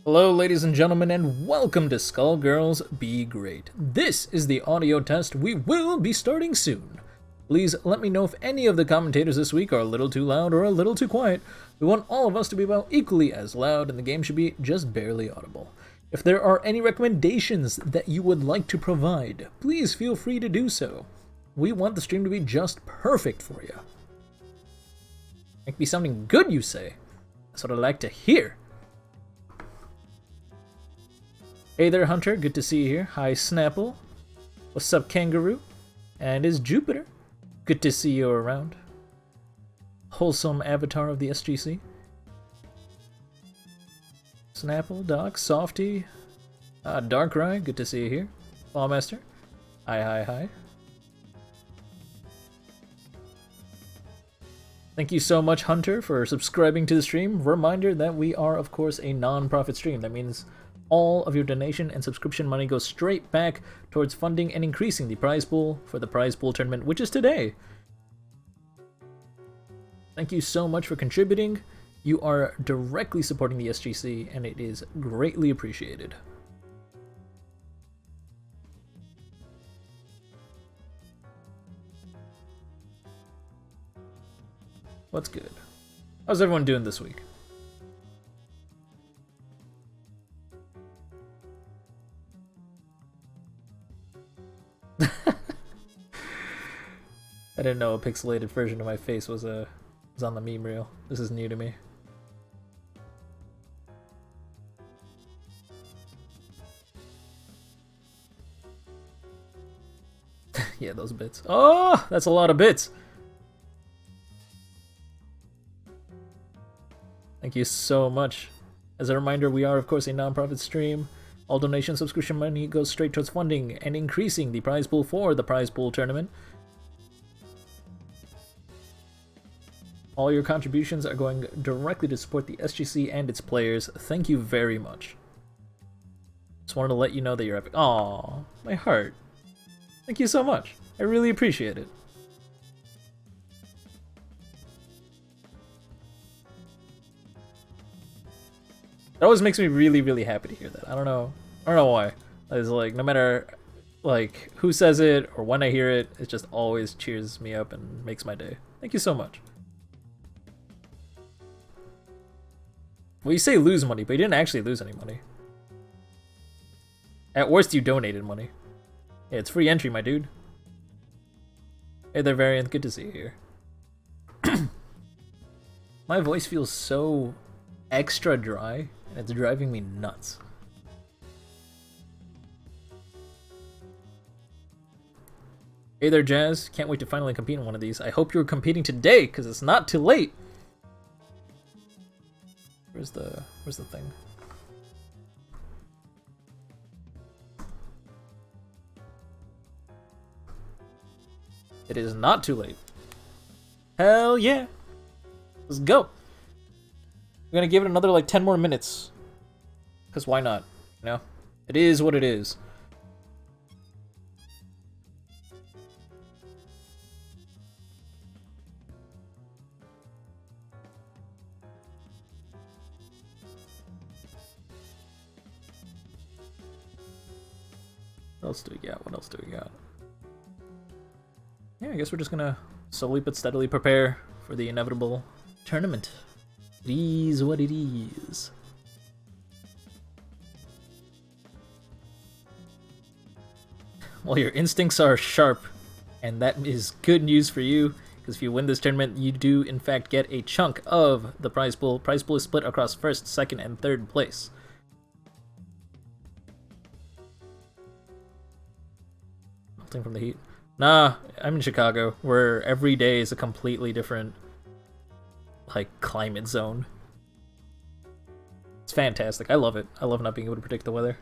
Hello ladies and gentlemen, and welcome to Skullgirls Be Great. This is the audio test we will be starting soon. Please let me know if any of the commentators this week are a little too loud or a little too quiet. We want all of us to be about equally as loud, and the game should be just barely audible. If there are any recommendations that you would like to provide, please feel free to do so. We want the stream to be just perfect for you. Make me sounding good, you say? That's what I like to hear. Hey there, Hunter. Good to see you here. Hi, Snapple. What's up, Kangaroo? And is Jupiter. Good to see you around. Wholesome avatar of the SGC. Snapple, Doc, Softy, Darkrai. Good to see you here. Lawmaster. Hi. Thank you so much, Hunter, for subscribing to the stream. Reminder that we are, of course, a non-profit stream. That means all of your donation and subscription money goes straight back towards funding and increasing the prize pool for the prize pool tournament, which is today. Thank you so much for contributing. You are directly supporting the SGC, and it is greatly appreciated. What's good? How's everyone doing this week? I didn't know a pixelated version of my face was on the meme reel. This is new to me. Yeah, those bits. Oh, that's a lot of bits. Thank you so much. As a reminder, we are, of course, a non-profit stream. All donation subscription money goes straight towards funding and increasing the prize pool for the prize pool tournament. All your contributions are going directly to support the SGC and its players. Thank you very much. Just wanted to let you know that you're epic. Aww, my heart. Thank you so much. I really appreciate it. It always makes me really, really happy to hear that. I don't know why. It's like, no matter like who says it or when I hear it, it just always cheers me up and makes my day. Thank you so much. Well, you say lose money, but you didn't actually lose any money. At worst, you donated money. Yeah, it's free entry, my dude. Hey there, Variant. Good to see you here. My voice feels so extra dry, and it's driving me nuts. Hey there, Jazz. Can't wait to finally compete in one of these. I hope you're competing today, because it's not too late. Where's the thing? It is not too late. Hell yeah. Let's go. We're gonna give it another like 10 more minutes. Because why not? You know? It is what it is. What else do we got? What else do we got? Yeah, I guess we're just gonna slowly but steadily prepare for the inevitable tournament. It is what it is. Well, your instincts are sharp, and that is good news for you, because if you win this tournament, you do in fact get a chunk of the prize pool. Prize pool is split across first, second, and third place. Melting from the heat. Nah, I'm in Chicago, where every day is a completely different, like, climate zone. It's fantastic. I love it. I love not being able to predict the weather.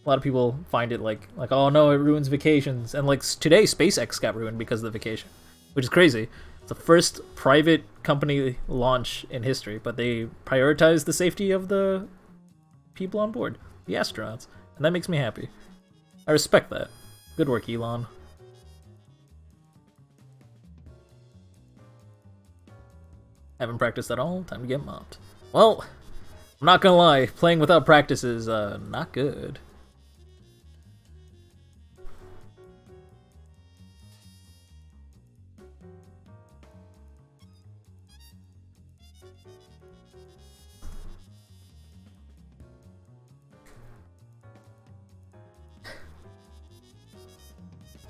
A lot of people find it like oh no, it ruins vacations. And like today, SpaceX got ruined because of the vacation, which is crazy. It's the first private company launch in history, but they prioritize the safety of the people on board, the astronauts, and that makes me happy. I respect that. Good work, Elon. Haven't practiced at all, time to get mopped. Well, I'm not gonna lie, playing without practice is not good.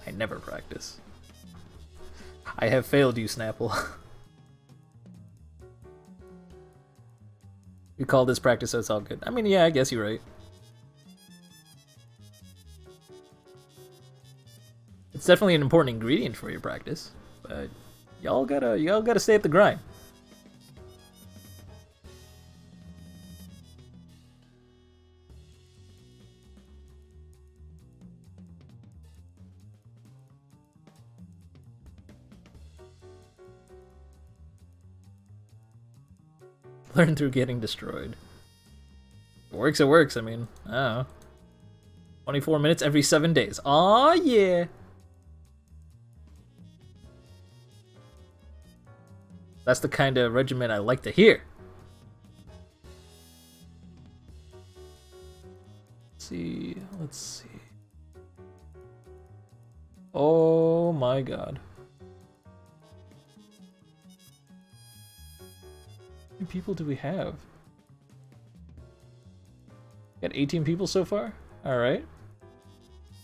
I never practice. I have failed you, Snapple. You call this practice, so it's all good. I mean, yeah, I guess you're right. It's definitely an important ingredient for your practice, but y'all gotta stay at the grind. Learn through getting destroyed. It works, it works. I mean, I don't know. 24 minutes every 7 days. Aw, yeah. That's the kind of regimen I like to hear. Let's see. Oh my god. How many people do we have? Got 18 people so far? Alright.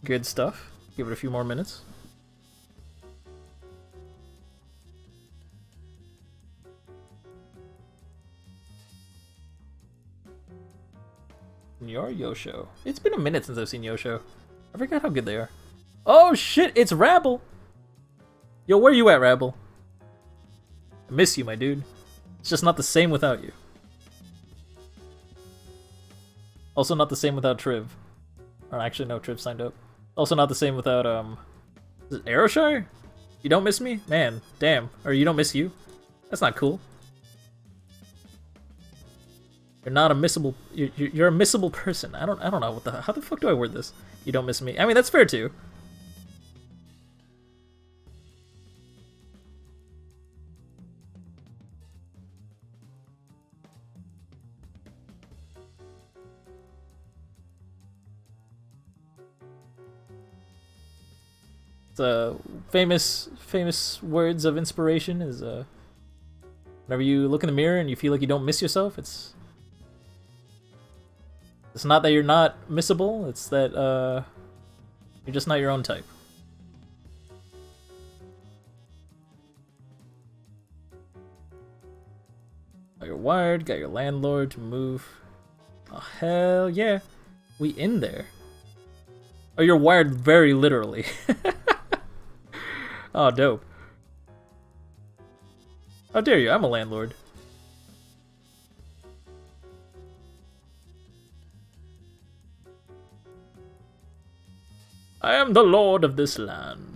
Good stuff. Give it a few more minutes. Your Yosho. It's been a minute since I've seen Yosho. I forgot how good they are. Oh shit, it's Rabble! Yo, where you at, Rabble? I miss you, my dude. It's just not the same without you. Also not the same without Triv. Or actually, no, Triv signed up. Also not the same without, is it Aeroshire? You don't miss me? Man, damn. Or you don't miss you? That's not cool. You're not a missable. You're a missable person. I don't know what the. How the fuck do I word this? You don't miss me. I mean, that's fair too. The famous words of inspiration is whenever you look in the mirror and you feel like you don't miss yourself, it's not that you're not missable, it's that you're just not your own type. Got your wired, got your landlord to move. Oh hell yeah, we in there. Oh, you're wired very literally. Oh, dope. How dare you? I'm a landlord. I am the lord of this land.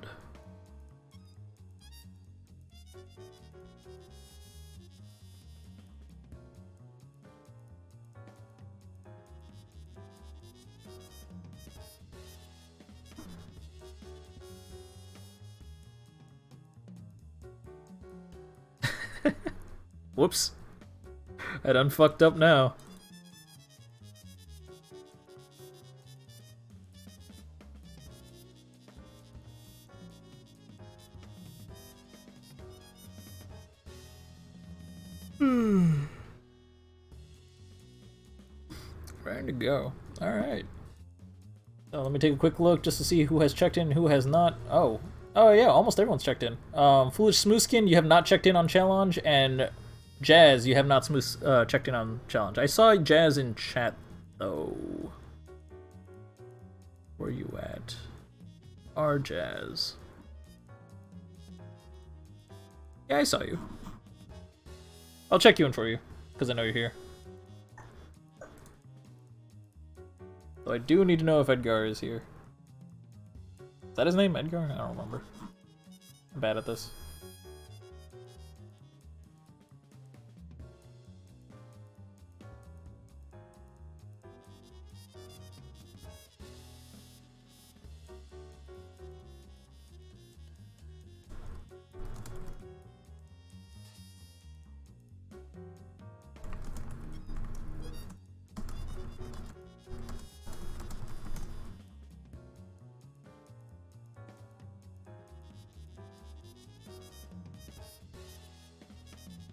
Whoops. I done fucked up now. Ready to go. Alright. So let me take a quick look just to see who has checked in, who has not. Oh yeah, almost everyone's checked in. Foolish Smoothskin, you have not checked in on challenge, and Jazz, you have not checked in on challenge. I saw Jazz in chat though. Where you at? Our Jazz. Yeah, I saw you. I'll check you in for you, because I know you're here. So I do need to know if Edgar is here. Is that his name, Edgar? I don't remember. I'm bad at this.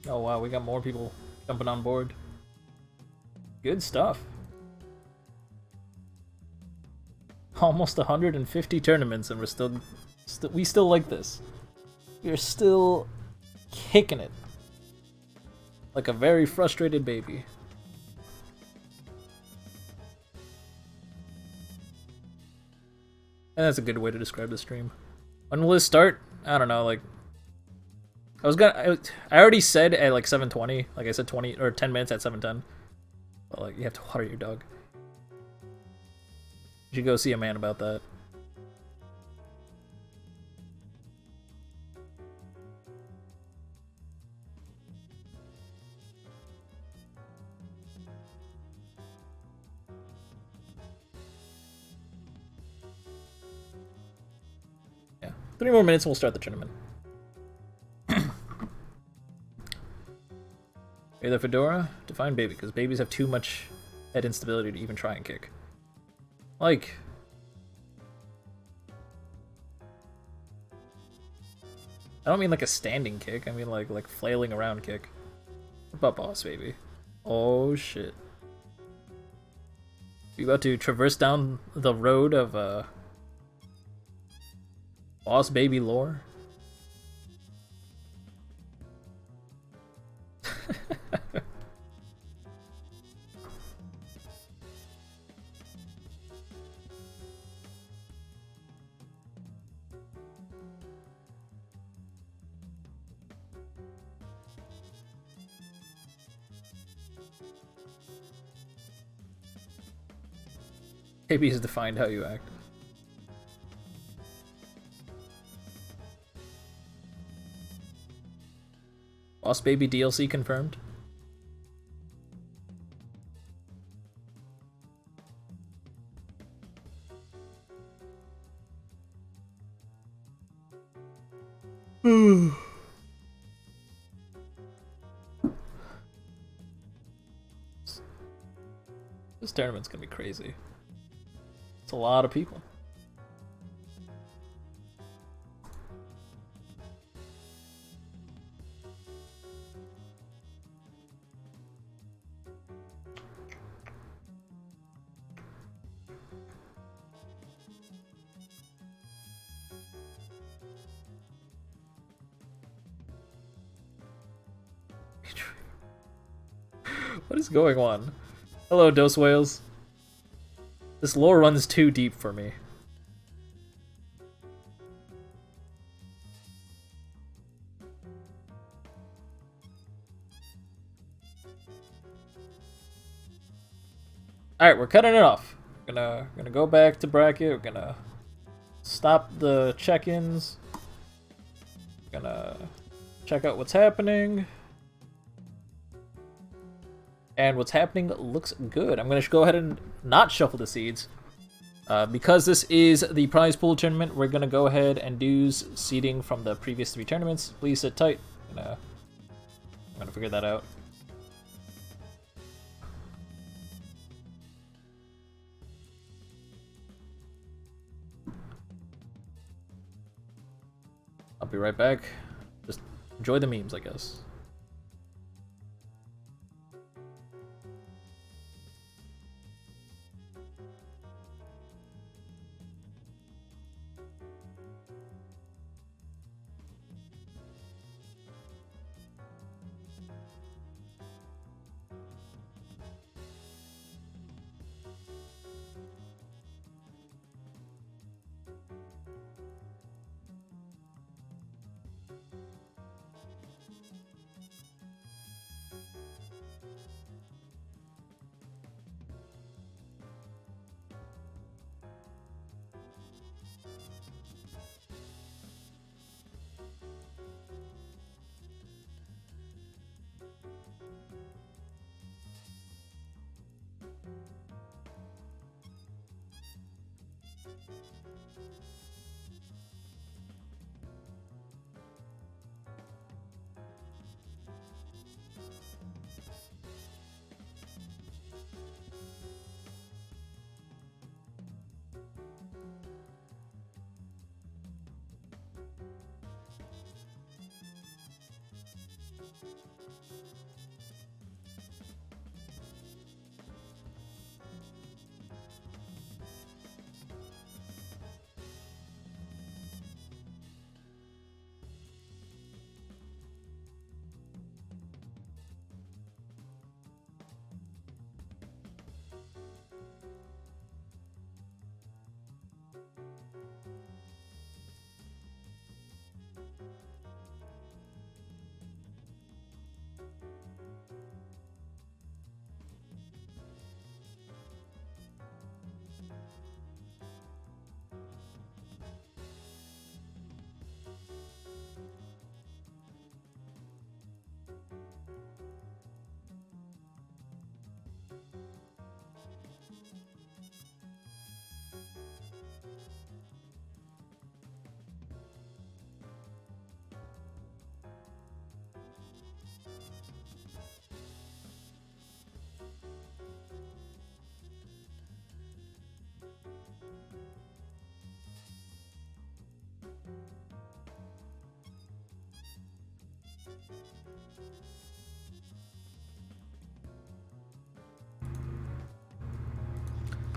Oh wow, we got more people jumping on board. Good stuff. Almost 150 tournaments and we're we still like this. We're still kicking it. Like a very frustrated baby. And that's a good way to describe the stream. When will this start? I don't know, like I already said at like 7:20, like I said 20 or 10 minutes at 7:10. But like you have to water your dog. You should go see a man about that. Yeah, 3 more minutes and we'll start the tournament. Either Fedora, define baby, because babies have too much head instability to even try and kick. Like, I don't mean like a standing kick, I mean like flailing around kick. Butt boss, baby. Oh shit. You about to traverse down the road of boss baby lore? Maybe has defined how you act. Boss Baby DLC confirmed. This tournament's gonna be crazy. It's a lot of people. What is going on? Hello, Dose Whales. This lore runs too deep for me. Alright, we're cutting it off. We're gonna go back to bracket. We're gonna stop the check-ins. Gonna check out what's happening. And what's happening looks good. I'm going to go ahead and not shuffle the seeds. Because this is the prize pool tournament, we're going to go ahead and do seeding from the previous 3 tournaments. Please sit tight. I'm going to figure that out. I'll be right back. Just enjoy the memes, I guess.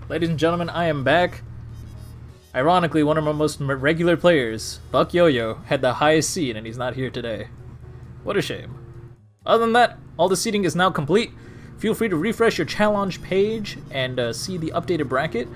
Ladies and gentlemen, I am back. Ironically, one of my most regular players, Buck Yo-Yo, had the highest seed and he's not here today. What a shame. Other than that, all the seeding is now complete. Feel free to refresh your challenge page and see the updated bracket.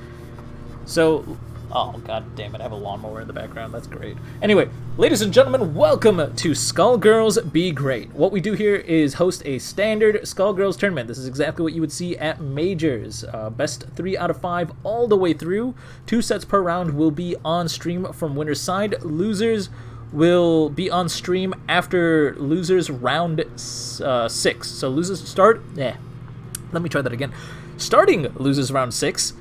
So, oh god damn it, I have a lawnmower in the background, that's great. Anyway, ladies and gentlemen, welcome to Skullgirls Be Great. What we do here is host a standard Skullgirls tournament. This is exactly what you would see at Majors. Best 3 out of 5 all the way through. 2 sets per round will be on stream from winner's side. Losers will be on stream after losers round 6. So losers start... Let me try that again. Starting losers round 6,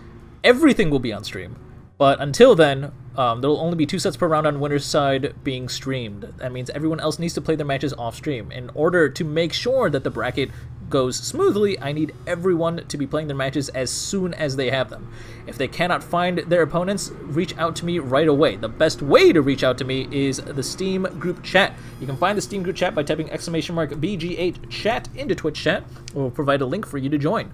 everything will be on stream. But until then, there will only be 2 sets per round on winner's side being streamed. That means everyone else needs to play their matches off stream. In order to make sure that the bracket goes smoothly, I need everyone to be playing their matches as soon as they have them. If they cannot find their opponents, reach out to me right away. The best way to reach out to me is the Steam group chat. You can find the Steam group chat by typing !BG8 chat into Twitch chat. We'll provide a link for you to join.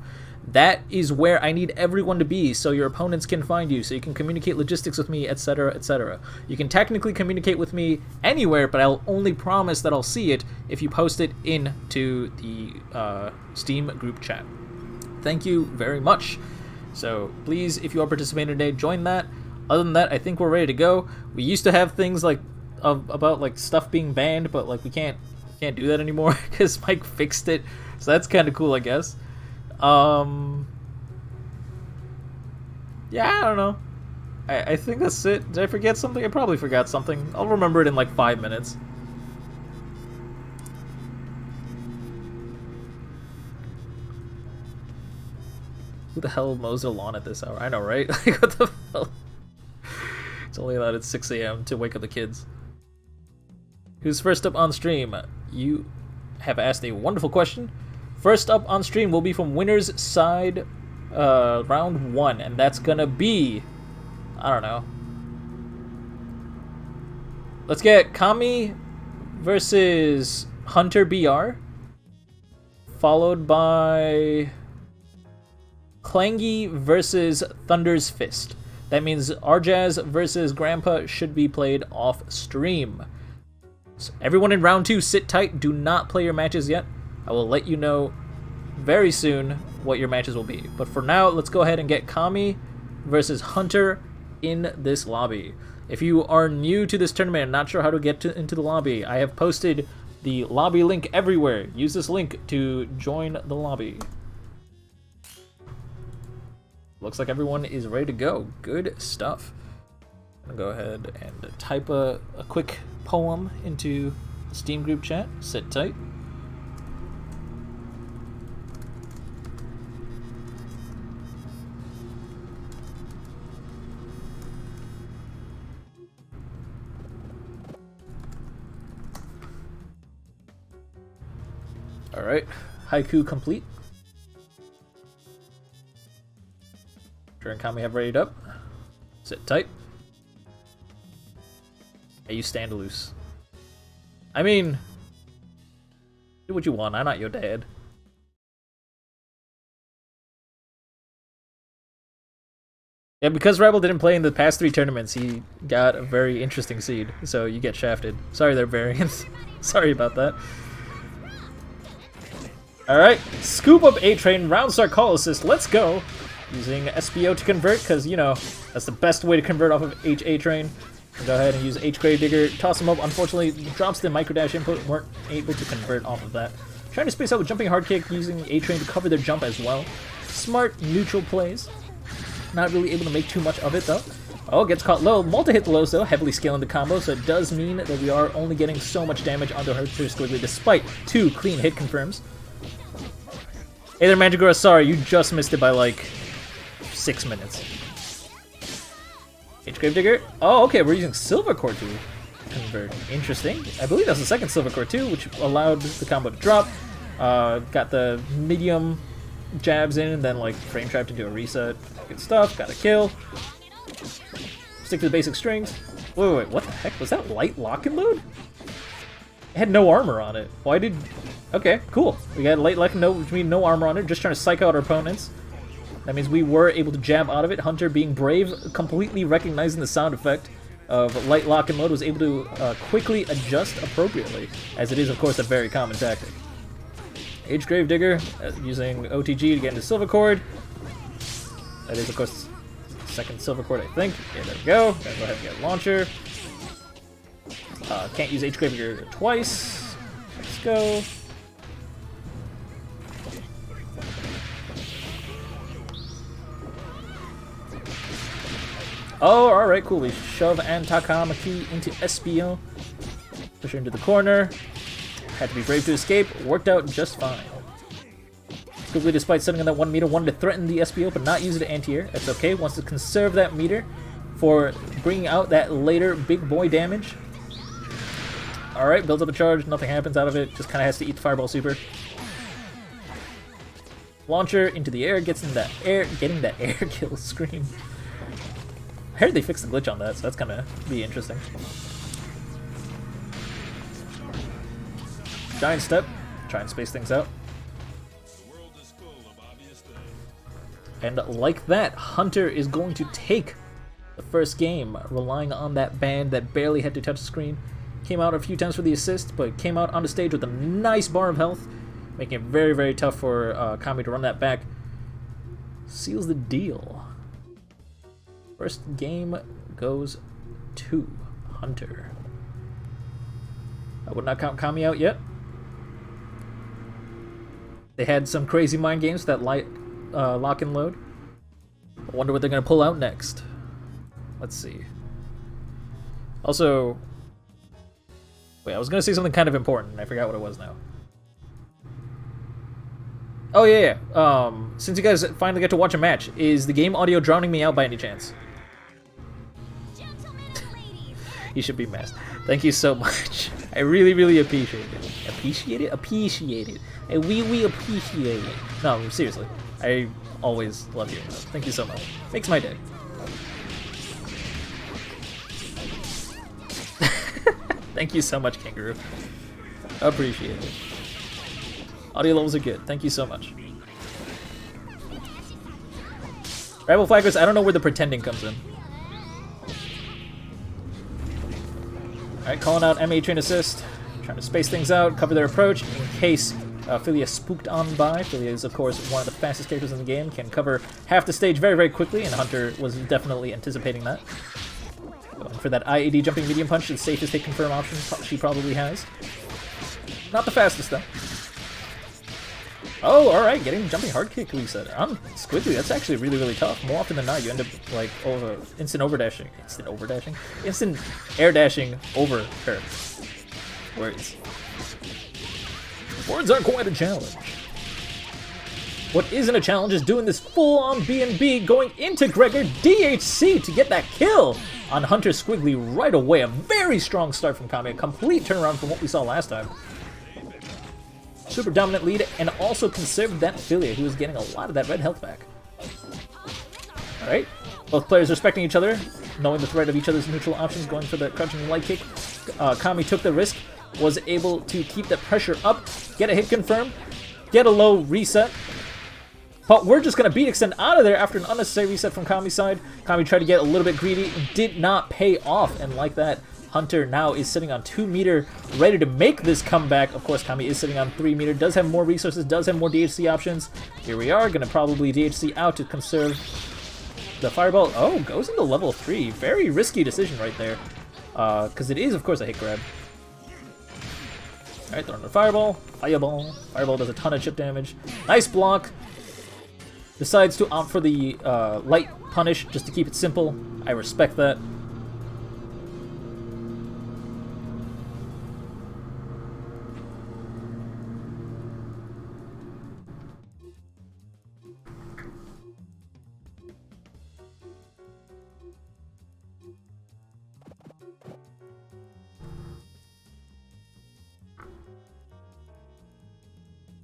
That is where I need everyone to be so your opponents can find you, so you can communicate logistics with me, etc., etc. You can technically communicate with me anywhere, but I'll only promise that I'll see it if you post it into the Steam group chat. Thank you very much. So please, if you are participating today, join that. Other than that, I think we're ready to go. We used to have things like about like stuff being banned, but like we can't do that anymore because Mike fixed it. So that's kind of cool, I guess. Yeah, I don't know. I think that's it. Did I forget something? I probably forgot something. I'll remember it in like 5 minutes. Who the hell mows the lawn at this hour? I know, right? Like, what the hell? It's only allowed at 6 a.m. to wake up the kids. Who's first up on stream? You have asked a wonderful question. First up on stream will be from winner's side, round 1, and that's gonna be, I don't know. Let's get Kami versus Hunter BR, followed by Clangy versus Thunder's Fist. That means Arjaz versus Grandpa should be played off stream. So everyone in round 2, sit tight. Do not play your matches yet. I will let you know very soon what your matches will be. But for now, let's go ahead and get Kami versus Hunter in this lobby. If you are new to this tournament and not sure how to get into the lobby, I have posted the lobby link everywhere. Use this link to join the lobby. Looks like everyone is ready to go. Good stuff. I'm gonna go ahead and type a quick poem into the Steam group chat. Sit tight. Alright, haiku complete. Sure and Kami have readied up. Sit tight. Hey, you stand loose. I mean, do what you want, I'm not your dad. Yeah, because Rabble didn't play in the past 3 tournaments, he got a very interesting seed, so you get shafted. Sorry there, variants. Sorry about that. Alright, scoop up A-Train, round start call assist, let's go! Using SBO to convert, because, you know, that's the best way to convert off of A-Train. Go ahead and use Gravedigger, toss him up, unfortunately drops the microdash input, weren't able to convert off of that. Trying to space out with jumping hard kick, using A-Train to cover their jump as well. Smart, neutral plays. Not really able to make too much of it though. Oh, gets caught low. Multi-hit lows though, heavily scaling the combo, so it does mean that we are only getting so much damage onto her Squiggly despite 2 clean hit confirms. Hey there, Mandragora, sorry, you just missed it by like 6 minutes. Gravedigger. Oh, okay, we're using Silver Core to convert. Interesting. I believe that's the second Silver Core too, which allowed the combo to drop. Got the medium jabs in, and then like frame trap to do a reset. Good stuff. Got a kill. Stick to the basic strings. Wait, what the heck? Was that light lock and load? It had no armor on it. Why did... Okay, cool. We got light lock and load, which means no armor on it. Just trying to psych out our opponents. That means we were able to jab out of it. Hunter, being brave, completely recognizing the sound effect of light lock and load, was able to quickly adjust appropriately, as it is, of course, a very common tactic. Gravedigger, using OTG to get into Silver Cord. That is, of course, second Silver Cord, I think. Okay, there we go. Gotta go ahead and get a launcher. Can't use Gravedigger twice. Let's go. Oh, alright, cool. We shove Antakamaki into SBO. Push her into the corner. Had to be brave to escape. Worked out just fine. Quickly, despite sitting on that 1 meter, wanted to threaten the SBO but not use it to Anterior. That's okay. Wants to conserve that meter for bringing out that later big boy damage. Alright, builds up a charge. Nothing happens out of it. Just kind of has to eat the Fireball Super. Launcher into the air. Getting that air kill scream. I heard they fixed the glitch on that, so that's gonna be interesting. Giant step. Try and space things out. And like that, Hunter is going to take the first game, relying on that band that barely had to touch the screen. Came out a few times for the assist, but came out on the stage with a nice bar of health, making it very, very tough for Kami to run that back. Seals the deal. First game goes to Hunter. I would not count Kami out yet. They had some crazy mind games that lock and load. I wonder what they're going to pull out next. Let's see. Also, wait, I was going to say something kind of important, and I forgot what it was now. Oh, yeah. Since you guys finally get to watch a match, is the game audio drowning me out by any chance? You should be masked. Thank you so much. I really, really appreciate it. Appreciate it? Appreciate it. I really appreciate it. No, seriously. I always love you. Thank you so much. Makes my day. Thank you so much, Kangaroo. Appreciate it. Audio levels are good. Thank you so much. Rabble Flaggers, I don't know where the pretending comes in. Alright, calling out MA Train Assist. Trying to space things out, cover their approach in case Philia spooked on by. Philia is, of course, one of the fastest characters in the game. Can cover half the stage very, very quickly, and Hunter was definitely anticipating that. Going for that IAD jumping medium punch, the safest hit confirm option she probably has. Not the fastest, though. Oh, alright, getting jumping hard kick reset. Squiggly, that's actually really, really tough. More often than not, you end up, like, instant air dashing over her. Words. Words are quite a challenge. What isn't a challenge is doing this full-on B&B, going into Gregor DHC to get that kill on Hunter Squiggly right away. A very strong start from Kami, a complete turnaround from what we saw last time. Super dominant lead, and also conserved that Philia, who was getting a lot of that red health back. Alright, both players respecting each other, knowing the threat of each other's neutral options, going for the crouching light kick. Kami took the risk, was able to keep the pressure up, get a hit confirm, get a low reset. But we're just going to beat extend out of there after an unnecessary reset from Kami's side. Kami tried to get a little bit greedy, did not pay off, and like that, Hunter now is sitting on 2 meter, ready to make this comeback. Of course, Kami is sitting on 3 meter, does have more resources, does have more DHC options. Here we are, going to probably DHC out to conserve the fireball. Oh, goes into level 3. Very risky decision right there. Because it is, of course, a hit grab. Alright, throwing the fireball. Fireball does a ton of chip damage. Nice block. Decides to opt for the light punish just to keep it simple. I respect that.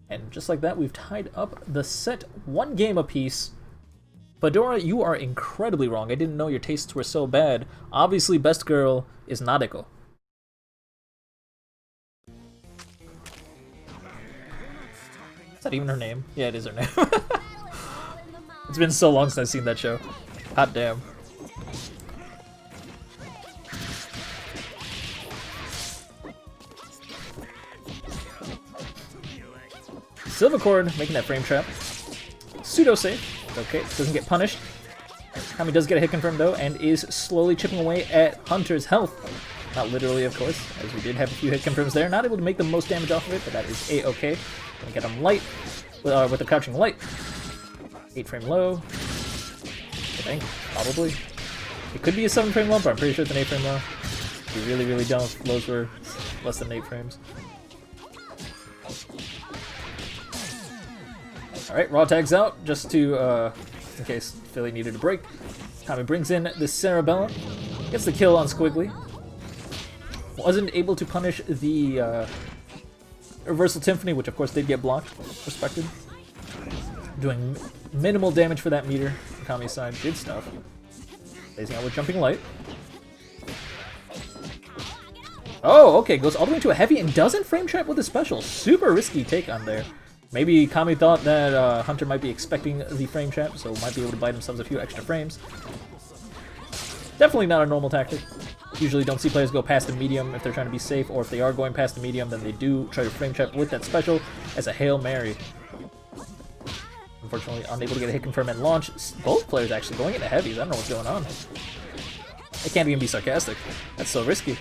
And just like that, we've tied up the set, 1 game apiece. Fedora, you are incredibly wrong. I didn't know your tastes were so bad. Obviously, best girl is Nadeko. Is that even her name? Yeah, it is her name. It's been so long since I've seen that show. Hot damn. Silvercord making that frame trap. Pseudo safe. Okay, doesn't get punished. Kami does get a hit confirmed though, and is slowly chipping away at Hunter's health. Not literally, of course, as we did have a few hit confirms there. Not able to make the most damage off of it, but that is a-okay. Gonna get him light with the crouching light. 8 frame low. I think, probably. It could be a 7 frame low, but I'm pretty sure it's an 8 frame low. We really, really don't. Lows were less than 8 frames. Alright, raw tags out, just to, in case Philly needed a break. Kami brings in the Cerebellum, gets the kill on Squiggly. Wasn't able to punish the Reversal Symphony, which of course did get blocked, respected. Doing minimal damage for that meter on Kami's side, good stuff. Phasing out with Jumping Light. Oh, okay, goes all the way to a heavy and doesn't frame trap with a special. Super risky take on there. Maybe Kami thought that Hunter might be expecting the frame trap, so might be able to buy themselves a few extra frames. Definitely not a normal tactic. Usually don't see players go past the medium if they're trying to be safe, or if they are going past the medium, then they do try to frame trap with that special as a Hail Mary. Unfortunately, unable to get a hit confirm and launch. Both players actually going into heavies. I don't know what's going on. I can't even be sarcastic. That's so risky.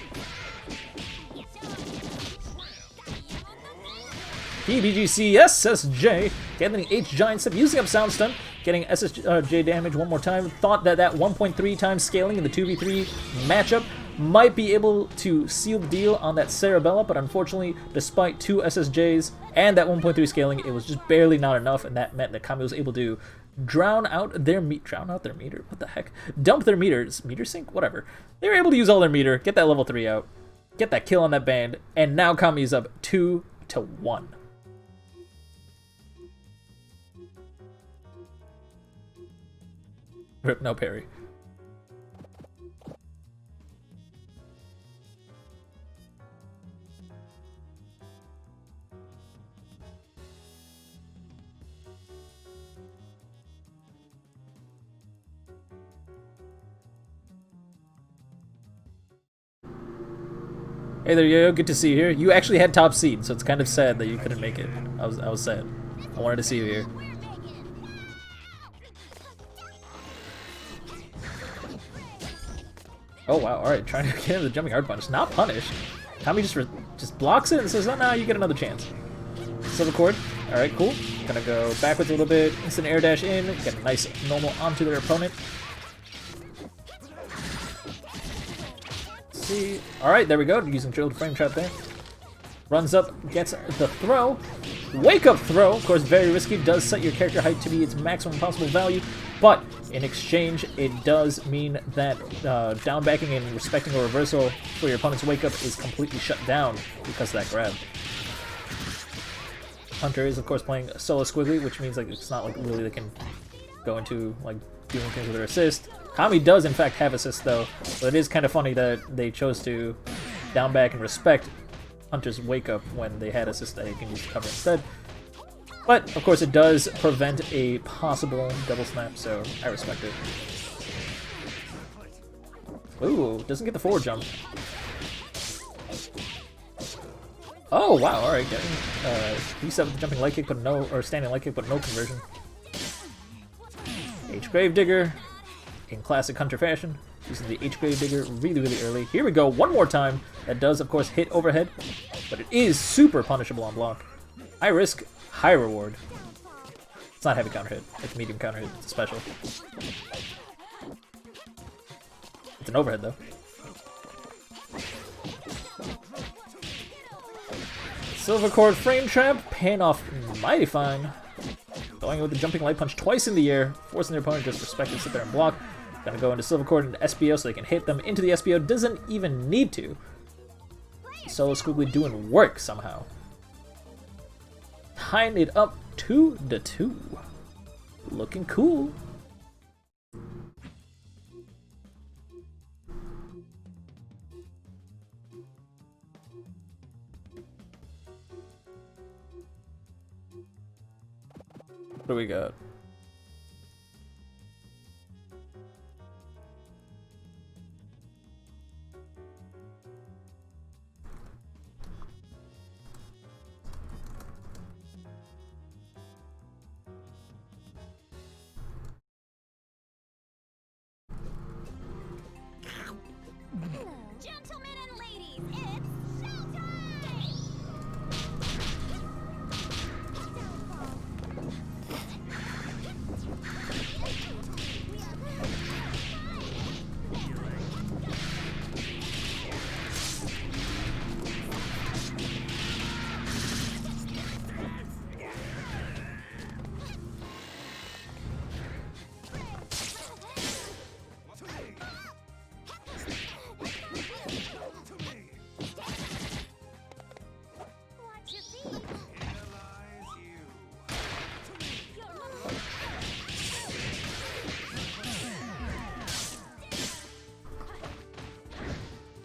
PBGC SSJ getting the H-Giant step, using up Sound Stun, getting SSJ damage one more time. Thought that that 1.3 times scaling in the 2v3 matchup might be able to seal the deal on that Cerebella, but unfortunately, despite 2 SSJs and that 1.3 scaling, it was just barely not enough, and that meant that Kami was able to drown out their meter? What the heck? Dump their meters. Meter sync? Whatever. They were able to use all their meter, get that level 3 out, get that kill on that band, and now Kami's up 2-1. Rip, no parry. Hey there, Yo-Yo, good to see you here. You actually had top seed, so it's kind of sad that you couldn't make it. I was sad. I wanted to see you here. Oh wow, alright, trying to get him the jumping hard punch. Not punished. Kami just blocks it and says, oh no, you get another chance. Silver Cord, alright, cool. Gonna go backwards a little bit, instant air dash in, get a nice normal onto their opponent. Let's see. Alright, there we go, using drill to frame trap there. Runs up, gets the throw. Wake up throw, of course, very risky, does set your character height to be its maximum possible value, but in exchange, it does mean that down backing and respecting a reversal for your opponent's wake up is completely shut down because of that grab. Hunter is, of course, playing solo Squiggly, which means like it's not like really they can go into like doing things with their assist. Kami does, in fact, have assist though, but it is kind of funny that they chose to down back and respect Hunter's wake up when they had assist that he can use to cover instead. But, of course, it does prevent a possible double snap, so I respect it. Ooh, doesn't get the forward jump. Oh, wow, alright, getting reset with the jumping light kick, but no, or standing light kick, but no conversion. H Gravedigger, in classic Hunter fashion, using the H Gravedigger really, really early. Here we go, one more time. That does, of course, hit overhead, but it is super punishable on block. High risk, high reward. It's not heavy counter hit, it's medium counter hit, it's a special. It's an overhead though. Silver Cord frame trap, paying off mighty fine. Going with the jumping light punch twice in the air, forcing their opponent to just respect and sit there and block. Gonna go into Silver Cord and SBO so they can hit them into the SBO, doesn't even need to. Solo Squiggly doing work somehow. Tying it up 2-2. Looking cool. What do we got? Gentlemen and ladies, it's showtime!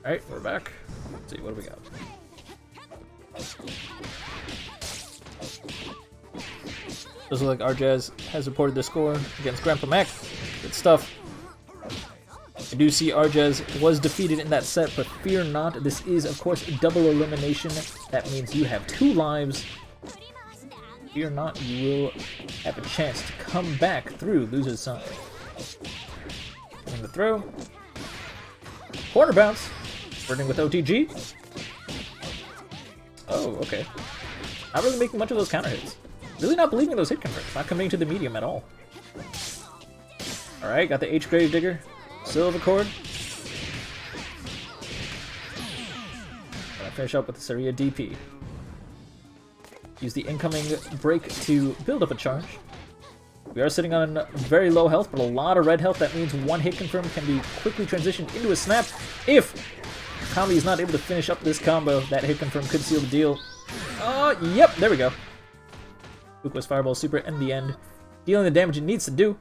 Alright, we're back. Let's see, what do we got? Looks like Arjaz has reported the score against Grandpa Mac. Good stuff. I do see Arjaz was defeated in that set, but fear not. This is, of course, double elimination. That means you have 2 lives. Fear not, you will have a chance to come back through loser's side. And the throw. Corner bounce. Burning with OTG. Oh, okay. Not really making much of those counter hits. Really not believing those hit confirms. Not committing to the medium at all. Alright, got the H Gravedigger. Silver cord. Gonna finish up with the Saria DP. Use the incoming break to build up a charge. We are sitting on very low health, but a lot of red health. That means 1 hit confirm can be quickly transitioned into a snap. If Kami is not able to finish up this combo, that hit confirm could seal the deal. Yep, there we go. Fuqua's Fireball Super in the end, dealing the damage it needs to do.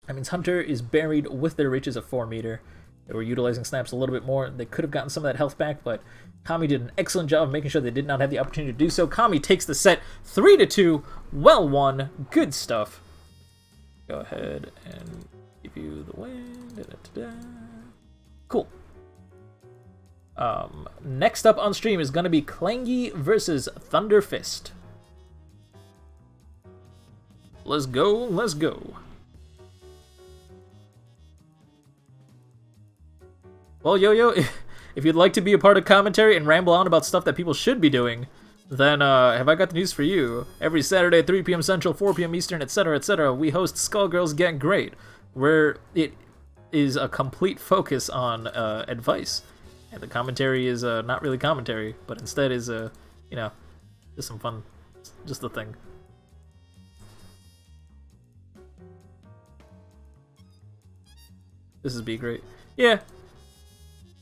That means Hunter is buried with their riches of 4 meter. They were utilizing snaps a little bit more. They could have gotten some of that health back, but Kami did an excellent job of making sure they did not have the opportunity to do so. Kami takes the set 3-2. Well won. Good stuff. Go ahead and give you the win. Da-da-da-da. Cool. Next up on stream is going to be Clangy versus Thunder Fist. Let's go, let's go. Well, Yo-Yo, if you'd like to be a part of commentary and ramble on about stuff that people should be doing, then have I got the news for you. Every Saturday at 3 p.m. Central, 4 p.m. Eastern, etc., we host Skullgirls Gr8, where it is a complete focus on advice. And the commentary is not really commentary, but instead is, you know, just some fun, just a thing. This is Gr8. Yeah.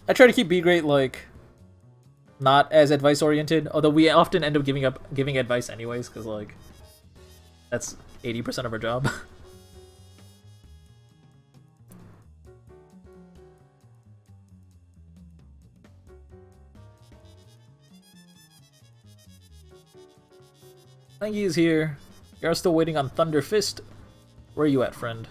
I try to keep Gr8, like, not as advice-oriented, although we often end up giving advice anyways, because, like, that's 80% of our job. Clangy is here. You are still waiting on Thunder Fist. Where are you at, friend?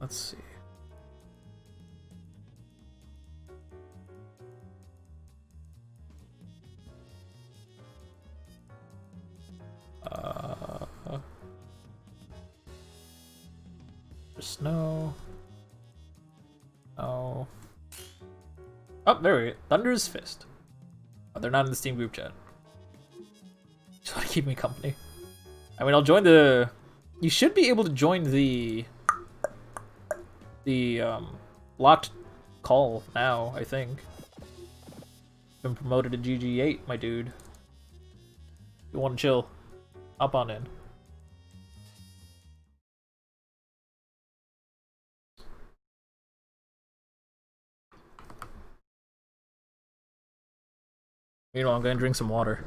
Let's see. There's snow. Oh. Oh, there we go. Thunder's Fist. Oh, they're not in the Steam group chat. Just want to keep me company. I mean, I'll join the... You should be able to join the locked call now, I think. Been promoted to GG8, my dude. You want to chill? Hop on in. Meanwhile, I'm gonna drink some water.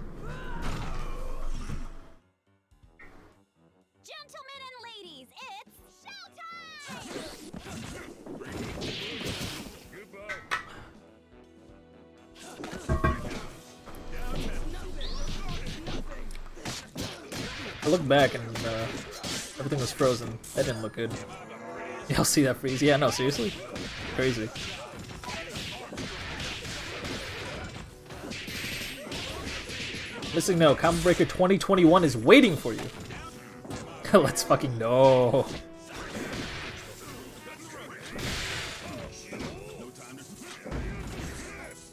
Gentlemen and ladies, it's showtime! I looked back and everything was frozen. That didn't look good. Y'all see that freeze? Yeah, no, seriously? Crazy. Missing no, Combo Breaker 2021 is waiting for you. Let's fucking know.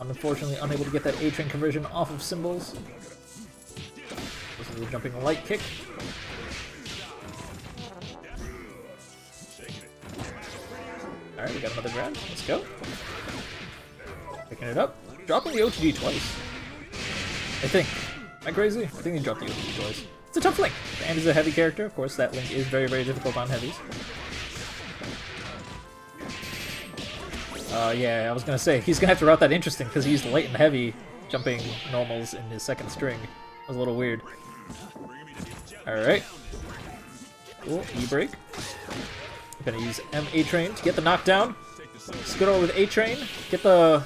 Unfortunately, unable to get that A-Train conversion off of symbols. This is a jumping light kick. Alright, we got another grab. Let's go. Picking it up. Dropping the OTG twice. I think. Am I crazy? I think he dropped the OTG twice. It's a tough link. And is a heavy character, of course. That link is very, very difficult on heavies. Yeah, I was gonna say he's gonna have to route that interesting because he's light and heavy, jumping normals in his second string. That was a little weird. All right. Cool. E-break. I'm gonna use A-Train to get the knockdown. Scuddle with A-Train. Get the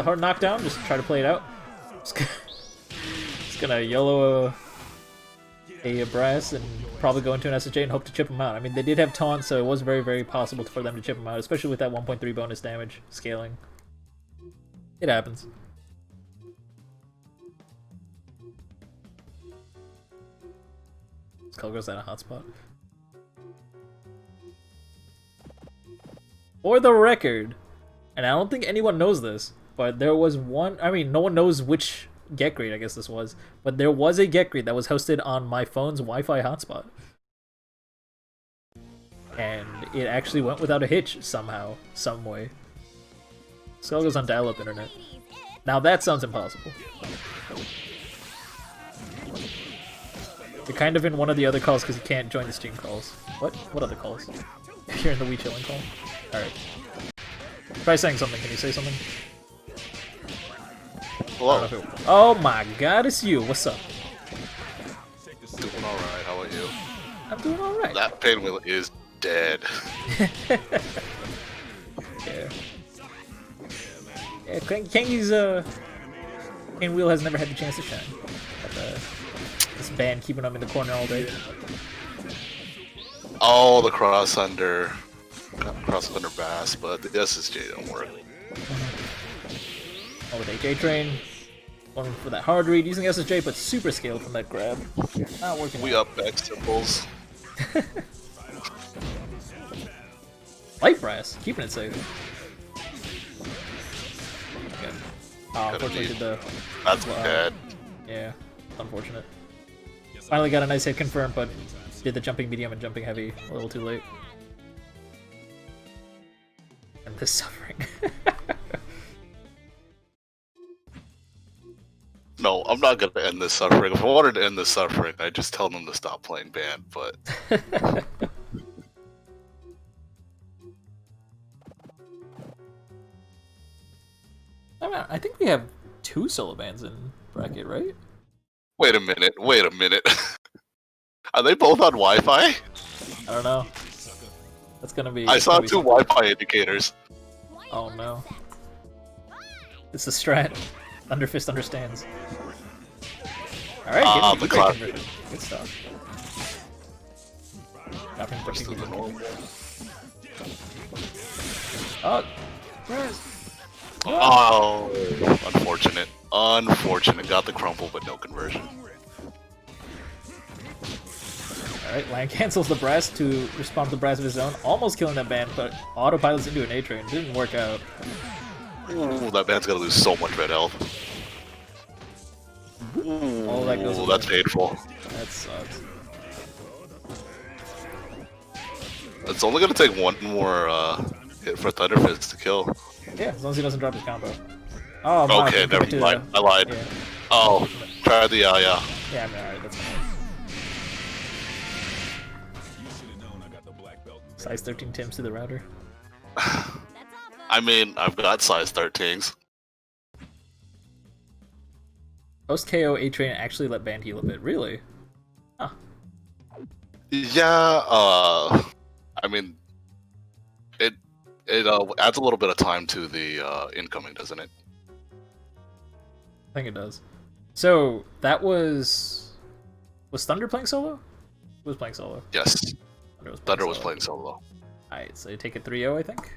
hard knockdown. Just try to play it out. Just gonna yellow a brass and probably go into an SSJ and hope to chip him out. I mean, they did have taunt, so it was very, very possible for them to chip him out, especially with that 1.3 bonus damage scaling. It happens. Skullgirls at a hotspot. For the record, and I don't think anyone knows this, but there was one, I mean, no one knows which Gr8 I guess this was, but there was a Gr8 that was hosted on my phone's Wi-Fi hotspot. And it actually went without a hitch somehow, some way. Skullgirls on dial-up internet. Now that sounds impossible. You're kind of in one of the other calls because you can't join the Steam calls. What? What other calls? You're in the Wii chilling call? Alright. Try saying something. Can you say something? Hello. Oh my god, it's you. What's up? Doing alright, how about you? I'm doing alright. That pinwheel is dead. Yeah. Yeah, Kangi's pinwheel has never had the chance to shine. But, this band keeping him in the corner all day. Oh, the cross under bass, but the SSJ don't work. Oh, with A-Train. Going for that hard read, using SSJ, but super scaled from that grab. Not working. We up X symbols. Light brass, keeping it safe. Okay. Oh, unfortunately, That's bad. Yeah, unfortunate. Finally got a nice hit confirmed, but did the jumping medium and jumping heavy a little too late. And this suffering. No, I'm not gonna end this suffering. If I wanted to end this suffering, I'd just tell them to stop playing band, but... I think we have 2 solo bands in bracket, right? Wait a minute. Are they both on Wi-Fi? I don't know. That's gonna be... I saw 2 Wi-Fi indicators. Oh no. It's the strat. Thunderfist understands. Alright, the class. Good stuff. Rest of the normal. Oh, where's... Oh, unfortunate. Unfortunate. Got the crumple, but no conversion. Alright, Lang cancels the brass to respond to the brass of his own, almost killing that band, but autopilots into an A-Train. Didn't work out. Ooh, that band's gonna lose so much red health. Ooh, All that goes that's painful. That sucks. It's only gonna take one more hit for Thunderfist to kill. Yeah, as long as he doesn't drop his combo. Oh, my, okay, never mind. I lied. Yeah. Oh, try the yeah. Yeah, I mean, alright, that's fine. Size 13 Tims to the router. I mean, I've got size 13s. Post KO A-Train actually let band heal a bit, really? Huh. Yeah, I mean, it adds a little bit of time to the incoming, doesn't it? I think it does. So, that was... Was Thunder playing solo? Who was playing solo? Yes. Thunder was playing solo. Alright, so you take it 3-0, I think.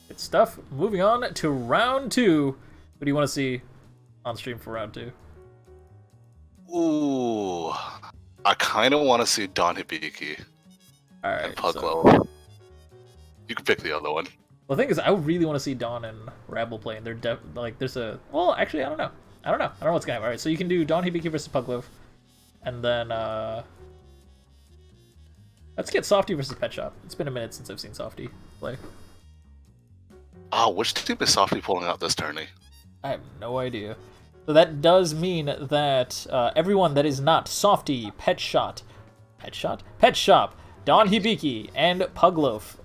Good stuff. Moving on to round 2. Who do you want to see on stream for round 2? Ooh, I kind of want to see Don Hibiki Alright, and Puglow. so... You can pick the other one. Well, the thing is, I really want to see Dawn and Rabble play, and they're like, there's a... Well, actually, I don't know. I don't know what's going to happen. Alright, so you can do Dawn Hibiki versus Puglow, and then, let's get Softy versus Pet Shop. It's been a minute since I've seen Softy play. Ah, which team is Softly pulling out this tourney? I have no idea. So that does mean that everyone that is not Softy, Pet Shop, Don Hibiki, and Pugloaf,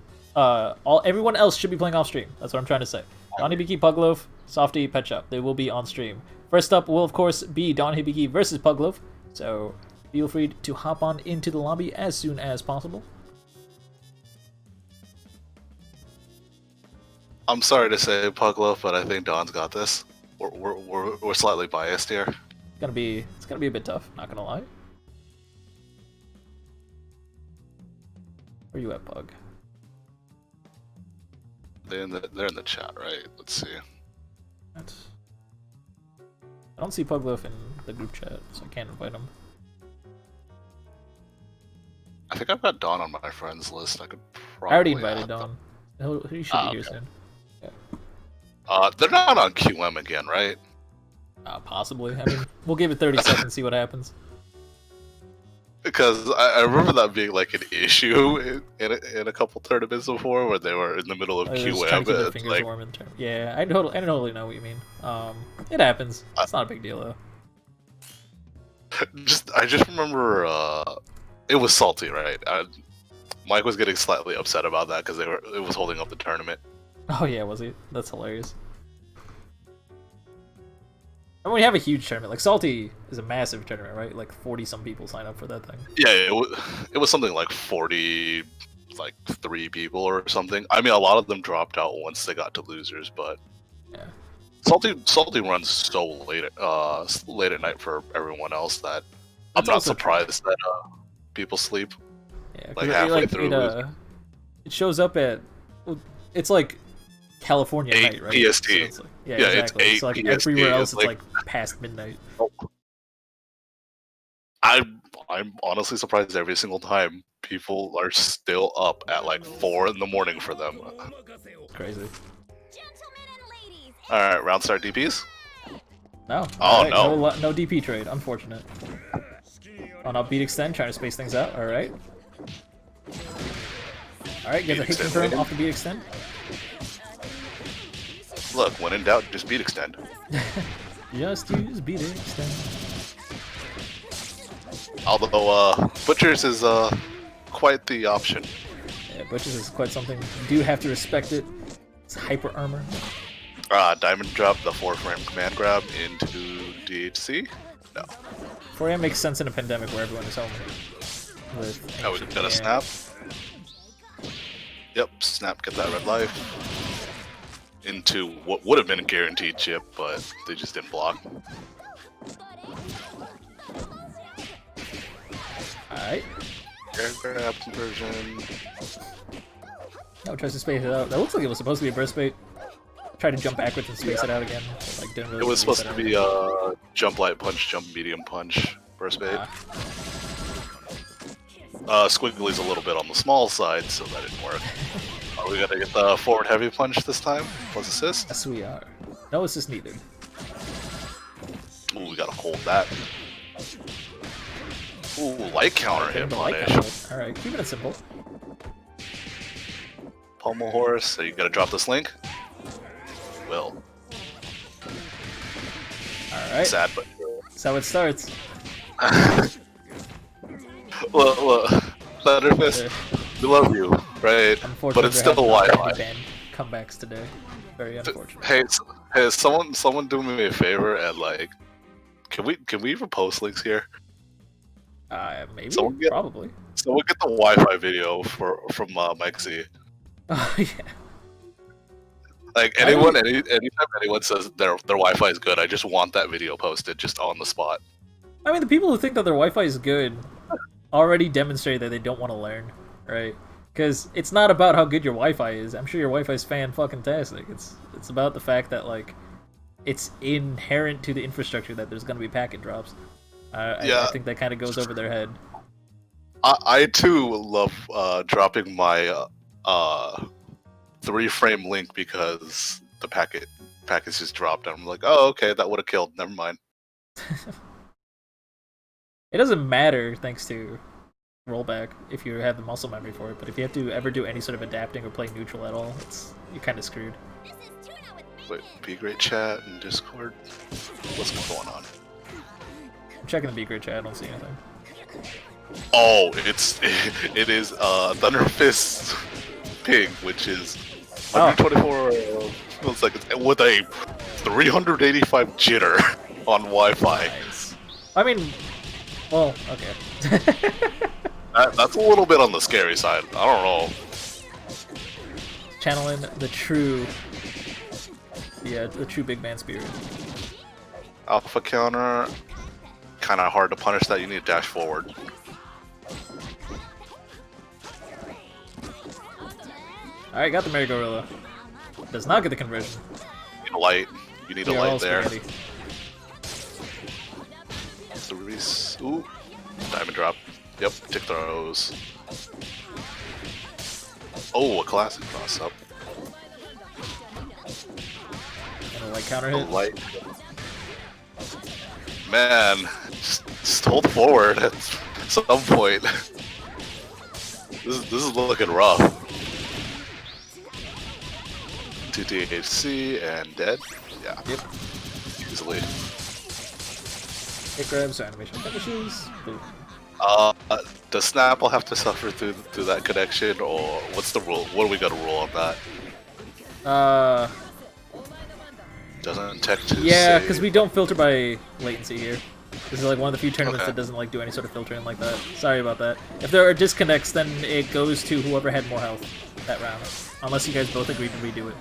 everyone else should be playing off stream. That's what I'm trying to say. Don Hibiki, Pugloaf, Softy, Pet Shop. They will be on stream. First up will, of course, be Don Hibiki versus Pugloaf. So feel free to hop on into the lobby as soon as possible. I'm sorry to say, Pugloaf, but I think Don's got this. We're slightly biased here. It's gonna be a bit tough. Not gonna lie. Where you at, Pug? They're in the chat, right? Let's see. I don't see Pugloaf in the group chat, so I can't invite him. I think I've got Don on my friends list. I could probably. I already invited Don. He should be here soon. They're not on QM again, right? Possibly. I mean, we'll give it 30 seconds, see what happens. Because I remember that being like an issue in a couple tournaments before, where they were in the middle of QM. Like, yeah, I totally know what you mean. It happens. It's not a big deal though. I just remember it was salty, right? Mike was getting slightly upset about that because it was holding up the tournament. Oh yeah, was he? That's hilarious. And when you have a huge tournament, like Salty is a massive tournament, right? Like 40-some people sign up for that thing. Yeah, it was something like 40, like 3 people or something. I mean, a lot of them dropped out once they got to losers, but yeah, Salty runs so late at night for everyone else that I'm not surprised that people sleep. Yeah, like halfway through. It shows up at, it's like California 8 night, right? PST. So it's like, yeah, Yeah, exactly. it's 8 So like PST. everywhere else, It's it's like past midnight. I'm honestly surprised every single time people are still up at like 4 in the morning for them. It's crazy. Gentlemen and ladies, All right, round start DPs. No. Oh, Alright, no DP trade. Unfortunate. On up beat extend, trying to space things out. All right. All right, get the hit confirm off the beat extend. Look, when in doubt, just beat extend. Just use beat extend. Although Butchers is quite the option. Yeah, Butchers is quite something. You do have to respect it. It's hyper armor. Diamond drop the 4-frame command grab into DHC. No. 4AM makes sense in a pandemic where everyone is home. Oh, we got a snap. Yep, snap, get that red life. Into what would have been a guaranteed chip, but they just didn't block. Alright. Air grab conversion. Now tries to space it out. That looks like it was supposed to be a burst bait. Tried to jump backwards and space it out again. But, like, didn't really it was supposed to be jump light punch, jump medium punch, burst bait. Squiggly's a little bit on the small side, so that didn't work. Are we gonna get the forward heavy punch this time? Plus assist? Yes, we are. No assist needed. Ooh, we gotta hold that. Ooh, light counter hit punish. Alright, keep it simple. Pommel horse, so you gotta drop this link? Will. Alright. Sad, but That's how it starts. Look, Thunderfist, we love you, right? But it's still Wi-Fi. Comebacks today. Very unfortunate. Hey, someone do me a favor and like, can we repost links here? Maybe. Probably. Probably. So we'll get the Wi-Fi video from Mike Z. Oh yeah. Like anytime anyone says their Wi-Fi is good, I just want that video posted just on the spot. I mean, the people who think that their Wi-Fi is good already demonstrate that they don't want to learn, right? Because it's not about how good your Wi-Fi is. I'm sure your Wi-Fi is fan-fucking-tastic. It's about the fact that, like, it's inherent to the infrastructure that there's going to be packet drops. I think that kind of goes over their head. I too love dropping my 3-frame link because the package just dropped. And I'm like, oh, okay, that would have killed. Never mind. It doesn't matter, thanks to rollback, if you have the muscle memory for it, but if you have to ever do any sort of adapting or play neutral at all, you're kind of screwed. this is Tuna with Wait, Gr8 chat and Discord. What's going on? I'm checking the Gr8 chat. I don't see anything. Oh, it is Thunder Fist ping, which is 124 milliseconds with a 385 jitter on Wi-Fi. Nice. I mean, well, okay. That's a little bit on the scary side. I don't know. Channeling the true big man spirit. Alpha counter, kind of hard to punish that. You need to dash forward. Alright, got the Mary Gorilla. Does not get the conversion. You need a light. You need a light there. Ooh, diamond drop. Yep, tick throws. Oh, a classic cross up. And a light counter hit. Light. Man, just hold forward at some point. This is looking rough. 2 THC and dead. Yeah. Yep. Easily. Hit grabs, animation finishes. Boom. Does Snapple have to suffer through that connection, or what's the rule? What do we got to rule on that? Doesn't tech to yeah, because we don't filter by latency here. This is like one of the few tournaments that doesn't like do any sort of filtering like that. Sorry about that. If there are disconnects, then it goes to whoever had more health that round, unless you guys both agreed to redo it.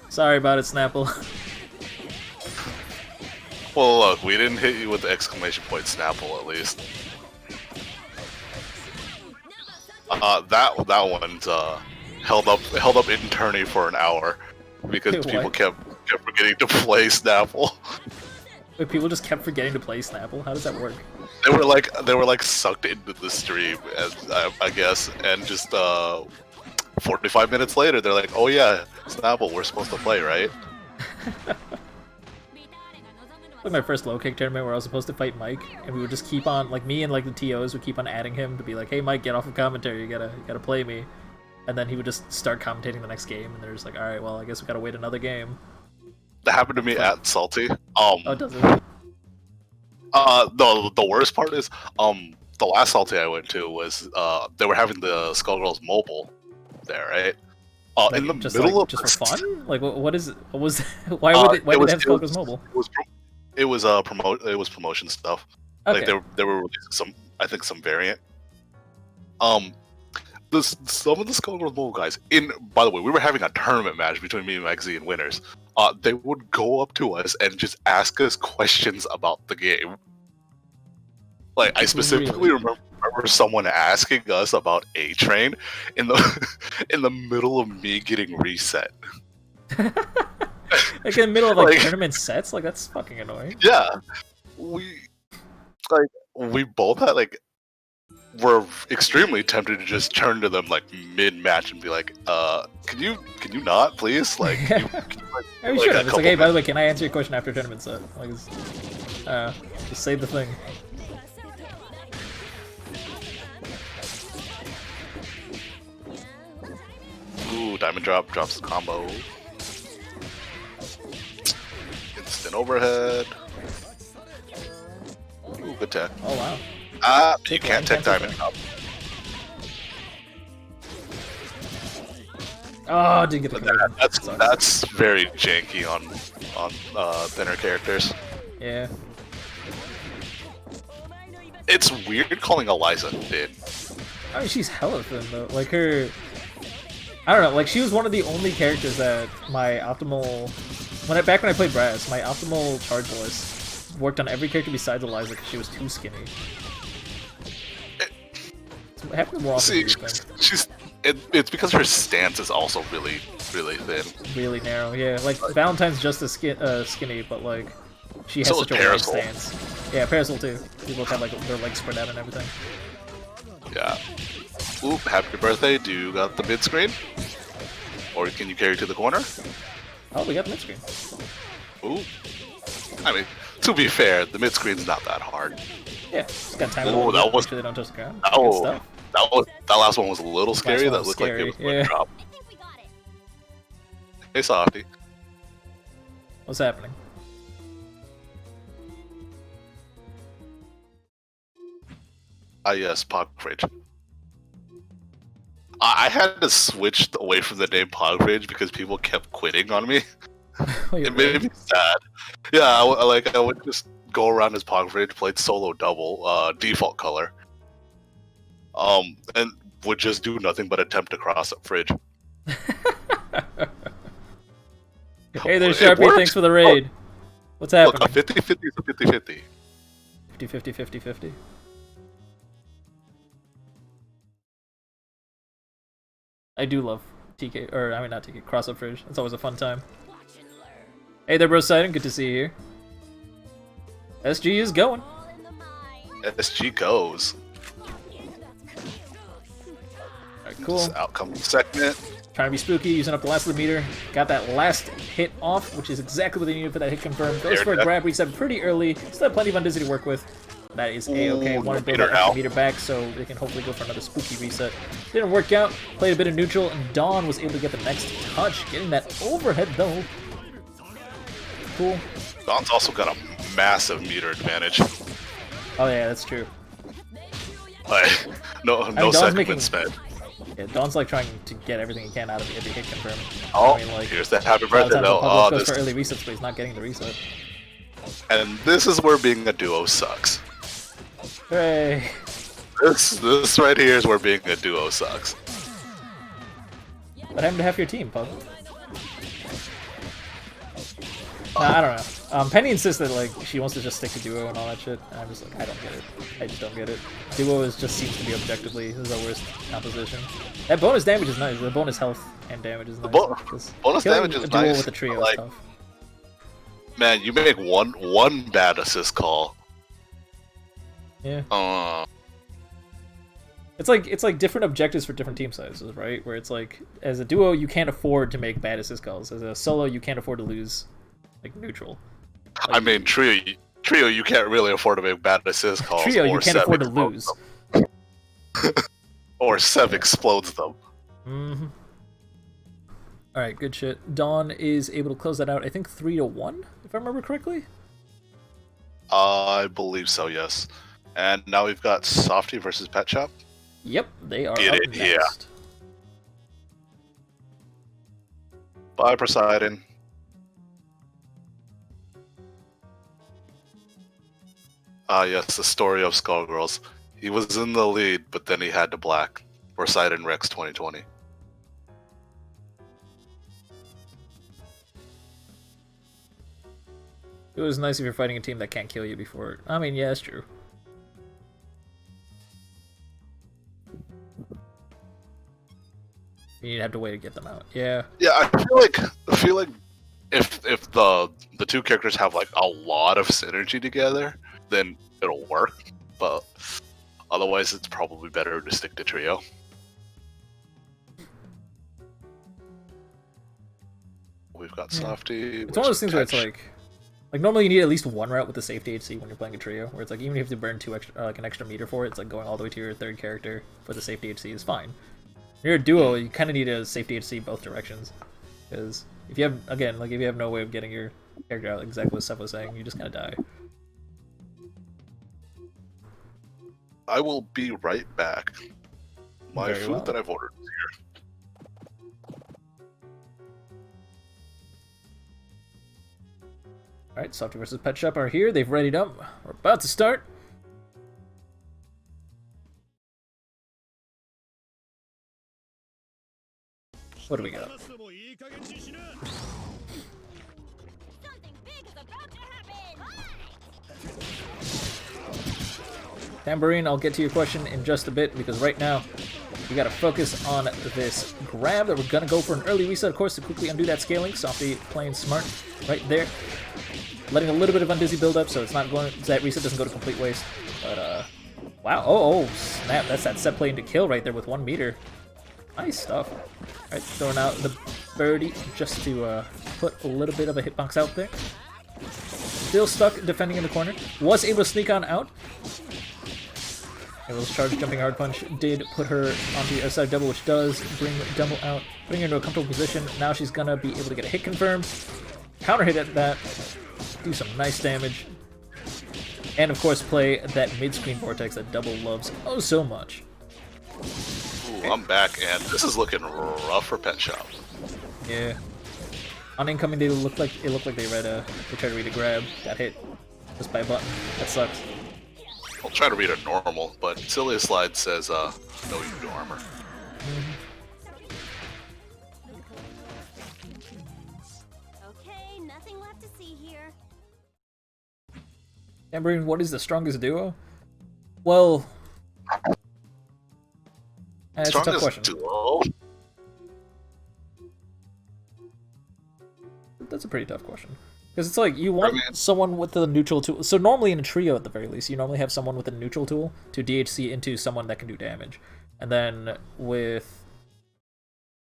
Sorry about it, Snapple. Well, look, we didn't hit you with the exclamation point Snapple, at least. That one's held up in tourney for an hour because people kept forgetting to play Snapple. Wait, people just kept forgetting to play Snapple? How does that work? They were like sucked into the stream, as I guess, and just 45 minutes later, they're like, "Oh yeah, Snapple, we're supposed to play, right?" Like my first low kick tournament where I was supposed to fight Mike, and we would just keep on, like me and like the TOs would keep on adding him to be like, "Hey Mike, get off of commentary, you gotta play me," and then he would just start commentating the next game, and they're just like, "All right, well, I guess we gotta wait another game." That happened to me at Salty. Oh, does it? The worst part is, the last Salty I went to was, they were having the Skullgirls mobile there, right? Like, in the just middle like, of just for fun? Like, what was? Why would why did they have Skullgirls mobile? It was promotion stuff. Okay. Like they were releasing some variant. Some of the Skullgirls mobile guys by the way, we were having a tournament match between me and Maxie and winners. They would go up to us and just ask us questions about the game. Like, I specifically remember someone asking us about A-Train in the middle of me getting reset. Like in the middle of like tournament sets? Like, that's fucking annoying. Yeah. We both had were extremely tempted to just turn to them like mid-match and be like, can you not, please? Like, I mean, sure. It's like, hey, by the way, can I answer your question after tournament set? Like, just save the thing. Ooh, diamond drop drops the combo. Instant overhead. Ooh, good tech. Oh wow. You can't tech diamond drop. Oh, didn't get the conversion. That's very janky on thinner characters. Yeah. It's weird calling Eliza thin. I mean, she's hella thin though. Like her, I don't know. Like she was one of the only characters that my optimal, back when I played Brass, my optimal charge list worked on every character besides Eliza because she was too skinny. It happens more often. It's because her stance is also really thin. Really narrow, yeah. Like Valentine's just as skinny, but like she has such a wide stance. Yeah, Parasol too. They both have like their legs spread out and everything. Yeah. Oop, happy birthday. Do you got the mid screen? Or can you carry to the corner? Oh, we got the mid screen. Ooh. I mean, to be fair, the mid screen's not that hard. Yeah, just got time. Oh, that was. Sure they don't touch the ground. That last one was a little scary. That looked like it was going to drop. Hey, Softy. What's happening? Yes, Pograge. I had to switch away from the name Pograge because people kept quitting on me. Wait, It made me sad. Yeah, I would just go around as Pograge, played solo double, default color. And would just do nothing but attempt to cross up Fridge. Hey there, Sharpie, thanks for the raid. What's happening? Look, a 50-50 is a 50-50. 50-50-50-50. I do love TK, or I mean not TK, cross-up Fridge. It's always a fun time. Hey there, bro Sidon, good to see you here. SG is going. SG goes. Alright, cool. This outcome segment. Trying to be spooky, using up the last of the meter. Got that last hit off, which is exactly what they needed for that hit confirm. Goes for a grab, reset pretty early. Still have plenty of Undizzy to work with. That is A-okay. Wanted to build that extra meter back so they can hopefully go for another spooky reset. Didn't work out. Played a bit of neutral, and Dawn was able to get the next touch. Getting that overhead, though. Cool. Dawn's also got a massive meter advantage. Oh yeah, that's true. Like, no second spent. Yeah, Dawn's like trying to get everything he can out of the hit confirm. Oh, I mean, like, here's that happy birthday though. Oh, goes for early resets, but he's not getting the reset. And this is where being a duo sucks. Hooray! This right here is where being a duo sucks. What happened to half your team, Pug? Nah, I don't know. Penny insists that like she wants to just stick to duo and all that shit, and I'm just like, I don't get it. I just don't get it. Duo just seems to be objectively the worst composition. That bonus damage is nice. The bonus health and damage is nice. Bonus damage is nice. With the trio like, is tough. Man, you make one bad assist call. Yeah. It's like different objectives for different team sizes, right? Where it's like, as a duo, you can't afford to make bad assist calls. As a solo, you can't afford to lose, like, neutral. Like, I mean, trio, you can't really afford to make bad assist calls. Trio, you can't afford to lose. Or Sev explodes them. Mm-hmm. Alright, good shit. Dawn is able to close that out, I think 3-1, if I remember correctly? I believe so, yes. And now we've got Softy versus Pet Shop. Yep, they are Get up it, next. yeah. Bye, Poseidon. Ah, yes, the story of Skullgirls. He was in the lead, but then he had to black. Poseidon Rex 2020. It was nice if you're fighting a team that can't kill you before. I mean, yeah, it's true. You'd have to wait to get them out. Yeah. Yeah, I feel like if the two characters have like a lot of synergy together, then it'll work. But otherwise, it's probably better to stick to trio. We've got Softy. It's one of those things where it's like normally you need at least one route with the safety HC when you're playing a trio, where it's like even if you have to burn an extra meter for it, it's like going all the way to your third character for the safety HC is fine. When you're a duo, you kind of need a safety HC both directions, because if you have no way of getting your character out, exactly what Seth was saying, you just kind of die. I will be right back. My Very food well. that I've ordered is here. Alright, Softy versus Pet Shop are here. They've readied up. We're about to start. What do we got? Something big is about to happen. Tambourine, I'll get to your question in just a bit, because right now we gotta focus on this grab that we're gonna go for an early reset, of course, to quickly undo that scaling. Softy playing smart right there. Letting a little bit of Undizzy build up, so it's not going, that reset doesn't go to complete waste. But, wow, oh, snap, that's that set play into kill right there with 1 meter. Nice stuff. Alright, throwing out the birdie just to put a little bit of a hitbox out there. Still stuck defending in the corner. Was able to sneak on out. And those charge jumping hard punch did put her onto the other side of double, which does bring double out, putting her into a comfortable position. Now she's gonna be able to get a hit confirm. counter hit at that, do some nice damage, and of course play that mid-screen vortex that Double loves oh so much. Ooh, I'm back, and this is looking rough for Pet Shop. Yeah. On incoming, they looked like they read they tried to read a grab, got hit just by a button. That sucks. I'll try to read a normal, but Cilia Slide says, no, you do armor. Okay, nothing left to see here. Tambourine, what is the strongest duo? Well, that's a tough Strongest question. duo? That's a pretty tough question. Because it's like, you want someone with a neutral tool. So normally in a trio, at the very least, you normally have someone with a neutral tool to DHC into someone that can do damage. And then with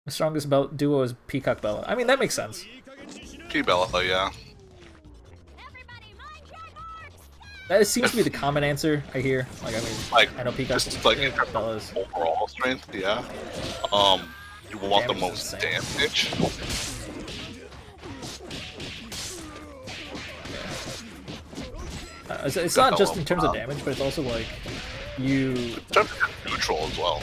the strongest duo is Peacock Bella. I mean, that makes sense. P-Bella, yeah. Everybody, mind your horse! That seems to be the common answer I hear. Like, I mean, Like, I know Peacock just like in terms Bella's. of overall strength, yeah. You want the Damage is most insane. damage. It's not just in terms of damage, but it's also like you. In terms of neutral as well.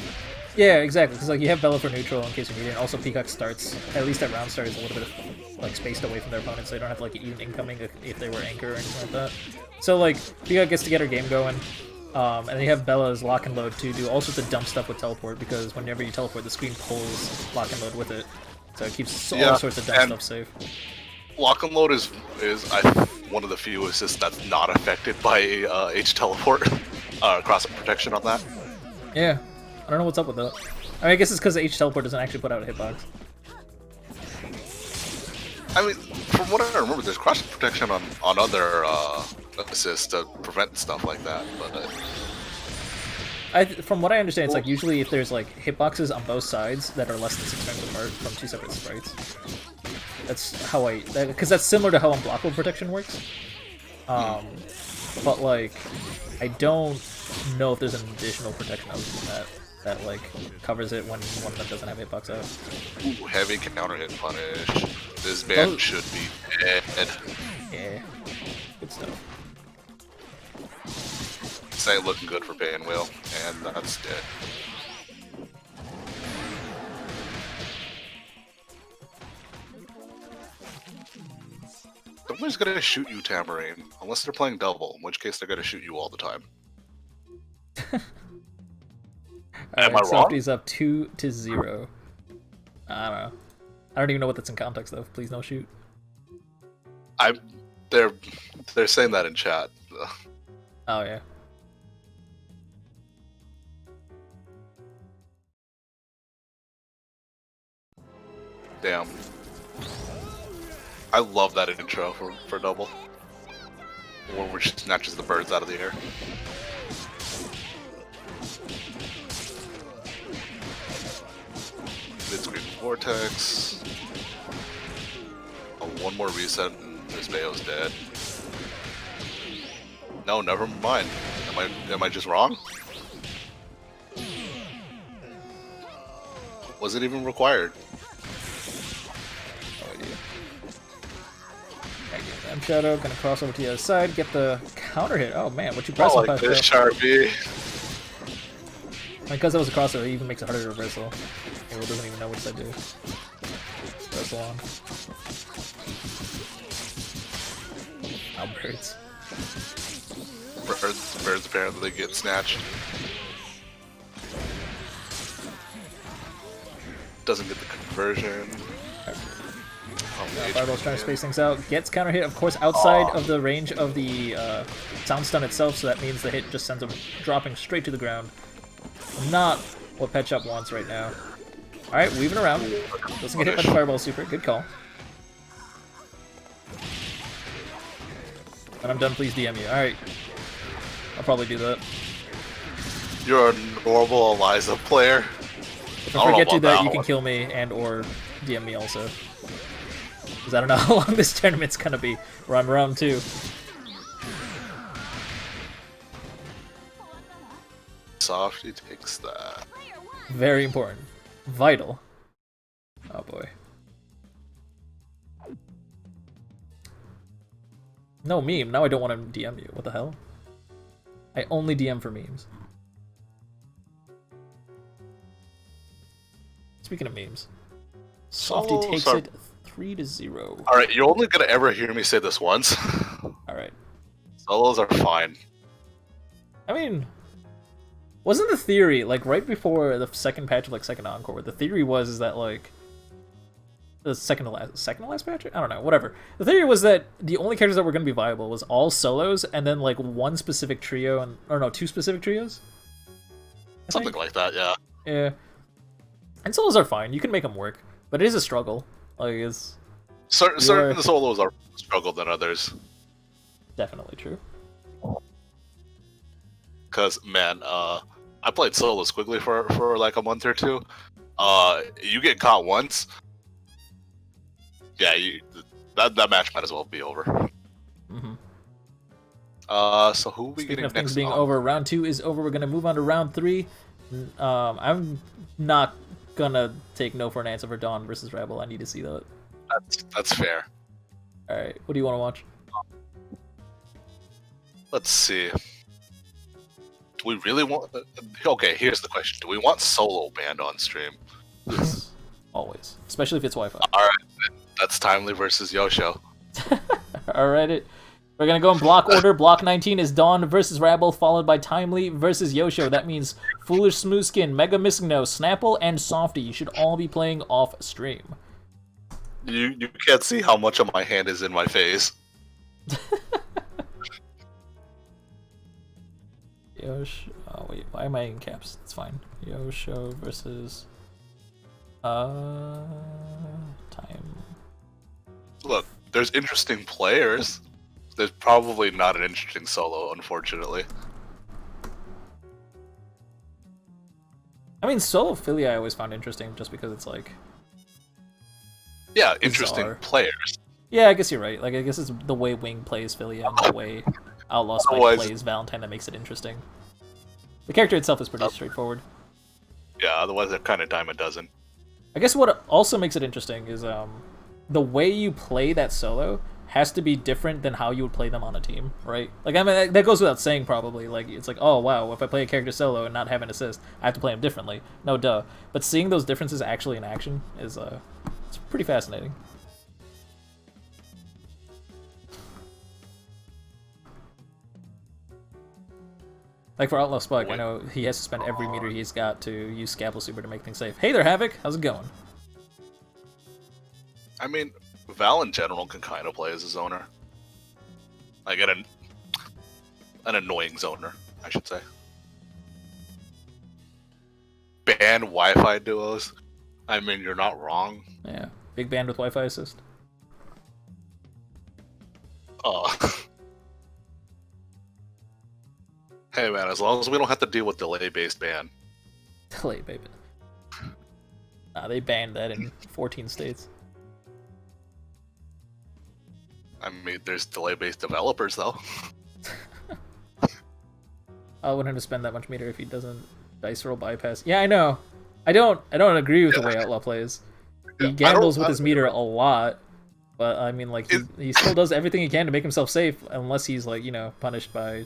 Yeah, exactly. Because like you have Bella for neutral in case you need it. And also Peacock starts, at least at round start, is a little bit of, like spaced away from their opponents, so they don't have to like even incoming if they were anchor or anything like that. So like Peacock gets to get her game going, and then you have Bella's lock and load to do all sorts of dumb stuff with teleport, because whenever you teleport, the screen pulls lock and load with it, so it keeps all sorts of dumb stuff safe. Lock and load is one of the few assists that's not affected by H teleport. Cross protection on that. Yeah, I don't know what's up with that. I mean, I guess it's because H teleport doesn't actually put out a hitbox. I mean, from what I remember, there's cross protection on other assists to prevent stuff like that. But from what I understand, it's like usually if there's like hitboxes on both sides that are less than 6 frames apart from 2 separate sprites. That's how because that's similar to how unblockable protection works. But like, I don't know if there's an additional protection that like covers it when one of them doesn't have hitbox out. Ooh, heavy counter hit punish. This band should be dead. Yeah, good stuff. This ain't looking good for Banwheel, and that's dead. Nobody's gonna shoot you, Tambourine, unless they're playing double, in which case they're gonna shoot you all the time. Am I wrong? Softy's up 2-0. I don't know. I don't even know what that's in context though. Please don't shoot. They're saying that in chat. Oh yeah. Damn. I love that intro for double. Where she snatches the birds out of the air. Mid-screen vortex. Oh, one more reset and this Bayo's dead. No, never mind. Am I just wrong? Was it even required? Shadow, gonna cross over to the other side, get the counter hit. Oh man, what you press like this, Sharpie. Because that was a crossover, it even makes it harder to reversal. Halo doesn't even know which side to do. Reversal on. Oh, birds. Birds apparently get snatched. Doesn't get the conversion. Fireball's trying to space things out. Gets counter hit, of course, outside of the range of the sound stun itself, so that means the hit just sends him dropping straight to the ground. Not what Pet Shop wants right now. Alright, weaving around. Doesn't get hit by the Fireball super. Good call. When I'm done, please DM me. Alright. I'll probably do that. You're a normal Eliza player. If I forget to do that, you can kill me and or DM me also. Because I don't know how long this tournament's gonna be. We're on round 2. Softy takes that. Very important. Vital. Oh boy. No meme. Now I don't want to DM you. What the hell? I only DM for memes. Speaking of memes, Softy takes it 3-0. All right, you're only gonna ever hear me say this once. All right. Solos are fine. I mean, wasn't the theory like right before the second patch of like Second Encore? The theory was that like the second to last patch. I don't know. Whatever. The theory was that the only characters that were going to be viable was all solos, and then like one specific trio, and or no, two specific trios. Something like that, yeah. Yeah. And solos are fine. You can make them work, but it is a struggle. Like it's certain solos are a struggle than others. Definitely true. Cause man, I played solo squiggly for like a month or two. You get caught once, yeah, that match might as well be over. Mm-hmm. So who are we Speaking getting of next? Things being over, round 2 is over. We're gonna move on to round 3. I'm not gonna take no for an answer for Dawn versus Rabble. I need to see that. That's fair. All right, what do you want to watch? Let's see. Do we really want? Okay, here's the question: do we want solo banned on stream? Yes, always, especially if it's Wi-Fi. All right, that's Timely versus Yosho. All right, we're gonna go in block order. Block 19 is Dawn versus Rabble, followed by Timely versus Yosho. That means Foolish Smoothskin, Mega Missing No, Snapple, and Softy. You should all be playing off stream. You can't see how much of my hand is in my face. Yosho. Oh wait, why am I in caps? It's fine. Yosho versus time. Look, there's interesting players. There's probably not an interesting solo, unfortunately. I mean, solo Philly I always found interesting just because it's like Yeah, interesting bizarre. players. Yeah, I guess you're right. Like I guess it's the way Wing plays Philly and the way Outlaw Spike plays Valentine that makes it interesting. The character itself is pretty straightforward. Yeah, otherwise they're kind of dime a dozen. I guess what also makes it interesting is the way you play that solo has to be different than how you would play them on a team, right? Like, I mean, that goes without saying, probably. Like, it's like, oh, wow, if I play a character solo and not have an assist, I have to play him differently. No, duh. But seeing those differences actually in action is, it's pretty fascinating. Like, for Outlaw Spike, I know he has to spend every meter he's got to use Scalpel Super to make things safe. Hey there, Havoc! How's it going? I mean, Val in general can kind of play as a zoner. Like an annoying zoner, I should say. Ban Wi-Fi duos. I mean, you're not wrong. Yeah, big band with Wi-Fi assist. Hey man, as long as we don't have to deal with delay-based ban. Delay, baby. Nah, they banned that in 14 states. I mean, there's delay-based developers though. I wouldn't have to spend that much meter if he doesn't dice roll bypass. Yeah, I know. I don't agree with the way Outlaw plays. He gambles with his meter a lot, but I mean, like he still does everything he can to make himself safe, unless he's like, you know, punished by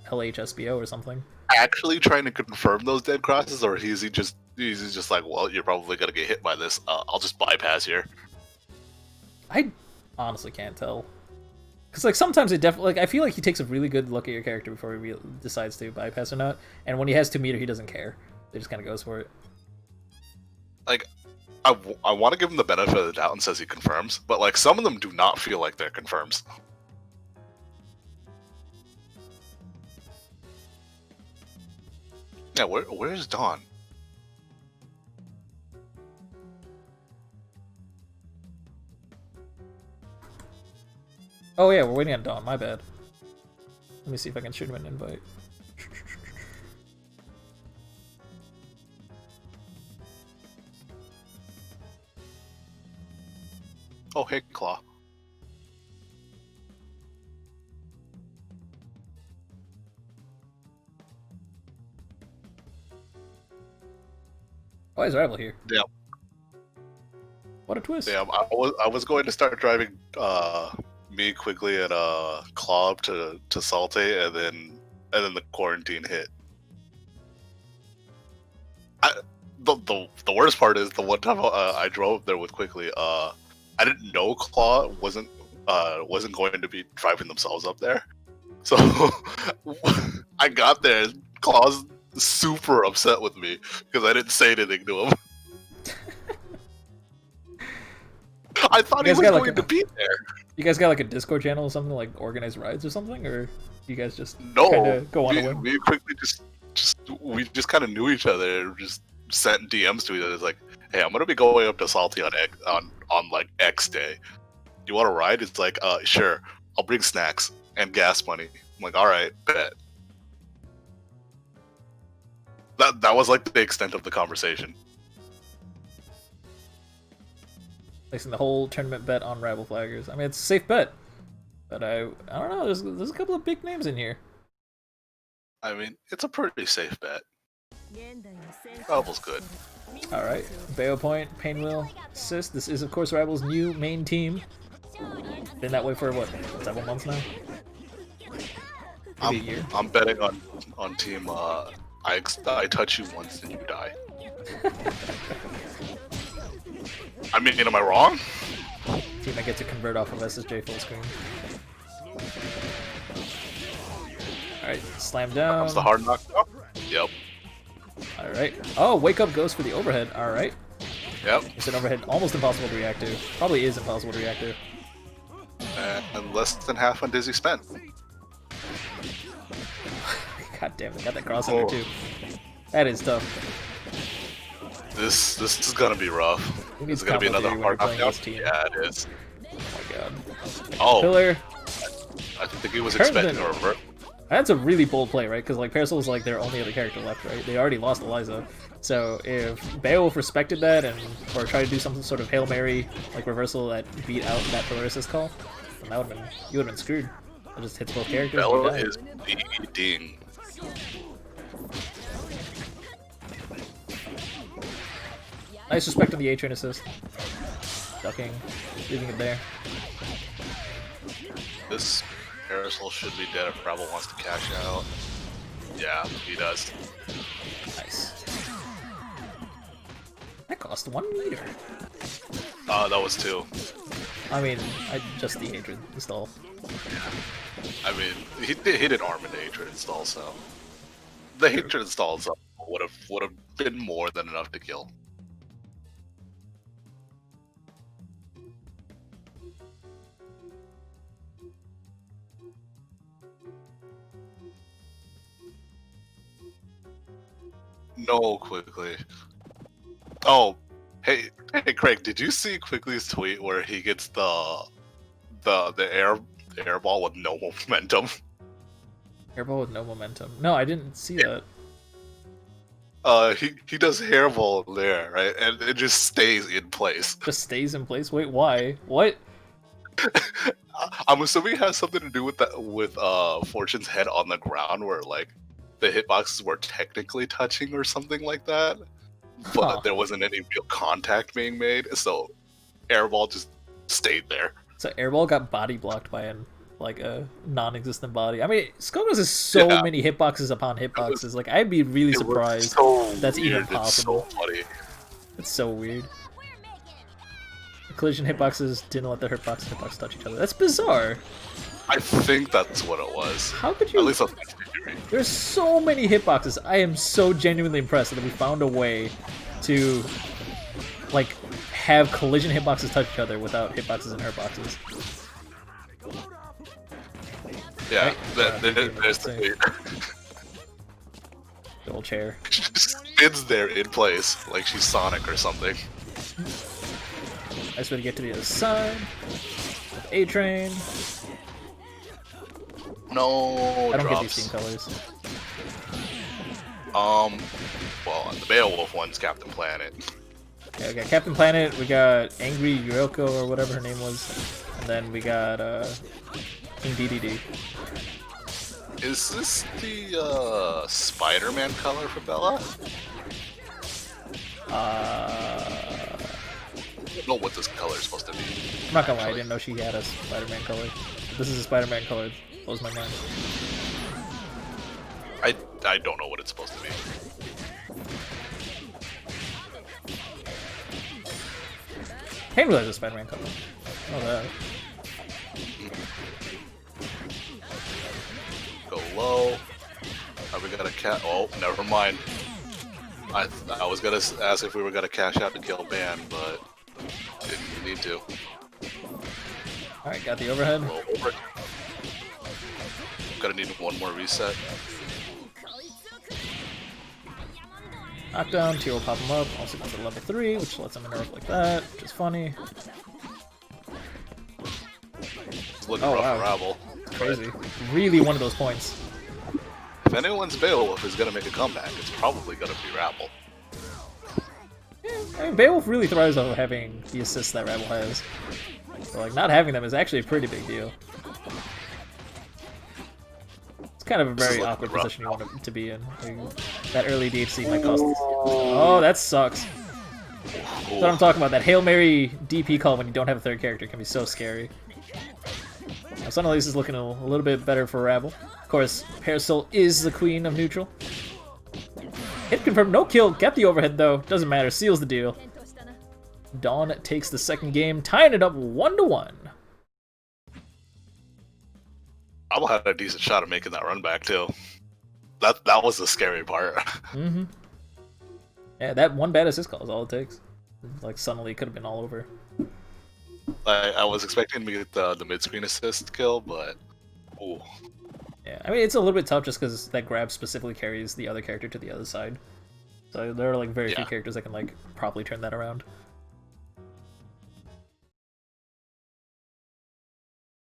LHSBO or something. Actually trying to confirm those dead crosses, or is he just like, well, you're probably gonna get hit by this. I'll just bypass here. I honestly can't tell. Because, like, sometimes it definitely... Like, I feel like he takes a really good look at your character before he decides to bypass or not. And when he has 2 meter, he doesn't care. He just kind of goes for it. Like, I want to give him the benefit of the doubt and says he confirms, but, like, some of them do not feel like they're confirms. Yeah, where's Dawn? Oh yeah, we're waiting on Dawn, my bad. Let me see if I can shoot him an invite. Oh, hey, Claw. Why is Rabble here? Yeah. What a twist. Damn, I was going to start driving me quickly at Club to Salte, and then the quarantine hit. The worst part is the one time I drove there with quickly. I didn't know Claw wasn't going to be driving themselves up there, so I got there. Claw's super upset with me because I didn't say anything to him. I thought he was going to be there. You guys got like a Discord channel or something, like organized rides or something, or you guys just No, kind of go on a whim? We quickly we just kind of knew each other, just sent DMs to each other. It's like, hey, I'm gonna be going up to Salty on like X day. You want to ride? It's like, sure. I'll bring snacks and gas money. I'm like, all right, bet. That was like the extent of the conversation. Placing the whole tournament bet on Rabble flaggers. I mean, it's a safe bet, but I don't know. There's a couple of big names in here. I mean, it's a pretty safe bet. Rabble's good. All right, Bayo Point, Painwheel, Assist. This is of course Rabble's new main team. Been that way for what, several months now? Maybe a year. I'm betting on team. I touch you once and you die. I mean, am I wrong? Team I get to convert off of SSJ full screen. Alright, slam down. Comes the hard knock. Oh, yep. Alright. Oh, wake up goes for the overhead. Alright. Yep. It's an overhead almost impossible to react to. Probably is impossible to react to. And less than half on Dizzy spent. God damn it, got that crossover too. That is tough. This is gonna be rough. It's gonna be another hard knockdown. Yeah, it is. Oh my god. Oh. Pillar. I think he was expecting a revert. That's a really bold play, right? Because like Parasol is like their only other character left, right? They already lost Eliza. So if Beowulf respected that or tried to do some sort of Hail Mary like reversal that beat out that Polaris call, then that would have been, you would have been screwed. It just hits both characters. Bella is beating. Nice respect on the A-Train assist. Ducking, leaving it there. This Parasol should be dead if Rabble wants to cash out. Yeah, he does. Nice. That cost 1 meter. That was 2. I mean, just the Hatred install. I mean, he did arm into Hatred install, so the Hatred installs would have been more than enough to kill. No, quickly. Oh, hey, Craig, did you see Quickly's tweet where he gets the air ball with no momentum? Airball with no momentum. No, I didn't see that. He does hairball there, right? And it just stays in place. Just stays in place? Wait, why? What? I'm assuming it has something to do with that, with Fortune's head on the ground, where like the hitboxes were technically touching or something like that, but there wasn't any real contact being made, so airball just stayed there. So airball got body blocked by a non-existent body. I mean, Skullgirls is so many hitboxes upon hitboxes. Like, I'd be really surprised that's even possible. It's so funny. It's so weird. The collision hitboxes didn't let the hitboxes touch each other. That's bizarre. I think that's what it was. How could you? At least that's my theory. There's so many hitboxes. I am so genuinely impressed that we found a way to, like, have collision hitboxes touch each other without hitboxes and hurtboxes. Yeah, right? there's the old chair. She just spins there in place, like she's Sonic or something. Nice way to get to the other side. With A-Train. No, I don't drops. get these team colors. Well, the Beowulf one's Captain Planet. Yeah, we got Captain Planet, we got Angry Yuriko or whatever her name was, and then we got King DDD. Is this the Spider-Man color for Bella? don't know what this color is supposed to be. I'm not gonna lie, I didn't know she had a Spider-Man color. This is a Spider-Man color. Blows my mind. I don't know what it's supposed to be. I didn't realize it was Spider-Man color. Oh, that. Go low. Are we gonna Oh, never mind. I was gonna ask if we were gonna cash out to kill Ban, but didn't need to. Alright, got the overhead. Over. Gonna need one more reset. Knockdown, Tier will pop him up. Also goes to level 3, which lets him interrupt like that, which is funny. It's looking rough for Rabble. Crazy. Really one of those points. If anyone's Beowulf is gonna make a comeback, it's probably gonna be Rabble. I mean, Beowulf really thrives on having the assists that Rabble has. So, like, not having them is actually a pretty big deal. It's kind of a very awkward position you want it to be in. Like, that early DHC might cost us. Oh, that sucks. That's what I'm talking about. That Hail Mary DP call when you don't have a third character can be so scary. Now, suddenly this is looking a little bit better for Rabble. Of course, Parasol is the queen of neutral. Hit confirmed, no kill. Get the overhead though. Doesn't matter. Seals the deal. Dawn takes the second game, tying it up 1-1. Rabble had a decent shot at making that run back too. That was the scary part. Mm-hmm. Yeah, that one bad assist call is all it takes. Like suddenly it could have been all over. I was expecting to get the mid-screen assist kill, but ooh. Yeah, I mean it's a little bit tough just because that grab specifically carries the other character to the other side. So there are like very few characters that can like properly turn that around.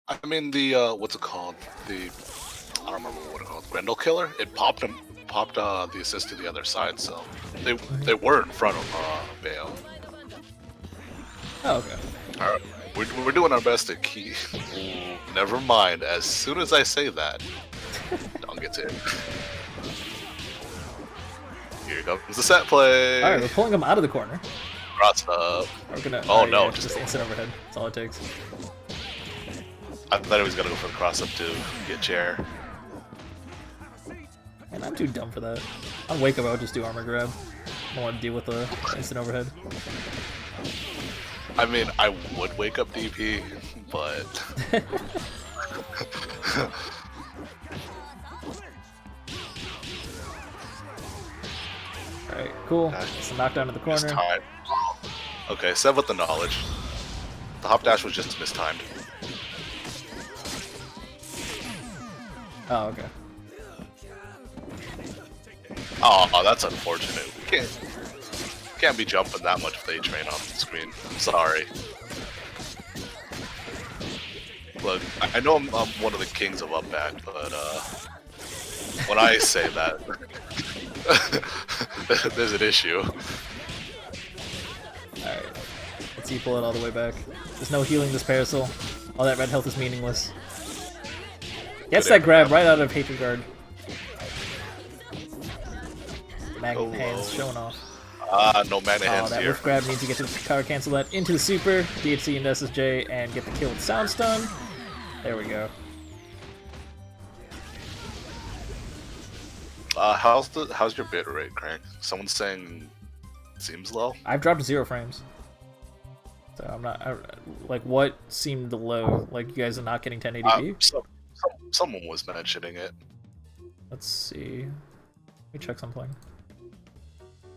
I mean the what's it called? I don't remember what it called. Grendel killer. It popped the assist to the other side, so they were in front of Bale. Oh, okay. All right, we're doing our best to keep. Ooh, never mind. As soon as I say that, Dawn gets in. Here comes the set play. All right, we're pulling him out of the corner. Cross up. We're gonna. Oh no, yeah, just instant overhead. That's all it takes. I thought he was gonna go for the cross up to get chair. And I'm too dumb for that. On Wake Up, I would just do armor grab. I don't want to deal with the instant overhead. I mean, I would wake up DP, but Alright, cool. It's a knockdown to the corner. Time. Okay, Sev with the knowledge. The hop dash was just mistimed. Oh, okay. Oh, that's unfortunate. We can't be jumping that much with A-Train on the screen. I'm sorry. Look, I know I'm one of the kings of up back, but when I say that, there's an issue. Alright. Let's see, pull it all the way back. There's no healing this Parasol. All that red health is meaningless. Gets that grab right out of Hatred Guard. Magnet hands showing off. No magnet hands that here. whiff grab means you get to power cancel that into the super, DHC into SSJ, and get the kill with Sound Stun. There we go. How's your bit rate, Crank? Someone's saying it seems low. I've dropped 0 frames. So I'm not like what seemed low. Like you guys are not getting 1080p. Someone was mentioning it. Let's see. Let me check something.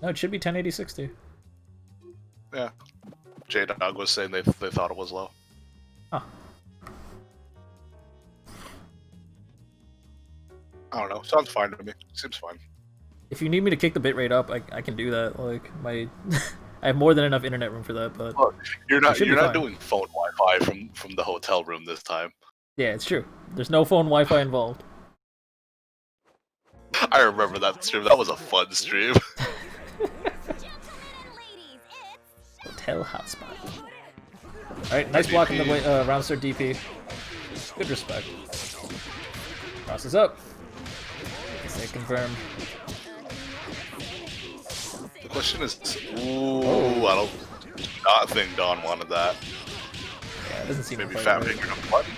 No, it should be 1080-60. Yeah. J-Dog was saying they thought it was low. Huh. I don't know. Sounds fine to me. Seems fine. If you need me to kick the bitrate up, I can do that. Like my, I have more than enough internet room for that. But look, you're not fine. doing phone Wi-Fi from the hotel room this time. Yeah, it's true. There's no phone Wi-Fi involved. I remember that stream. That was a fun stream. Hotel hotspot. Alright, nice block in the way, round start DP. Good respect. Crosses up. Say confirm. The question is, ooh, I not think Dawn wanted that. Yeah, it doesn't seem Maybe quite Fat right. Finger to button.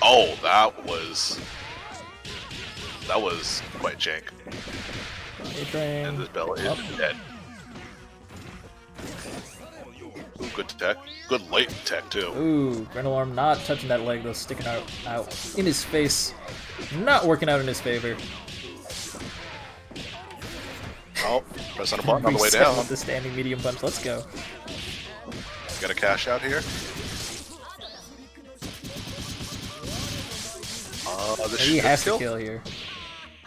Oh, that was quite jank. A-Train. And this Bella is dead. Ooh, good tech. Good late tech too. Ooh, Grendelarm not touching that leg though, sticking out in his face. Not working out in his favor. Oh, press on a button on the way Reset down. with the standing medium punch. Let's go. Got a cash out here. This He should has to kill here.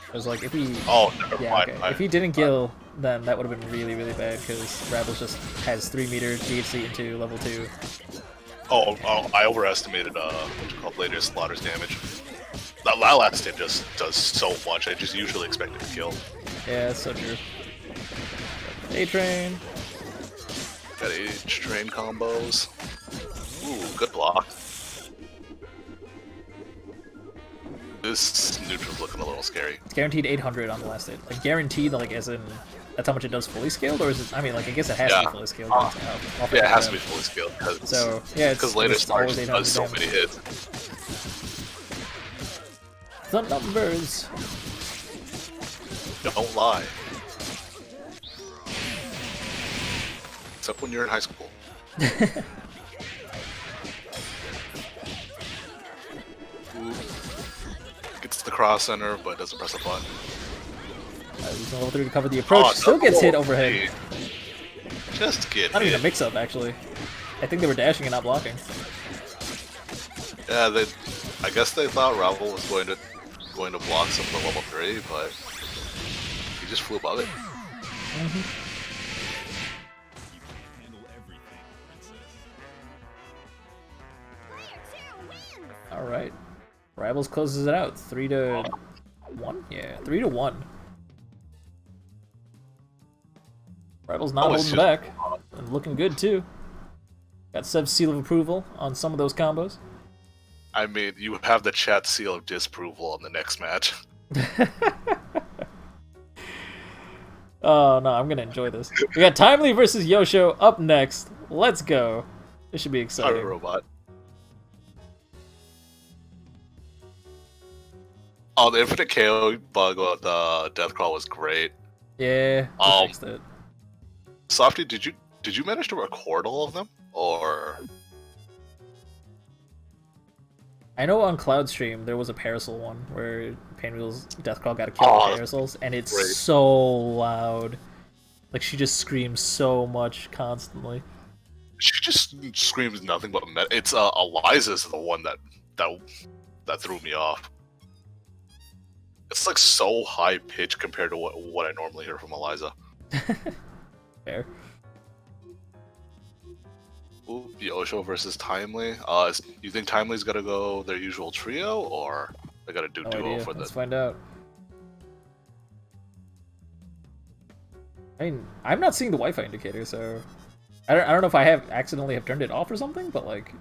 Because like if he, Oh, never yeah, mind. okay. If he didn't kill, then that would have been really, really bad. Because Rabble just has 3 meter DHC into level 2. Oh, I overestimated what's it called later Slaughter's damage. That last hit just does so much. I just usually expect it to kill. Yeah, that's so true. A-Train. Got H-Train combos. Ooh, good block. This neutral's looking a little scary. It's guaranteed 800 on the last hit. Like guaranteed, like as in that's how much it does fully scaled, or is it? I mean, like I guess it has to be fully scaled. Yeah, it has to be fully scaled because later Slaughter does so many hits. The numbers. Don't lie. Except when you're in high school. Ooh. Gets the cross center, but doesn't press a button. Using level 3 to cover the approach. Still gets hit overhead. Just get Not hit. even a mix-up, actually. I think they were dashing and not blocking. Yeah, I guess they thought Rabble was going to block some of the level 3, but he just flew above it. All right, Rivals closes it out 3-1. Yeah, 3-1. Rivals not holding back and looking good too. Got Sev's seal of approval on some of those combos. I mean, you have the chat seal of disapproval on the next match. Oh no, I'm gonna enjoy this. We got Timely versus Yosho up next. Let's go. This should be exciting. Robot. Oh, the infinite KO bug with Deathcrawl was great. Yeah, I fixed it. Softy, did you manage to record all of them, or? I know on Cloud Stream there was a Parasol one where Painwheel's Deathcrawl got a kill with Parasols, and it's great. so loud. Like she just screams so much constantly. She just screams nothing but it's Eliza's the one that threw me off. It's like so high pitched compared to what I normally hear from Eliza. Fair. Ooh, Yosho versus Timely. You think Timely's gotta go their usual trio, or they gotta do No duo idea. for Let's the? find out. I mean, I'm not seeing the Wi-Fi indicator, so I don't know if I accidentally have turned it off or something. But like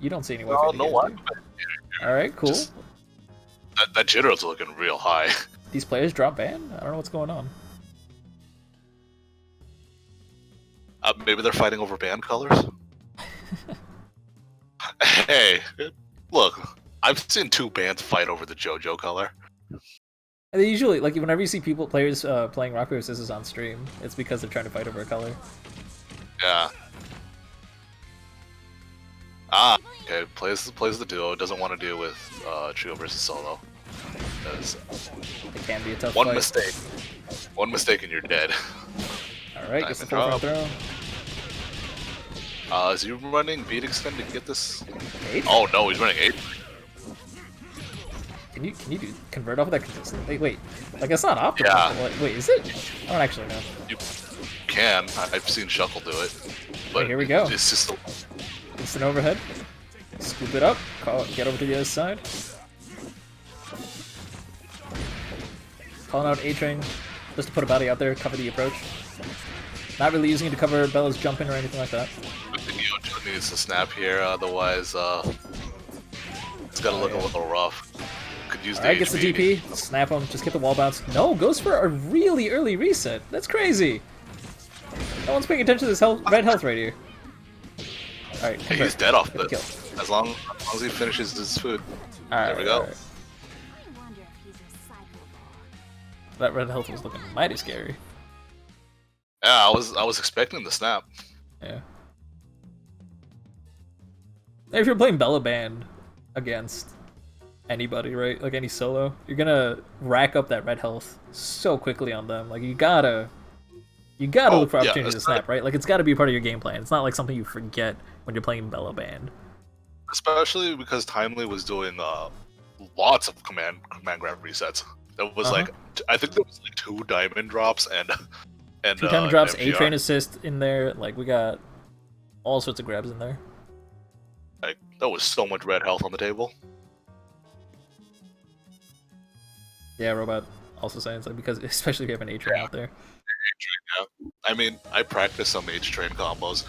you don't see any Wi-Fi. No, indicators, do you? All right, cool. That Jittero's looking real high. These players drop ban? I don't know what's going on. Maybe they're fighting over band colors. Hey, look, I've seen 2 bands fight over the JoJo color. And they usually, like, whenever you see players playing Rock Paper Scissors on stream, it's because they're trying to fight over a color. Yeah. Okay. Plays the duo. Doesn't want to deal with trio versus solo. It can be a tough One fight. mistake. One mistake and you're dead. All right, gets the forefront throw. Is he running beat extend to get this? 8? Oh no, he's running 8. Can you convert off of that consistently? Wait, like it's not optimal. Yeah. But, like, wait, is it? I don't actually know. You can. I've seen Shuckle do it. But Okay, here we go. It's just Instant overhead. Scoop it up. Get over to the other side. Calling out A-Train just to put a body out there, cover the approach. Not really using it to cover Bella's jumping or anything like that. I think Yojo needs to snap here, otherwise it's gonna look a little rough. Could use the Alright, gets the DP. Snap him. Just get the wall bounce. No, goes for a really early reset. That's crazy. No one's paying attention to this red health right here. Alright, Hey, he's dead off the kill. as long as he finishes his food. Alright, There we go. alright. That red health was looking mighty scary. Yeah, I was expecting the snap. Yeah. If you're playing Bella Band against anybody, right? Like any solo, you're gonna rack up that red health so quickly on them. Like you gotta look for opportunities to snap, right? Like it's gotta be part of your game plan. It's not like something you forget when you're playing Bella Band. Especially because Timely was doing lots of command grab resets. There was like I think there was like 2 diamond drops and 2 diamond drops, MGR. A-Train assist in there. Like we got all sorts of grabs in there. Like there was so much red health on the table. Yeah, Robot also saying it's like because especially if you have an A-Train out there. Yeah. I mean, I practice some H-Train combos.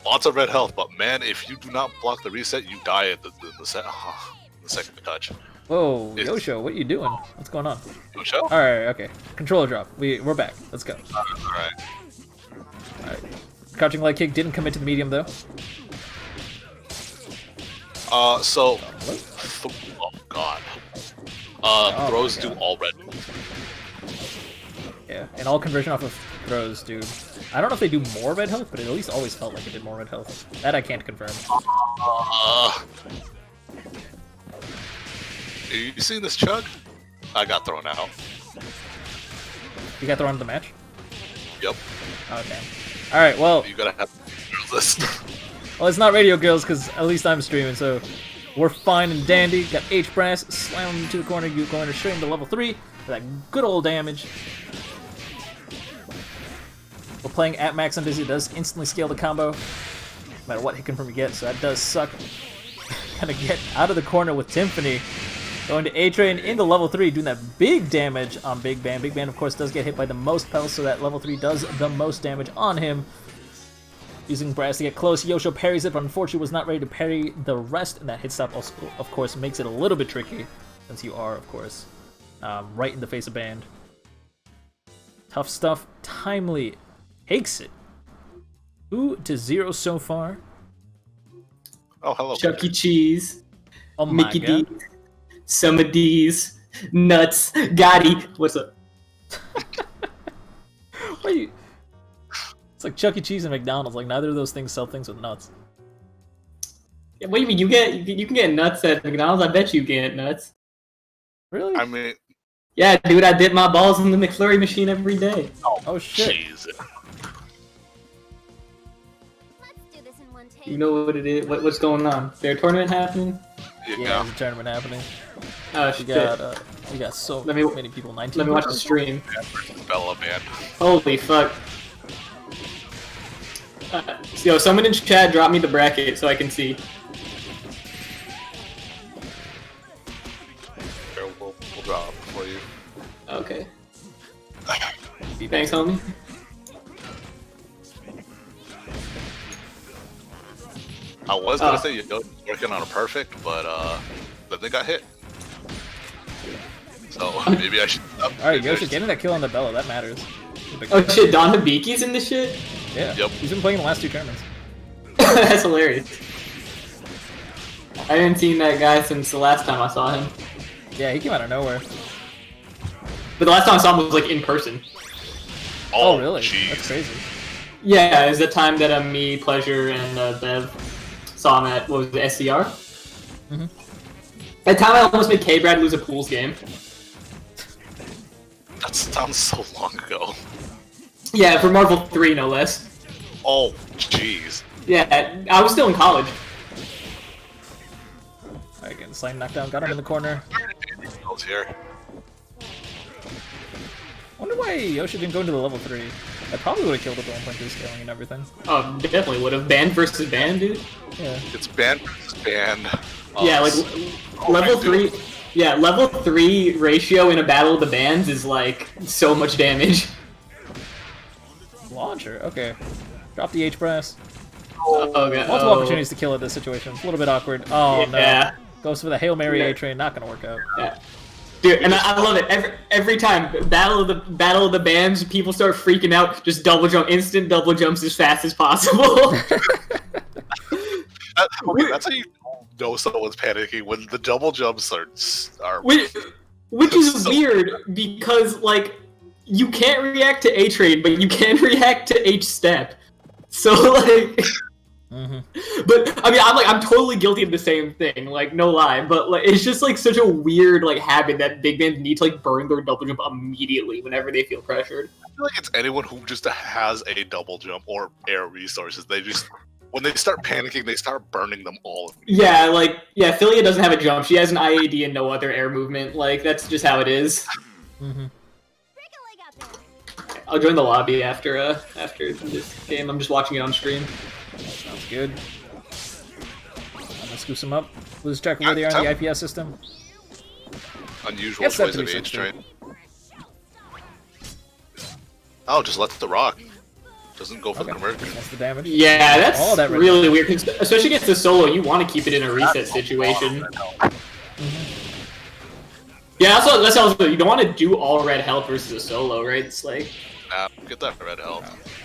Lots of red health, but man, if you do not block the reset, you die at the second you touch. Whoa, Yosho, what are you doing? What's going on? Yosho? Alright, okay. Controller drop. We're back. Let's go. Alright. Alright. Crouching leg kick didn't commit to the medium though. So oh god. Throws do all red. Yeah, and all conversion off of throws, dude. I don't know if they do more red health, but it at least always felt like it did more red health. That I can't confirm. You seen this chug? I got thrown out. You got thrown into the match? Yep. Oh, damn. Alright, well... You gotta have this. Well, it's not Radio Girls, because at least I'm streaming, so... We're fine and dandy. Got H-Brass, slam him into the corner, you going straight into level 3 for that good old damage. We're playing at max on Dizzy. It does instantly scale the combo, no matter what hit confirm you get, so that does suck. Gonna get out of the corner with Timpani. Going to A-Train into level 3, doing that big damage on Big Band. Big Band, of course, does get hit by the most pelts, so that level 3 does the most damage on him. Using Brass to get close, Yosho parries it, but unfortunately was not ready to parry the rest, and that hit stop also, of course, makes it a little bit tricky, since you are, of course, right in the face of Band. Tough stuff. Timely takes it. 2-0 so far. Oh, hello. Chuck E. Cheese, Oh my Mickey god. D's, some of these, nuts, Gotti. What's up? What are you... It's like Chuck E. Cheese and McDonald's. Like, neither of those things sell things with nuts. Yeah, what do you mean? You can get nuts at McDonald's? I bet you get nuts. Really? I mean, Yeah, dude, I dip my balls in the McFlurry machine every day. Oh shit. jeez. Let's do this in one take. You know what it is? What's going on? Is there a tournament happening? Yeah, Yeah. there's a tournament happening. Oh We shit! got so Let me- many people. 19. Let me watch people? the stream. Bella Band. Holy fuck! Yo, someone in chat drop me the bracket so I can see. Here, we'll drop it for you. Okay. Be back. Thanks, homie. I was gonna say you're working on a perfect, but then they got hit. So maybe I should. Alright, Yoshi, getting that kill on the Bella, that matters. Oh shit, Don Hibiki's in this shit? Yeah. Yep. He's been playing the last 2 tournaments. That's hilarious. I haven't seen that guy since the last time I saw him. Yeah, he came out of nowhere. But the last time I saw him was like in person. Oh, really? Jeez. That's crazy. Yeah, it was the time that me, Pleasure, and Bev saw him at, what was it, SCR? Mhm. That time I almost made K-Brad lose a pools game. That sounds so long ago. Yeah, for Marvel 3, no less. Oh, jeez. Yeah, I was still in college. Alright, getting slam knockdown. Got him in the corner. Goes here. Wonder why Yoshi didn't go into the level 3. That probably would have killed the 1.3 scaling and everything. Oh, definitely would have. Band versus band, dude. Yeah. It's band versus band. Yeah, like level 3. Yeah, level 3 ratio in a battle of the bands is like so much damage. Launcher, okay. Drop the H-Brass. Oh, god. Multiple opportunities to kill at this situation. It's a little bit awkward. Oh Yeah. no. Goes for the Hail Mary Yeah. A-Train, not gonna work out. Yeah. Dude, and I love it. Every time battle of the bands, people start freaking out. Just double jump, instant double jumps as fast as possible. That's how you know someone's panicking when the double jumps are. Which is weird because like you can't react to A train, but you can react to H step. So like. But I mean, I'm totally guilty of the same thing. Like, no lie. But like, it's just like such a weird like habit that big bands need to like burn their double jump immediately whenever they feel pressured. I feel like it's anyone who just has a double jump or air resources. They just when they start panicking, they start burning them all. Yeah, like Philia doesn't have a jump. She has an IAD and no other air movement. Like that's just how it is. I'll join the lobby after this game. I'm just watching it on stream. Sounds good. I'm gonna scoop some up. Lose track of where they are in the IPS system. Unusual choice of H train. Oh, just let the rock. Doesn't go for the conversion. That's the damage. Yeah, that's really weird. Especially against the solo, you want to keep it in a reset situation. Yeah, that's also you don't want to do all red health versus a solo, right? It's like get that red health.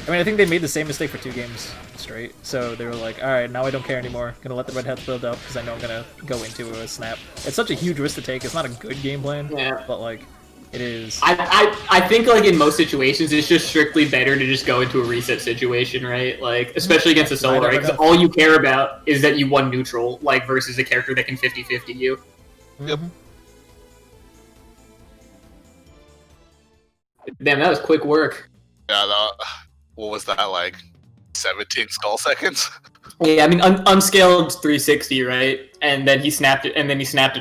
I mean, I think they made the same mistake for 2 games straight. So they were like, alright, now I don't care anymore. Gonna let the red health build up because I know I'm gonna go into a snap. It's such a huge risk to take. It's not a good game plan, but like, it is. I think like in most situations, it's just strictly better to just go into a reset situation, right? Like, especially against a solo, right? Because all you care about is that you won neutral, like, versus a character that can 50-50 you. Yep. Damn, that was quick work. Yeah, what was that, like 17 skull seconds? Yeah, I mean, unscaled 360, right? And then he snapped it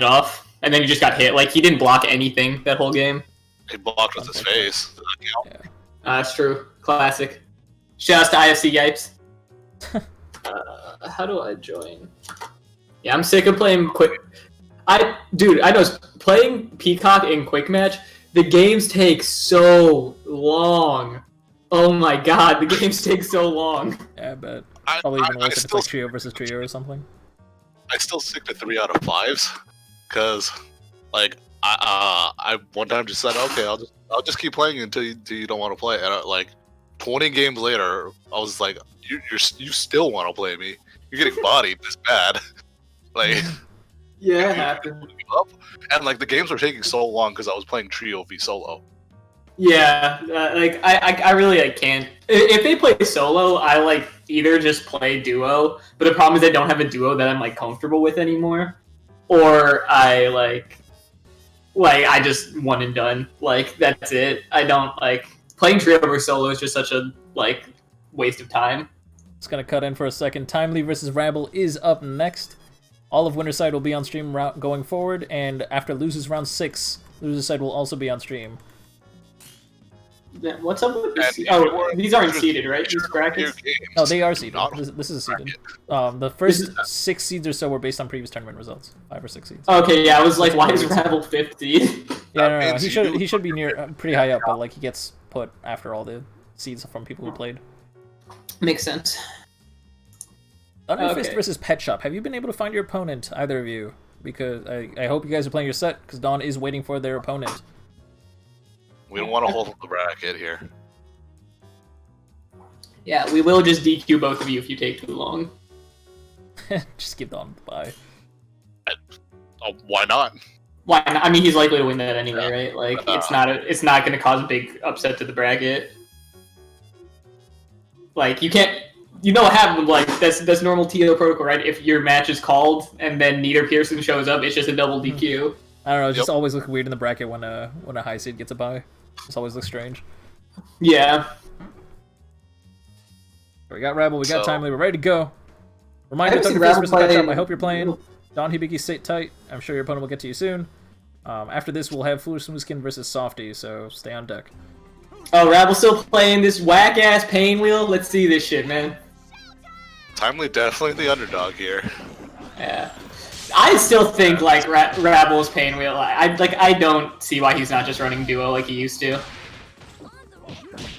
off, and then he just got hit. Like, he didn't block anything that whole game. He blocked with his face. Yeah. That's true. Classic. Shouts to IFC Yipes. How do I join? Yeah, I'm sick of playing quick. Dude, I know playing Peacock in quick match. The games take so long. Oh my god, the games take so long. Yeah, I bet. Probably even worse if it's like trio versus trio or something. I still stick to 3 out of 5s, cause like I one time just said, okay, I'll just keep playing until you don't want to play, and like 20 games later, I was like, you still want to play me? You're getting bodied this bad, like. Yeah, it happened. And like the games were taking so long because I was playing trio v solo. Yeah, like I really like can't. If they play solo, I like either just play duo, but the problem is I don't have a duo that I'm like comfortable with anymore, or I like I just one and done. Like that's it. I don't like playing trio versus solo is just such a like waste of time. Just gonna cut in for a second. Timely versus Rabble is up next. All of Winterside will be on stream going forward, and after Loses round 6, Loses Side will also be on stream. What's up with this? Oh, these aren't seeded, right? These brackets? No, they are seeded. This is seeded. The first 6 seeds or so were based on previous tournament results. 5 or 6 seeds. Okay, yeah, I was like, why is Rabble 50? Yeah, no, he should be near pretty high up, but like he gets put after all the seeds from people who played. Makes sense. Thunder Fist versus Pet Shop. Have you been able to find your opponent, either of you? Because I hope you guys are playing your set, because Dawn is waiting for their opponent. We don't want to hold up the bracket here. Yeah, we will just DQ both of you if you take too long. Just give Dawn the bye. Why not? Why not? I mean, he's likely to win that anyway, right? Like, it's not going to cause a big upset to the bracket. Like, you can't... You know what happened? Like that's normal TO protocol, right? If your match is called and then neither Pearson shows up, it's just a double DQ. I don't know. It just always looks weird in the bracket when a high seed gets a bye. It always looks strange. Yeah. We got Rabble. We got Timely. We're ready to go. Reminder: Thunder Fist versus Pet Shop. I hope you're playing. Don Hibiki, sit tight. I'm sure your opponent will get to you soon. After this, we'll have Foolish Smoothskin versus Softy. So stay on deck. Oh, Rabble still playing this whack ass pain wheel. Let's see this shit, man. Timely definitely the underdog here. Yeah, I still think like Rabble's pain wheel. I don't see why he's not just running duo like he used to.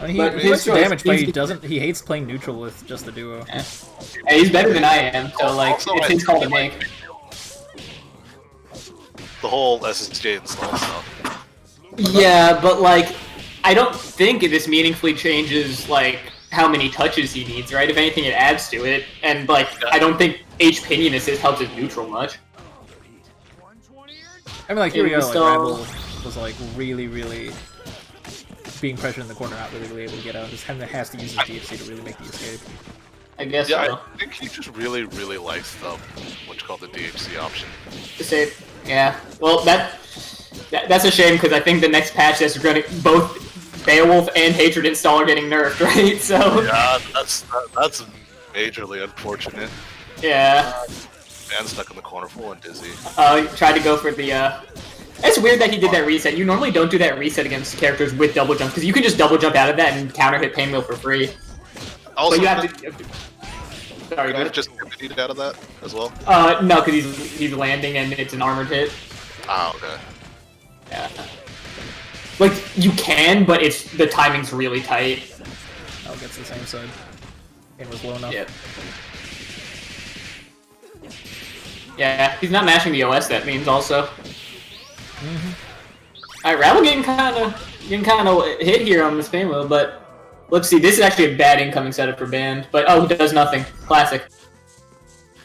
I mean, he puts damage, but he doesn't. He hates playing neutral with just the duo. Yeah. Hey, he's better than I am, so like it's his call to make. the whole SSJ install stuff. Yeah, but like, I don't think this meaningfully changes like how many touches he needs, right? If anything, it adds to it, and like, I don't think H pinion assist helps his neutral much. I mean, like, here we go, like, Install. Rabble was, like, really being pressured in the corner, not really able to get out. Just kind of has to use his DHC to really make the escape. I guess Yeah, so. I think he just really likes the what you call the DHC option. To save. Yeah. Well, that's a shame because I think the next patch that's going to both Beowulf and Hatred Install are getting nerfed, right? So. Yeah, that's majorly unfortunate. Yeah. Man stuck in the corner full and dizzy. He tried to go for the. It's weird that he did that reset. You normally don't do that reset against characters with double jumps because you can just double jump out of that and counter hit Painwheel for free. Also, But you have to. Sorry, could go have just emptied out of that as well. No, because he's landing and it's an armored hit. Ah, okay. Yeah. Like you can, but the timing's really tight. Oh, gets the same side. It was low enough. Yep. Yeah, he's not mashing the OS. That means also. Alright, Rabble getting kind of hit here on this pain mode, but let's see. This is actually a bad incoming setup for Band, but oh, he does nothing. Classic.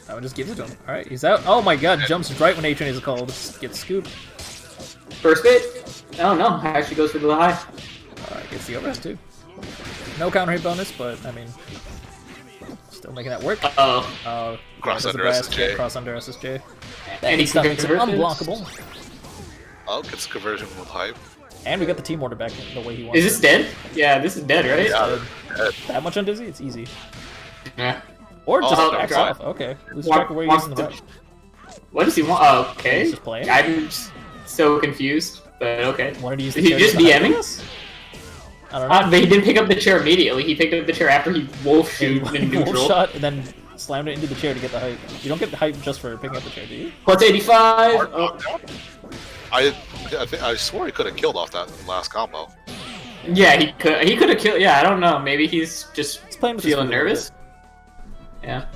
That one just gives it to him. Alright, he's out. Oh my god, jumps right when H is called. Gets scooped. First bit? Oh no, actually goes for the high. Alright, gets the overhead too. No counter hit bonus, but I mean, still making that work. Uh-oh. Cross does the under blast, SSJ. Cross under SSJ. And he Stuff makes it converts. unblockable. Oh, gets conversion with hype. And we got the team order back the way he wants Is this it. dead? Yeah, this is dead, right? Yeah. That much on Dizzy? It's easy. Yeah. Or just Oh, backs God. off. Okay. Lose track of where he is in the match. What does he want? Oh, okay. He's just playing? I'm just so confused, but okay. Wanted to use the Is he chair just to hide DMing? this? I don't know. But he didn't pick up the chair immediately. He picked up the chair after he wolf shoot in Wolf neutral. shot and then slammed it into the chair to get the hype. You don't get the hype just for picking up the chair, do you? Plus 85. Oh. I swore he could have killed off that last combo. Yeah, he could. He could have killed. Yeah, I don't know. Maybe he's just He's playing with his feeling food a little nervous. bit. Yeah.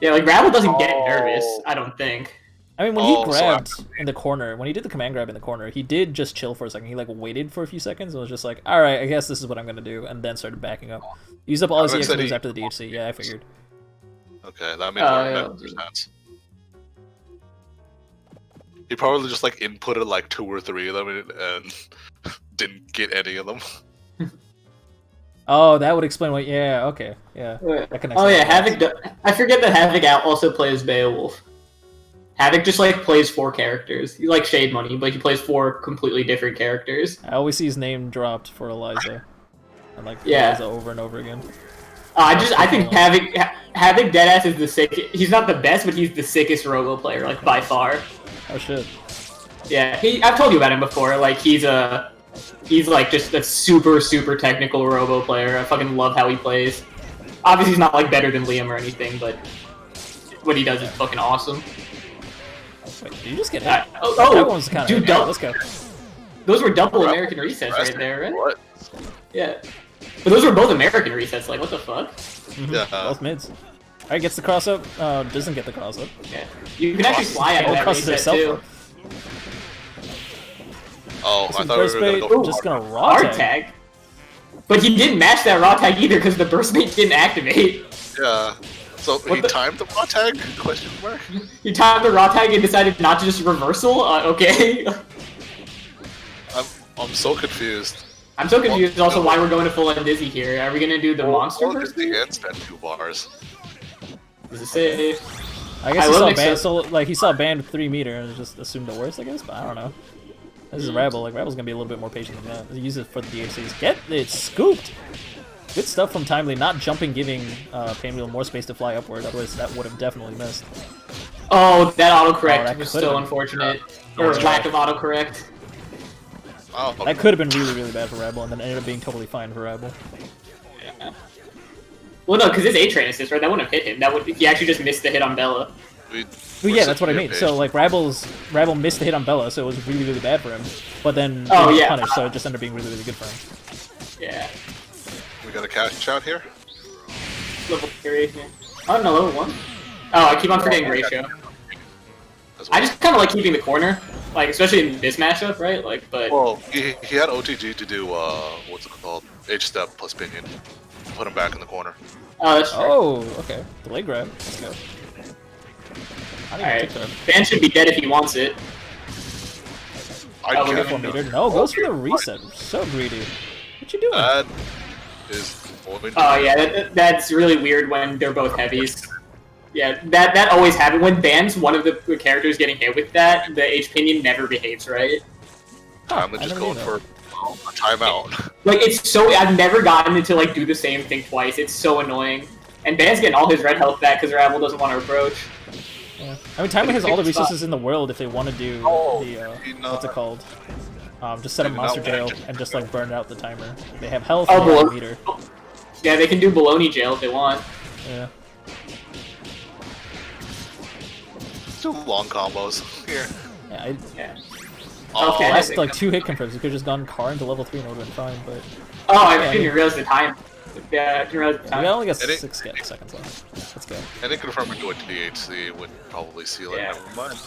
Yeah, like Rabble doesn't get nervous. I don't think. I mean, when he Oh, so grabbed in the corner, when he did the command grab in the corner, he did just chill for a second. He like waited for a few seconds and was just like, "All right, I guess this is what I'm gonna do," and then started backing up. Used up all his I EX said moves he- after the DHC. Yeah, I figured. Okay, that made yeah. more sense. He probably just like inputted like 2 or 3 of them and didn't get any of them. Oh, that would explain what. Yeah, okay, yeah. That connects Oh the yeah, dots. Havoc. I forget that Havoc also plays Beowulf. Havoc just like plays 4 characters. He like Shade Money, but he plays 4 completely different characters. I always see his name dropped for Eliza, and like Yeah. Eliza over and over again. I think Havoc Deadass is the sick. He's not the best, but he's the sickest Robo player, like by far. Oh shit. Yeah, I've told you about him before. Like he's like just a super technical Robo player. I fucking love how he plays. Obviously, he's not like better than Liam or anything, but what he does is fucking awesome. Wait, did you just get hit? That one's kind of. dude, Let's go. those were double American resets right there, right? What? Yeah. But those were both American resets, like, what the fuck? Mhm, Yeah. Both mids. Alright, gets the cross up. Doesn't get the cross up. Yeah. You can actually fly out of that crosses reset, herself too. up. Oh, I Some thought we burst were gonna bait, go just for gonna raw Hard tag. tag. But he didn't match that raw tag either, because the burst mate didn't activate. Yeah. So he the- timed the raw tag? Question mark. He timed the raw tag and decided not to just reversal? Okay. I'm so confused. I'm so confused also why we're going to full end Dizzy here. Are we gonna do the monster What is version? the instant 2 bars? Is it safe? I guess I he will saw mix band, up- so like he saw band 3 meter and just assumed the worst, I guess. But I don't know. This is Rabble. Like Rabble's gonna be a little bit more patient than that. He uses it for the DHCs. Get it scooped. Good stuff from Timely. Not jumping, giving Painwheel more space to fly upward. Otherwise, that would have definitely missed. Oh, that autocorrect that was could've so been- unfortunate. Yeah. Or lack of autocorrect. Oh, That could have been really bad for Rabble, and then ended up being totally fine for Rabble. Well, no, because his A-Train assist, right? That wouldn't have hit him. That would he actually just missed the hit on Bella. But yeah, that's what I mean. So like Rabble missed the hit on Bella, so it was really bad for him. But then he Oh, was yeah. punished, so it just ended up being really good for him. Yeah. We got a cash out here? Level 3. Oh, no, level 1. Oh, I keep on forgetting ratio. as well. I just kind of like keeping the corner, like especially in this matchup, right? Like, but Well, he had OTG to do what's it called? H-step plus pinion. Put him back in the corner. oh, that's true. Oh, okay. Delay grab. Let's go. I didn't Alright, even take Fan should be dead if he wants it. I Oh, we're can't. good for meter. No, goes for the reset. So greedy. What you doing? That is. Oh yeah, that's really weird when they're both heavies. Yeah, that always happens when Ban's one of the characters getting hit with that. The H pinion never behaves right. I'm just going for a timeout. Like it's so I've never gotten it to like do the same thing twice. It's so annoying. And Ban's getting all his red health back because Rabble doesn't want to approach. Yeah. I mean, Timer has all the resources in the world if they want to do the what's it called? Just set a monster jail and just like burn out the timer. They have health and they have a meter. Yeah, they can do baloney jail if they want. Yeah. Two long combos here. Yeah. Yeah. Oh, Okay. Last like 2 hit confirms. You could have just gone car into level 3 and it would have been fine, but Oh, I Yeah, didn't realize the time. Yeah, I didn't realize the we time. only got And it- 6 seconds left. Let's go. And then confirm into a THC would probably seal it. Yeah. Never mind.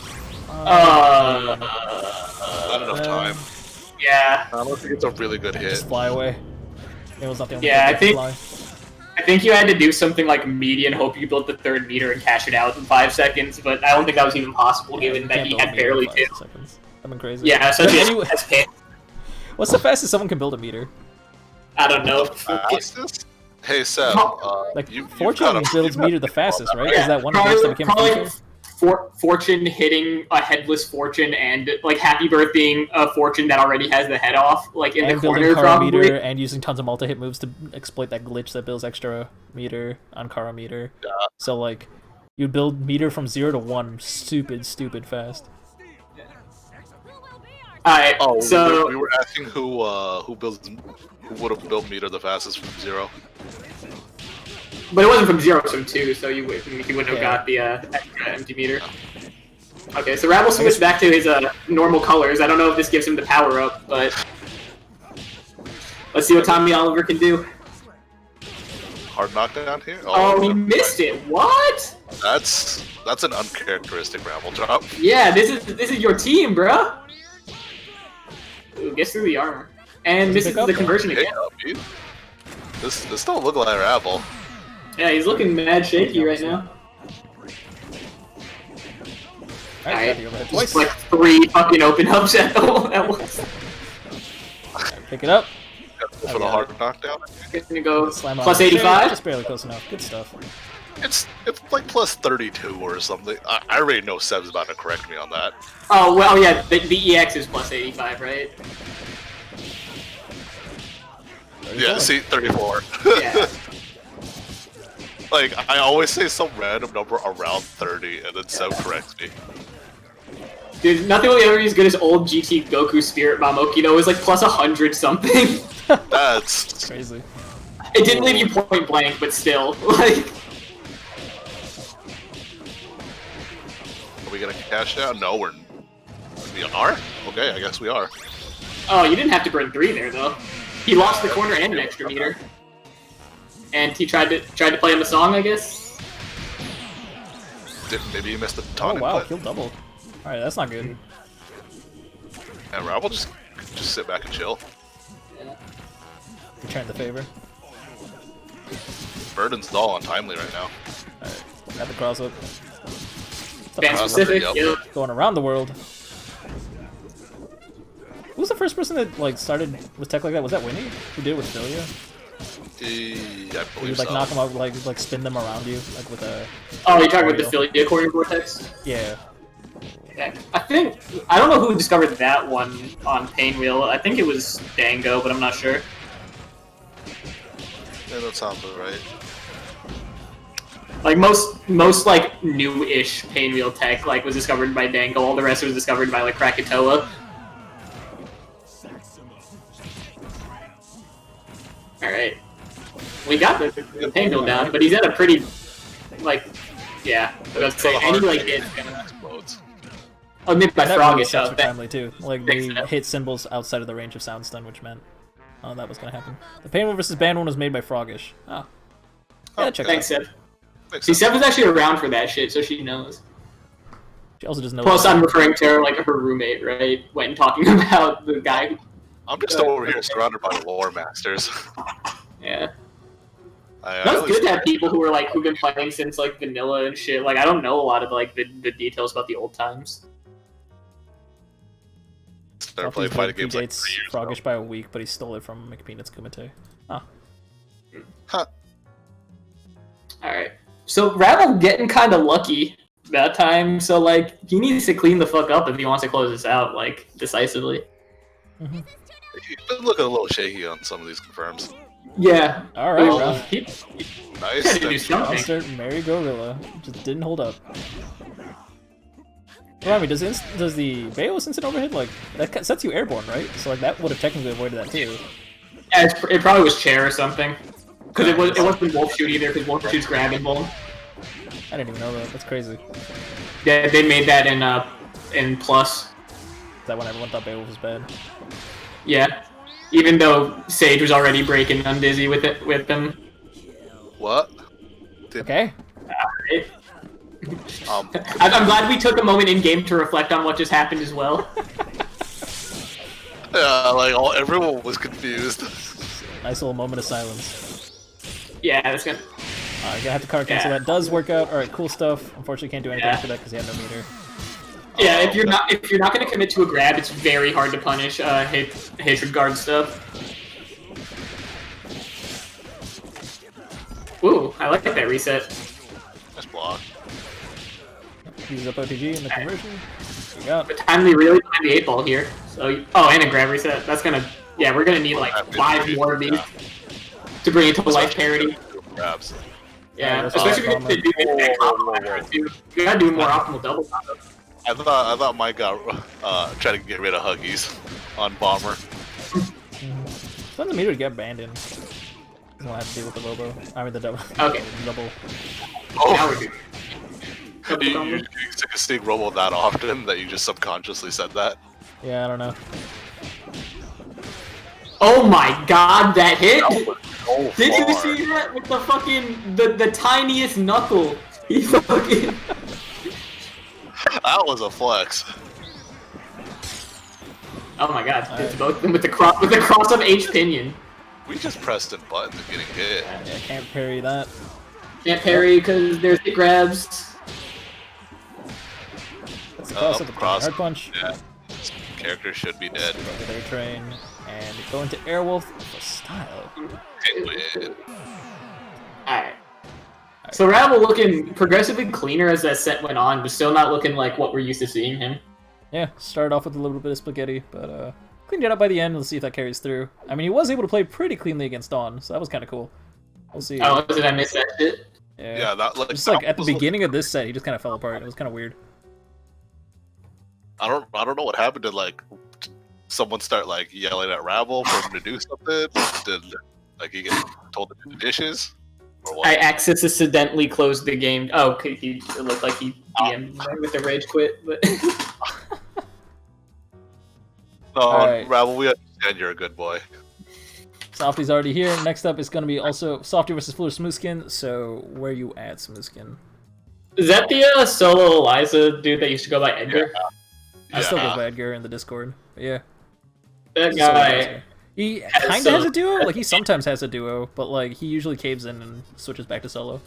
Not enough time. Yeah. I don't think it's a really good hit. Just fly away. It was not the only Yeah, thing I think- fly. I think you had to do something like median, hope you built the third meter and cash it out in 5 seconds, but I don't think that was even possible given You that can't he build had a meter barely in 5 two. seconds. I've been crazy. Yeah, such Anyway, as hit. what's the fastest someone can build a meter? I don't know. Fastest? Hey, Seb. Like, you've Fortune got a- builds meter the fastest, right? Is that one glitch that became a probably feature? Fortune hitting a headless Fortune and like Happy Birthday a Fortune that already has the head off, like in And the building corner Kara probably. meter and using tons of multi-hit moves to exploit that glitch that builds extra meter on Kara meter. Yeah. So like, you build meter from 0 to 1 stupid fast. Alright, Oh, so we were asking who would have built meter the fastest from 0. but it wasn't from 0 to 2, so you wouldn't have Yeah. got the extra empty meter. Okay, so Rabble switched back to his normal colors. I don't know if this gives him the power up, but let's see what Tommy Oliver can do. Hard knockdown here. Oh, he missed it. What? That's an uncharacteristic Rabble drop. Yeah, this is your team, bruh. Ooh, gets through the armor and misses pick up the though? conversion Hey, again. dude. This don't look like Rabble. Yeah, he's looking mad shaky right now. Alright, got the overhead Just twice. like 3 fucking open ups at once. Pick it up. For the hard knockdown. Gonna go Slam on plus it. 85. Just barely close enough. Good stuff. It's like plus 32 or something. I already know Seb's about to correct me on that. Oh well, yeah. The EX is plus 85, right? Yeah, see, 34. Yeah. Like, I always say some random number around 30, and then Seb corrects me. Dude, nothing will ever be as good as old GT Goku Spirit Bomb Okino. It was like plus 100 something. That's... Crazy. It didn't leave you point blank, but still, like. Are we gonna cash out? No, we are? Okay, I guess we are. Oh, you didn't have to burn 3 there though. He lost the corner and an extra meter. And he tried to play him a song, I guess. Maybe you missed the Oh taunt wow, input. kill double. Alright, that's not good. And Rabble just sit back and chill. Return the favor. Burden's all untimely right now. Alright, got the cross up. Fan specific, Yep. yeah. Going around the world. Who was the first person that like started with tech like that? Was that Winnie? Who did it with Philia? I You believe would like so. knock them out, like spin them around you, like with a Oh, you're talking about the Mario. Philia Corner Vortex? yeah. Yeah. I don't know who discovered that one on Painwheel. I think it was Dango, but I'm not sure. Yeah, that sounds right. Like most like new-ish Painwheel tech like was discovered by Dango. All the rest was discovered by like Krakatoa. All right, we got the Painwheel down, but he's at a pretty like yeah. I was For the say any hard like hit, hit. it explodes. Oh, maybe by And that really Frogish. sucks Oh, for that, timely too. Like they Thanks, Seb. hit symbols outside of the range of sound stun, which meant that was gonna happen. The Painwheel versus Band one was made by Frogish. Oh. Yeah, check thanks, that. Seb. Makes See, sense. Seb was actually around for that shit, so she knows. She also doesn't know. Plus, I'm referring to her, like her roommate, right? When talking about the guy. Who, I'm just over here surrounded by lore masters. yeah. I That's always- good to have people who are like who've been playing since like vanilla and shit. Like I don't know a lot of like the details about the old times. Started playing fighting games like 3 years ago. Froggish by a week, but he stole it from McPeanut's Kumite. Huh. Alright. So Rabble getting kinda lucky that time, so like he needs to clean the fuck up if he wants to close this out, like, decisively. He's been looking a little shaky on some of these confirms. Yeah. Alright, Well, bro. he Nice. had to do something. Monster, Mary Gorilla. Just didn't hold up. Remind me, does the Bayless instant overhead, like, that sets you airborne, right? So, like, that would have technically avoided that, too. Yeah, it probably was chair or something. Because it wasn't wolf shoot either, because wolf shoot's grabbing bull. I didn't even know that. That's crazy. Yeah, they made that in plus. Is that when everyone thought Beowulf was bad? Yeah. Even though Sage was already breaking Undizzy with them. What? Okay. Right? Um, I'm glad we took a moment in game to reflect on what just happened as well. yeah, like everyone was confused. Nice little moment of silence. Yeah, that's gonna. You're gonna have to card cancel. Yeah. That does work out. Alright, cool stuff. Unfortunately, can't do anything Yeah. after that because he had no meter. Yeah, if you're not gonna commit to a grab, it's very hard to punish hatred guard stuff. Ooh, I like that reset. Nice block. Uses up OTG in the conversion. We got. But timely really behind the 8-ball here. So and a grab reset. That's gonna. Yeah, we're gonna need like 5 more of these to bring it to life parity. Grabs. Yeah, that's especially awesome. if you do that combo too. You gotta do more optimal double combo. I thought Mike got trying to get rid of Huggies on Bomber. It's not the meter to get banned in. Doesn't want to have to deal with the Robo. I mean the double. Okay. double. Now we're Oh, good. you, Double you, combo. you took a sneak robo that often that you just subconsciously said that. Yeah, I don't know. Oh my god, that hit! Oh, Did you far. see that with the fucking the tiniest knuckle? He fucking That was a flex. oh my god, it's both of them with the cross of H pinion. We just pressed in buttons and getting hit. Yeah, can't parry that. Can't parry because there's hit grabs. That's the cross of the cross. hard punch. Yeah. This character should be dead. Go to their train and go into Airwolf with style. Alright. So Rabble looking progressively cleaner as that set went on, but still not looking like what we're used to seeing him. Yeah, started off with a little bit of spaghetti, but cleaned it up by the end. Let's see if that carries through. I mean, he was able to play pretty cleanly against Dawn, so that was kind of cool. We'll see. Oh, did I miss that shit? Yeah, that like Just like that at the was- beginning of this set, he just kind of fell apart. It was kind of weird. I don't know what happened. Did like someone start like yelling at Rabble for him to do something? Did like he get told to do the dishes? Or what? I accidentally closed the game. Oh, okay, it looked like he DM'd me with the rage quit, but No, Alright. Rabble, we understand you're a good boy. Softy's already here. Next up is going to be also Softy versus Fuller Smoothskin. So where you at, Smoothskin? is that the solo Eliza dude that used to go by Edgar? I still Yeah. go by Edgar in the Discord. But yeah. That So guy. he has kind of some- has a duo. Like he sometimes has a duo, but like he usually caves in and switches back to solo.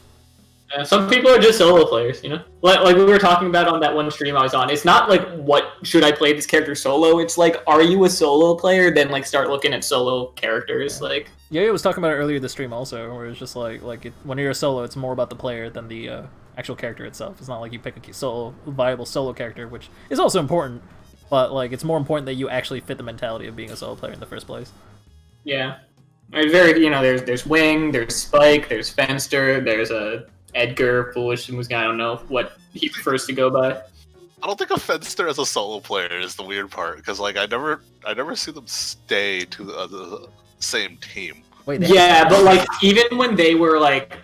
Some people are just solo players, you know? Like we were talking about on that one stream I was on. It's not like, what should I play this character solo? It's like, are you a solo player? Then like start looking at solo characters. Like, Yeah, I was talking about it earlier this stream also, where it's just like when you're a solo, it's more about the player than the actual character itself. It's not like you pick a viable solo character, which is also important, but like it's more important that you actually fit the mentality of being a solo player in the first place. yeah. There's there's Wing, there's Spike, there's Fenster, there's a Edgar, Foolish, who's I don't know what he prefers to go by. I don't think a Fenster as a solo player is the weird part because like I never see them stay to the same team. Wait, Yeah, but like even when they were like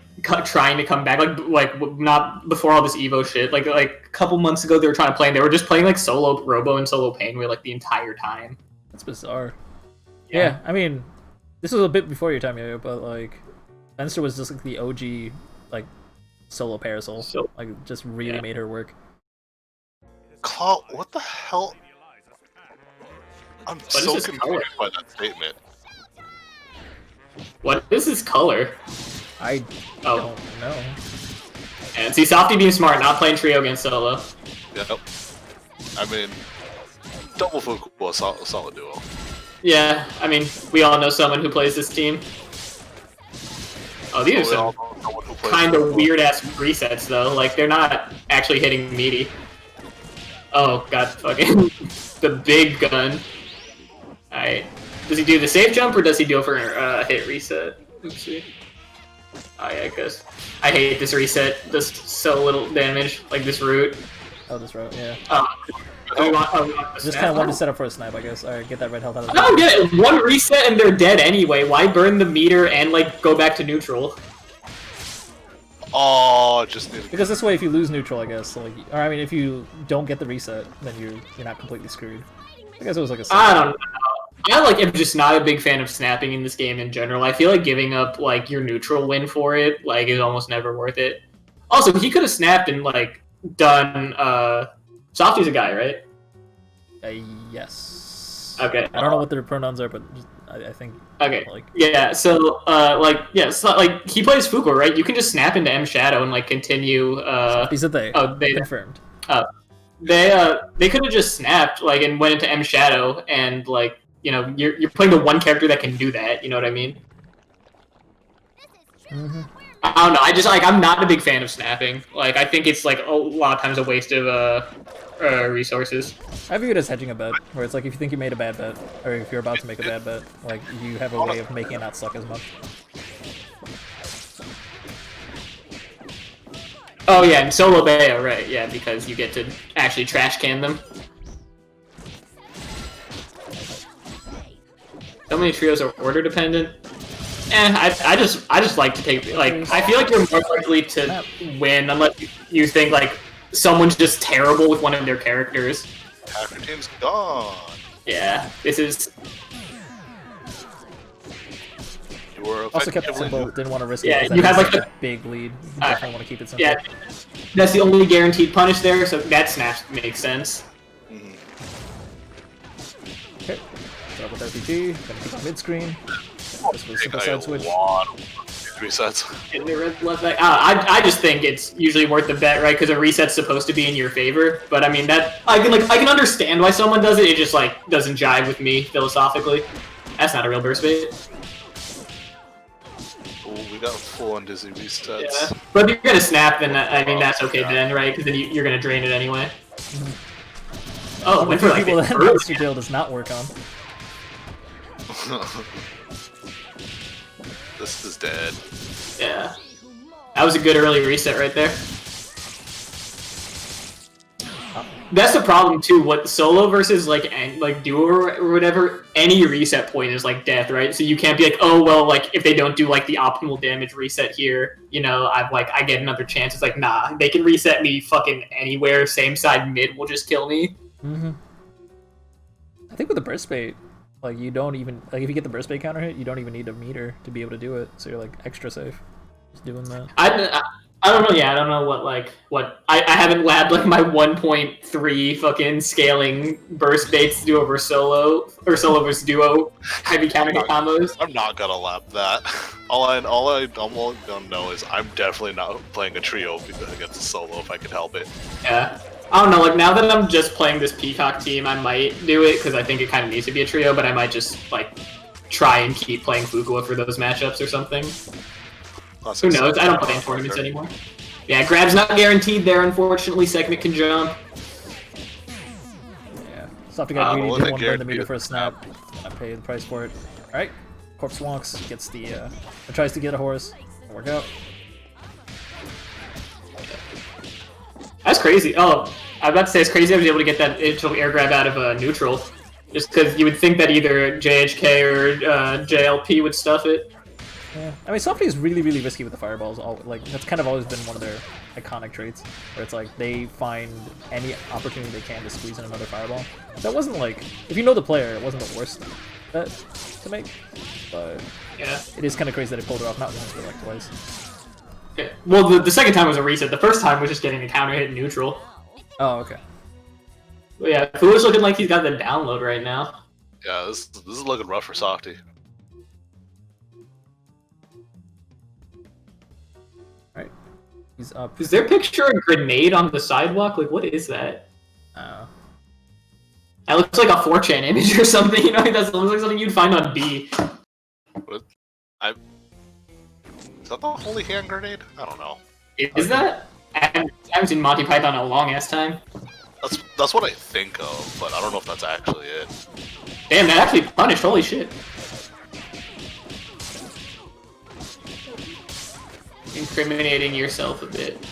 trying to come back, like not before all this Evo shit, like a couple months ago they were trying to play, and they were just playing like solo Robo and solo Painwheel like the entire time. that's bizarre. Yeah, I mean, this was a bit before your time, Yo-Yo, but like Fenster was just like the OG like solo Parasol. So- Like just really Yeah. made her work. Claw, what the hell? I'm so this confused color? by that statement. What is this color? I Oh. don't know. And see, Softy being smart, not playing trio against solo. Yep. I mean, double Fuku, a solid duo. Yeah, I mean, we all know someone who plays this team. Oh, these are some kind of weird-ass resets, though. Like, they're not actually hitting meaty. Oh, god, fucking... the big gun. Alright. Does he do the safe jump, or does he do it for a hit reset? Oopsie. Oh, yeah, I guess. I hate this reset. Does so little damage, like this route. Oh, this route, yeah. We want Just kind of wanted to set up for a snipe, I guess. Alright, get that red health out of the I don't get it. One reset and they're dead anyway. Why burn the meter and, like, go back to neutral? Oh, just need to... Because this way, if you lose neutral, I guess, like, or I mean, if you don't get the reset, then you're not completely screwed. I guess it was like a. I don't know. I like am just not a big fan of snapping in this game in general. I feel like giving up like your neutral win for it like is almost never worth it. Also, he could have snapped and like done. Softy's a guy, right? Yes. Okay. I don't know what their pronouns are, but I think. Okay. Like. Yeah. So so, like he plays Fuko, right? You can just snap into M Shadow and like continue. These are they. Oh, they confirmed. They could have just snapped like and went into M Shadow and like. You know, you're playing the one character that can do that. You know what I mean? Mm-hmm. I don't know. I just like I'm not a big fan of snapping. Like I think it's like a lot of times a waste of resources. I view it as hedging a bet, where it's like if you think you made a bad bet, or if you're about to make a bad bet, like you have a way of making it not suck as much. Oh yeah, and solo Bayo, right? Yeah, because you get to actually trash can them. So many trios are order dependent. I just like to take like I feel like you're more likely to win unless you think like someone's just terrible with one of their characters. Half your team's gone. Yeah, this is. You were Also kept it simple. Didn't want to risk it. Yeah, because you have such like a big lead. You definitely want to keep it simple. Yeah, that's the only guaranteed punish there, so that snap makes sense. Okay. Start with RPG. Gonna keep it mid screen. Just with a simple side switch. Resets. In the red left back. I just think it's usually worth the bet, right? Because a reset's supposed to be in your favor. But I mean that I can understand why someone does it. It just like doesn't jive with me philosophically. That's not a real burst bait. Oh, we got full on dizzy resets. Yeah. But if you're gonna snap, then I mean that's okay then, right? Because then you're gonna drain it anyway. Oh, went for like people the that first. Master Jail does not work on. This is dead. Yeah. That was a good early reset right there. That's the problem too. What solo versus like duo or whatever, any reset point is like death, right? So you can't be like, oh well, like if they don't do like the optimal damage reset here, you know, I get another chance. It's like nah, they can reset me fucking anywhere. Same side mid will just kill me. I think with the burst bait, like you don't even like if you get the burst bait counter hit, you don't even need a meter to be able to do it. So you're like extra safe, just doing that. I don't know. Yeah, I don't know what I haven't labbed like my 1.3 fucking scaling burst baits duo versus solo or solo versus duo heavy counter hit combos. I'm not gonna lap that. All I'm gonna know is I'm definitely not playing a trio against a solo if I can help it. Yeah. I don't know, like now that I'm just playing this Peacock team, I might do it because I think it kind of needs to be a trio, but I might just like try and keep playing Fukuoka for those matchups or something. Who knows? I don't play in tournaments anymore. Yeah, grab's not guaranteed there, unfortunately. Segment can jump. Yeah, Softy got greedy, didn't want to burn the meter for a snap. Gonna pay the price for it. Alright, Corpse walks, gets the, or tries to get a horse. It'll work out. That's crazy. Oh, I was about to say it's crazy I was able to get that initial air grab out of neutral. Just because you would think that either JHK or JLP would stuff it. Yeah, I mean, Softy is really, really risky with the fireballs. Like that's kind of always been one of their iconic traits, where it's like they find any opportunity they can to squeeze in another fireball. That wasn't like, if you know the player, it wasn't the worst bet to make, but yeah, it is kind of crazy that it pulled it off not once but like twice. Okay. Well, the second time was a reset. The first time was just getting a counter hit in neutral. Oh, okay. Yeah, Fu's looking like he's got the download right now. Yeah, this is looking rough for Softy. Alright. He's up. Is there a picture of a grenade on the sidewalk? Like, what is that? Oh. That looks like a 4chan image or something, you know? That looks like something you'd find on B. What? Is that the holy hand grenade? I don't know. Is that? I haven't seen Monty Python in a long-ass time. That's what I think of, but I don't know if that's actually it. Damn, that actually punished, holy shit. Incriminating yourself a bit.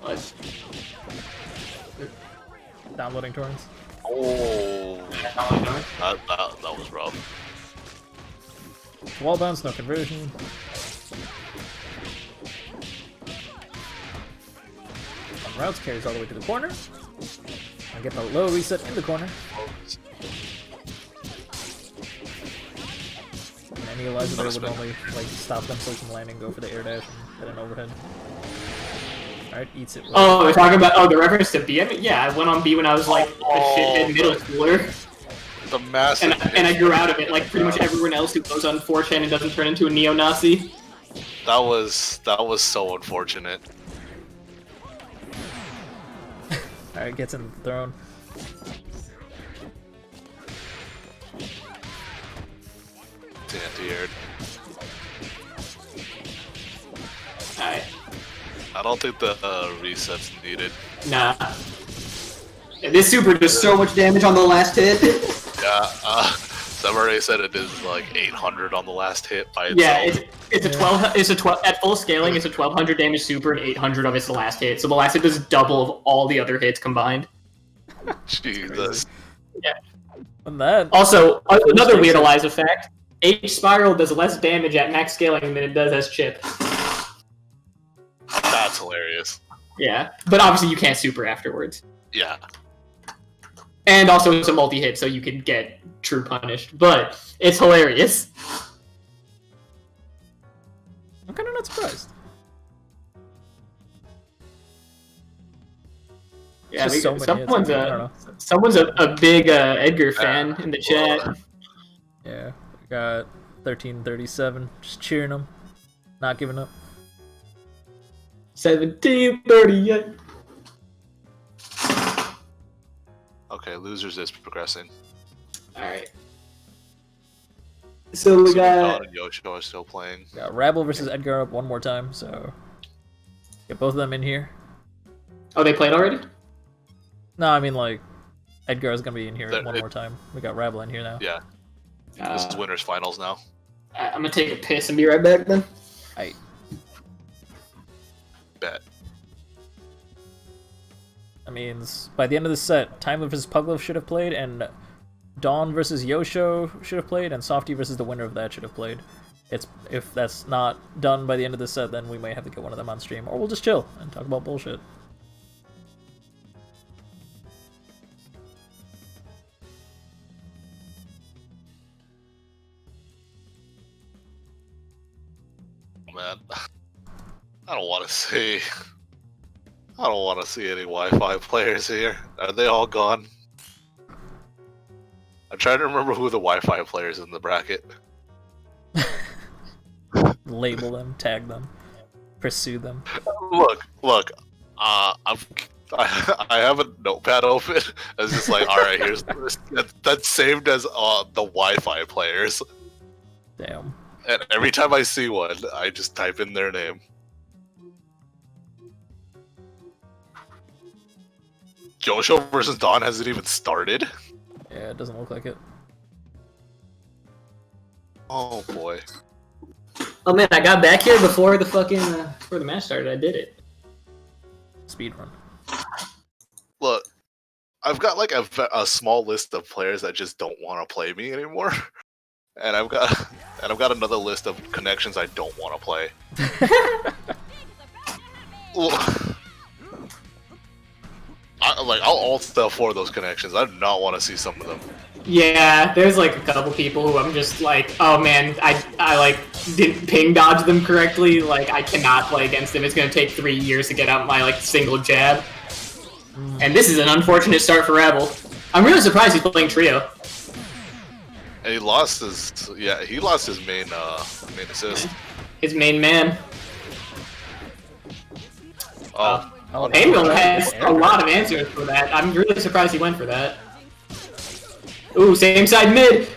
What? Downloading torrents. Oh, that was rough. Wall bounce, no conversion. On routes carries all the way to the corner. I get the low reset in the corner. And any Eliza there would only like stop themselves from landing, go for the air dash, and hit an overhead. Alright, eats it. Oh, we're talking about the reference to B. I mean, yeah, I went on B when I was like a shithead middle schooler. The massive. And I grew out of it, like pretty much everyone else who goes on 4chan and doesn't turn into a neo-Nazi. That was so unfortunate. Alright, gets in the throne. Anterior. Alright. I don't think the reset's needed. Nah. And this super does so much damage on the last hit. Yeah, Samurai said it is like 800 on the last hit by itself. Yeah, it's a 12 at full scaling. It's a 1200 damage super and 800 of its last hit. So the last hit does double of all the other hits combined. Jesus. Yeah. And that. Also, another weird Eliza fact: H Spiral does less damage at max scaling than it does as chip. That's hilarious. Yeah, but obviously you can't super afterwards. Yeah. And also it's a multi-hit, so you can get true punished. But it's hilarious. I'm kind of not surprised. Yeah, Just so many hits, I don't know. someone's a big Edgar fan in the chat. Yeah, we got 1337, just cheering him, not giving up. 1738. Okay, losers is progressing. Alright. So we got... Don and Yoshio are still playing. We got Rabble versus Edgar up one more time, so get both of them in here. Oh, they played already? No, I mean like Edgar is gonna be in here one more time. We got Rabble in here now. Yeah. This is winners finals now. I'm gonna take a piss and be right back then. Aight. Bet. That means by the end of the set, Time versus Pugloaf should have played, and Dawn versus Yosho should have played, and Softy versus the winner of that should have played. If that's not done by the end of the set, then we might have to get one of them on stream, or we'll just chill and talk about bullshit. Man, I don't want to see any Wi-Fi players here. Are they all gone? I'm trying to remember who the Wi-Fi players in the bracket. Label them, tag them, pursue them. Look. I have a notepad open. It's just like, all right, here's that's saved as the Wi-Fi players. Damn. And every time I see one, I just type in their name. Yosho versus Dawn hasn't even started? Yeah, it doesn't look like it. Oh boy. Oh man, I got back here before the fucking before the match started. I did it. Speedrun. Look, I've got like a small list of players that just don't want to play me anymore. And I've got another list of connections I don't want to play. I'll ult stuff for those connections. I do not want to see some of them. Yeah, there's like a couple people who I'm just like, oh man, I like didn't ping dodge them correctly. Like I cannot play against them. It's gonna take 3 years to get out my like single jab. And this is an unfortunate start for Rabble. I'm really surprised he's playing trio. And he lost his main assist. His main man. Painwheel has a lot of answers for that. I'm really surprised he went for that. Ooh, same side mid.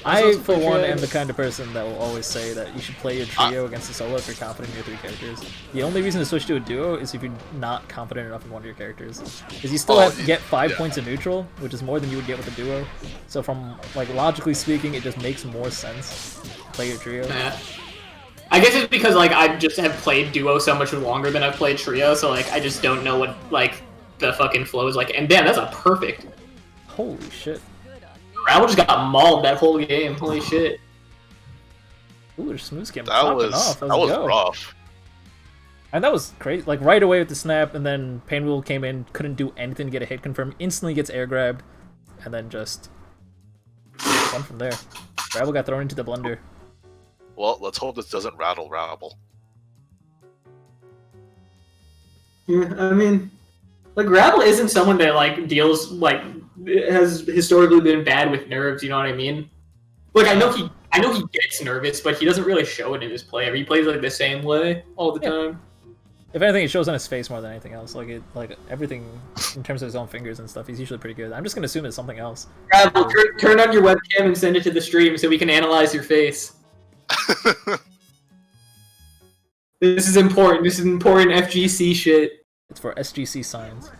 I, for one, am the kind of person that will always say that you should play your trio against a solo if you're confident in your 3 characters. The only reason to switch to a duo is if you're not confident enough in one of your characters. Because you still have to get 5 points of neutral, which is more than you would get with a duo. So from, like, logically speaking, it just makes more sense to play your trio. Yeah. I guess it's because, like, I just have played duo so much longer than I've played trio, so, like, I just don't know what, like, the fucking flow is like. And damn, that's a perfect. Holy shit. Rabble just got mauled that whole game. Holy shit. Ooh, there's smooth skim. That was rough. And that was crazy. Like, right away with the snap, and then Painwheel came in, couldn't do anything to get a hit confirm, instantly gets air grabbed, and then just went from there. Rabble got thrown into the blender. Well, let's hope this doesn't rattle Rabble. Yeah, I mean, like, Rabble isn't someone that, like, deals, like, has historically been bad with nerves, you know what I mean? Like, I know he gets nervous, but he doesn't really show it in his play. He plays, like, the same way all the time. If anything, it shows on his face more than anything else. Like, everything, in terms of his own fingers and stuff, he's usually pretty good. I'm just gonna assume it's something else. Rabble, turn on your webcam and send it to the stream so we can analyze your face. This is important. This is important FGC shit. It's for SGC signs.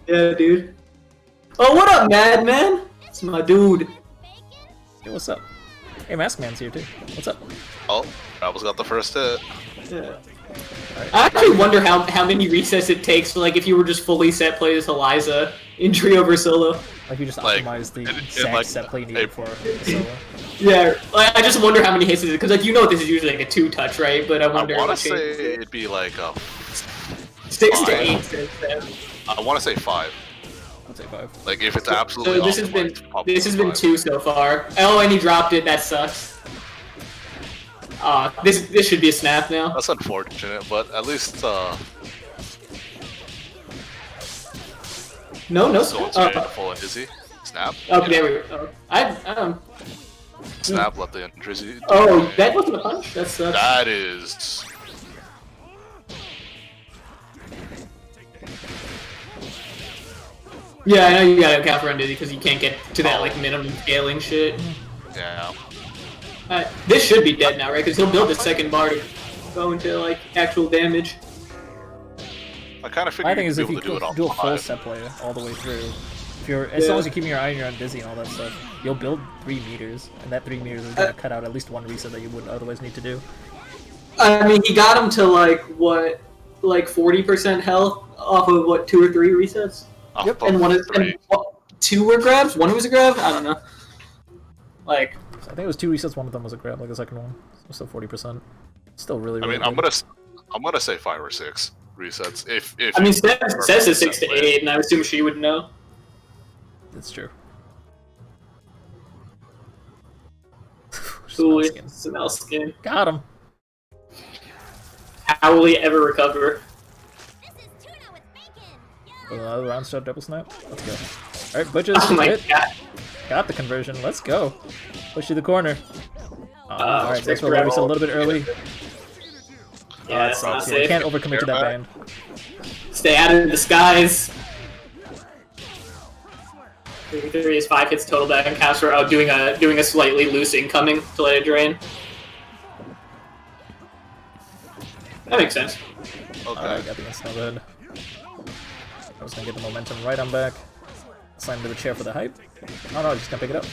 Yeah, dude. Oh, what up, Madman? It's my dude. Hey, what's up? Hey, Maskman's here too. What's up? Oh, Rabble's got the first hit. Yeah. I actually wonder how many resets it takes. Like, if you were just fully set play as Eliza in trio over solo. Like, you just optimize the exact like, set play needed for solo. Yeah, I just wonder how many hits it is, because, like, you know this is usually like a 2-touch, right? But I wonder. I want to say it'd be like 6 to 8. I want to say 5. I'd say 5. Like, if it's absolutely. So this has been 2 so far. Oh, and he dropped it. That sucks. This should be a snap now. That's unfortunate, but at least No. full is he? Snap. Okay, there we go. Snap left the injuries. Oh, that wasn't a punch. That sucks. That is. Yeah, I know you gotta account for Dizzy because you can't get to that like minimum scaling shit. Yeah. This should be dead now, right? Because he'll build the second bar to go into like actual damage. I kind of figured My thing is, you'd if be you able to do it all do a full 5. set play all the way through, if you're as long as you're keeping your eye on your own Dizzy and all that stuff, you'll build 3 meters, and that 3 meters is gonna cut out at least 1 reset that you would otherwise need to do. I mean, he got him to like what, like 40% health off of what 2 or 3 resets. Yep. And one is 2 were grabs. 1 was a grab. I don't know. Like. I think it was 2 resets. One of them was a grab, like the second one. So 40%. Still really. I mean, good. I'm gonna say 5 or 6 resets. If I mean, Steph says it's 6 to 8, and I assume she would know. That's true. Ooh, smell skin. Got him. How will he ever recover? Another round start double snap. Let's go. Alright, Butches. Oh my god. Got the conversion. Let's go. Push to the corner. Alright, that's where a little bit early. Yeah, that sucks. Yeah, you can't overcommit to that band. Stay out of the skies. 3 is 5 hits total back and counts for doing a slightly loose incoming to let it drain. That makes sense. Okay. Alright, got the instant red. I was gonna get the momentum right on back. Slam him to the chair for the hype. Oh no, just gonna pick it up.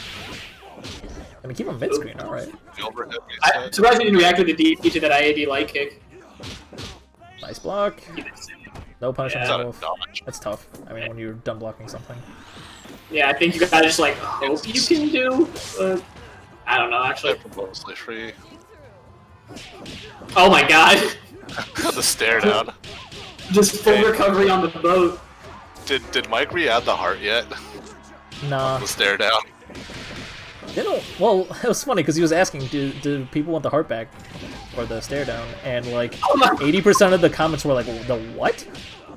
Gonna keep him mid-screen, alright. I'm surprised he didn't react with the DP to that IAD light kick. Nice block. No punishment. Yeah. That's tough. I mean, when you're done blocking something. Yeah, I think you gotta just like hope you can do. I don't know, actually. Mostly free. Oh my god. The stare down. Just full recovery on the boat. Did Mike re-add the heart yet? Nah. The stare down. They don't. Well, it was funny because he was asking, do people want the heart back? or the stare down, and like Oh my- 80% of the comments were like, "The what?"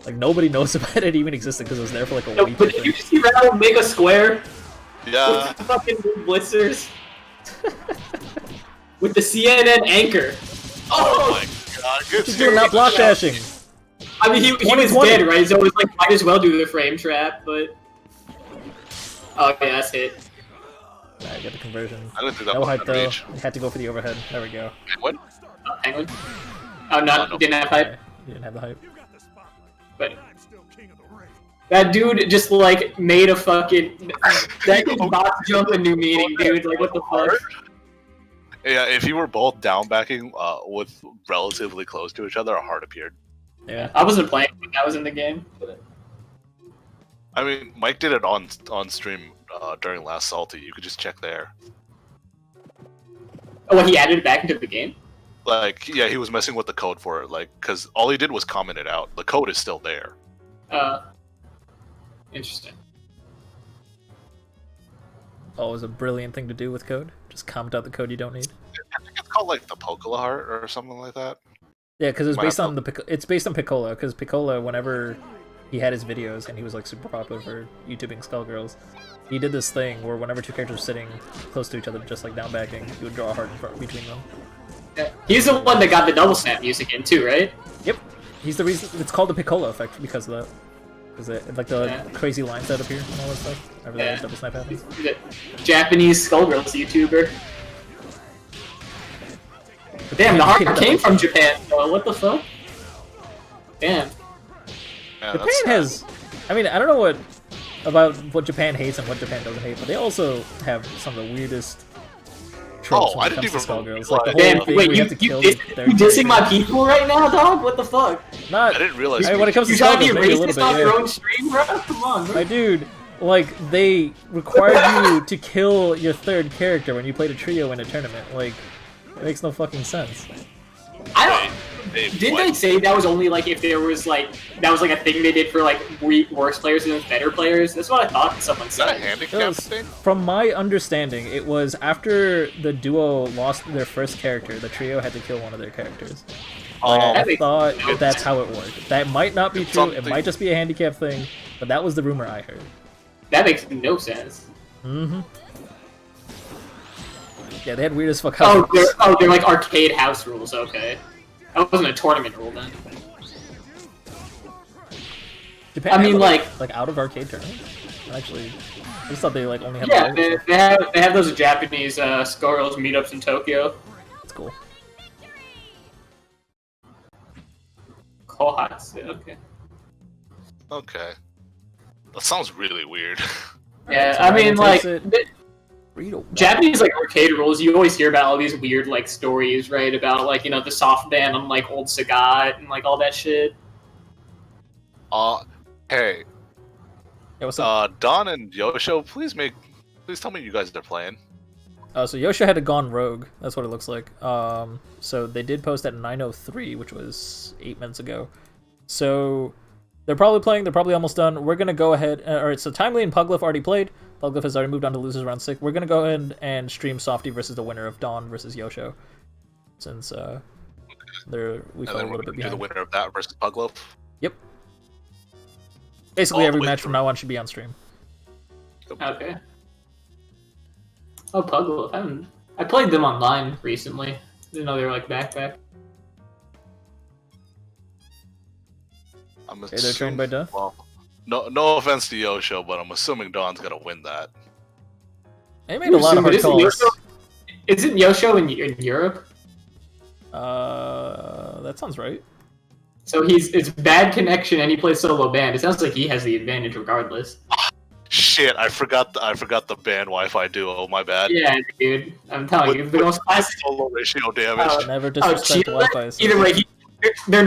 Like nobody knows about it even existed because it was there for like a No, week. but I did you think. see Rabble make a square Yeah. with the fucking blisters? With the CNN anchor. Oh Oh! my god. Good He's doing that block dashing. I mean, he was 2020. dead, right? So it was like, might as well do the frame trap, but... Oh, yeah, that's hit. I got the conversion. I didn't do that No one hype at though. reach. Had to go for the overhead. There we go. What? Oh, Penguin. Oh, no, no. didn't have hype. Okay, you didn't have the hype. But that dude just like made a fucking that could box jump a new meaning, dude. Like what the fuck? Yeah, if you were both down backing with relatively close to each other, a heart appeared. Yeah. I wasn't playing when that was in the game. But... I mean, Mike did it on stream during last Salty. You could just check there. Oh, well, he added it back into the game. Like, yeah, he was messing with the code for it, like, because all he did was comment it out. The code is still there. Interesting. Always a brilliant thing to do with code. Just comment out the code you don't need. I think it's called like the Pocola heart or something like that. Yeah, because it's Might based have on it's based on Piccola. Because Piccola, whenever he had his videos and he was like super popular for YouTubing Skullgirls, he did this thing where whenever two characters were sitting close to each other, just like down backing, he would draw a heart in front between them. Yeah. He's the one that got the double snap music in too, right? Yep, he's the reason. It's called the Piccola effect because of that. Because like the crazy lines that appear and all that stuff. Whenever the double snap happens. He's a Japanese Skullgirls YouTuber. Damn, the heart came from Japan. So what the fuck? Damn. Yeah, Japan that's has, I mean, I don't know what Japan hates and what Japan doesn't hate, but they also have some of the weirdest tropes Oh, when I it didn't comes to even Skullgirls. Like the realize- whole Damn, thing wait, we you have to kill their dissing my characters. people right now, dog? What the fuck? Not, I didn't realize. I mean, when it comes to You trying to Skullgirls, be maybe a little racist bit, on your yeah. own stream, bro? Come on, bro. My dude, like, they required you to kill your third character when you played a trio in a tournament. Like, it makes no fucking sense. I don't. Didn't what? they say that was only like if there was like that was like a thing they did for like worse players than better players? That's what I thought someone Is that a said. handicap It was- thing? From my understanding, it was after the duo lost their first character, the trio had to kill one of their characters. Oh, That I makes thought no that's sense. how it worked. That might not be true. It Something- might just be a handicap thing, but that was the rumor I heard. That makes no sense. Mm-hmm. Yeah, they had weird as fuck Oh, house. they're like arcade house rules. Okay, that wasn't a tournament rule then. Japan I had, mean, like- out of arcade tournaments. Actually, I just thought they like only had. Yeah, the they, local stuff. they have those Japanese Skullgirls meetups in Tokyo. It's cool. Kohatsu. Okay. okay. That sounds really weird. Yeah, So I mean, everyone like takes it. the- Burrito. Japanese like arcade rules. You always hear about all these weird like stories, right? About like the soft ban on like old Sagat and like all that shit. Hey, Yeah, what's up? Don and Yosho, please tell me you guys are playing. So Yosha had gone rogue. That's what it looks like. So they did post at 9:03, which was 8 minutes ago. So they're probably playing. They're probably almost done. We're gonna go ahead. All right. So Timely and Puglyph already played. Puglyph has already moved on to losers round 6. We're gonna go ahead and stream Softy versus the winner of Dawn versus Yosho, since we And fell a then little we're bit gonna do the behind. winner of that versus Pugloaf. Yep. Basically, All the every way match from through. now on should be on stream. Okay. Oh, Puggle. I played them online recently. Didn't know they were like back. I'm Okay, they're trained by Death. Well, no offense to Yosho, but I'm assuming Don's gonna win that. They made a lot of hard Isn't calls. Yosho, isn't Yosho in Europe? That sounds right. So it's bad connection and he plays solo band. It sounds like he has the advantage regardless. Shit, I forgot the band Wi-Fi duo. My bad. Yeah, dude. I'm telling you, the most classic. Solo ratio damage. Never Oh, disrespect Chile? Wi-Fi. So. Either way, they're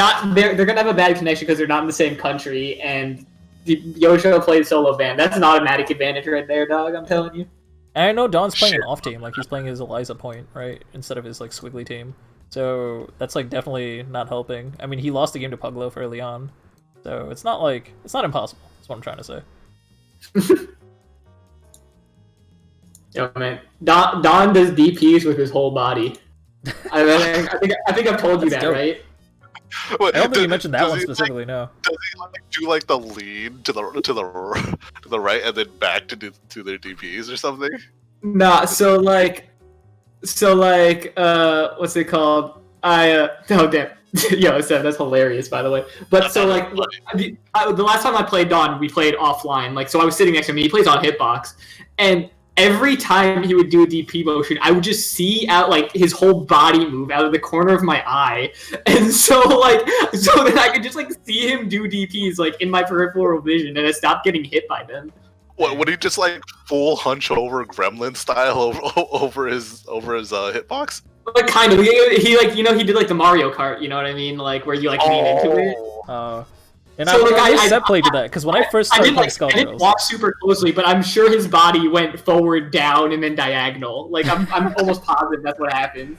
gonna have a bad connection because they're not in the same country, and Yosho played solo band. That's an automatic advantage right there, dog. I'm telling you. And I know Don's playing Shit. an off team, like he's playing his Eliza point, right, instead of his like Squiggly team. So that's like definitely not helping. I mean, he lost the game to Pugloaf early on, so it's not impossible. That's what I'm trying to say. Yo, man, Don does DPs with his whole body. I think I've told you That's that, dope. right? Wait, I don't think you mentioned that does one he, specifically. No. Does he like do like the lead to the right and then back to their DPs or something? Nah, so like, what's it called? Oh damn, yo, that's hilarious, by the way. But so like, the last time I played Dawn, we played offline. Like, so I was sitting next to him. He plays on Hitbox, and every time he would do a DP motion, I would just see out like his whole body move out of the corner of my eye, and so then I could just like see him do DPs like in my peripheral vision, and I stopped getting hit by them. What would he just like full hunch over gremlin style over his hitbox? Like kind of, he like he did like the Mario Kart, you know what I mean? Like where you like lean into it. And So, I set play to that because when I first I started didn't, playing I didn't Skullgirls, watch super closely, but I'm sure his body went forward, down, and then diagonal. Like I'm almost positive that's what happened.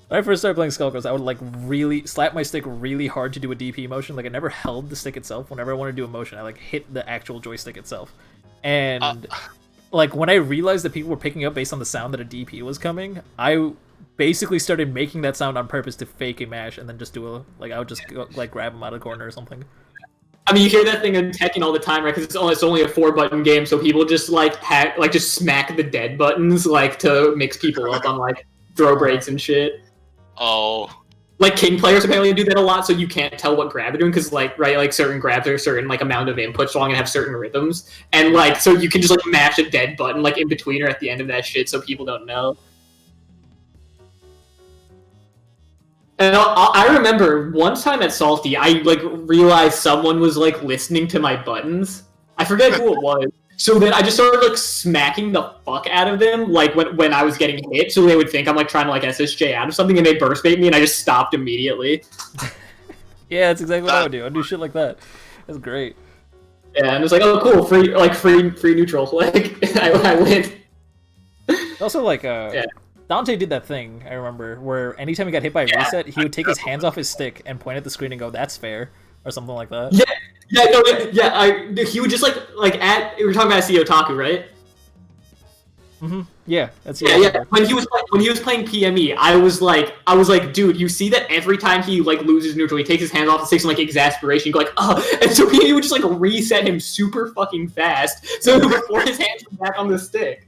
when I first started playing Skullgirls, I would like really slap my stick really hard to do a DP motion. Like I never held the stick itself. Whenever I wanted to do a motion, I like hit the actual joystick itself. And like when I realized that people were picking up based on the sound that a DP was coming, I basically started making that sound on purpose to fake a mash and then just do I would just go, like grab him out of the corner or something. I mean, you hear that thing in Tekken all the time, right? Because it's only a 4-button game, so people just just smack the dead buttons like to mix people up on like throw breaks and shit. Oh. Like King players apparently do that a lot, so you can't tell what grab they're doing because like certain grabs are a certain like amount of input so long and have certain rhythms, and like so you can just like mash a dead button like in between or at the end of that shit, so people don't know. And I remember one time at Salty, I like realized someone was like listening to my buttons. I forget who it was. So then I just started like smacking the fuck out of them, like when I was getting hit, so they would think I'm like trying to like SSJ out of something, and they burst bait me, and I just stopped immediately. Yeah, that's exactly what I would do. I'd do shit like that. That's great. Yeah, and it was like, oh cool, free neutral, like I win. Also, like, Dante did that thing, I remember, where anytime he got hit by a reset, he would take his hands off his stick and point at the screen and go, "That's fair," or something like that. He would just we were talking about SE Otaku, right? Mm-hmm. Yeah, that's yeah. When he was playing PME, I was like, dude, you see that every time he like loses neutral, he takes his hands off the stick in like exasperation. You go like, oh, and so PME would just like reset him super fucking fast, so before his hands were back on the stick.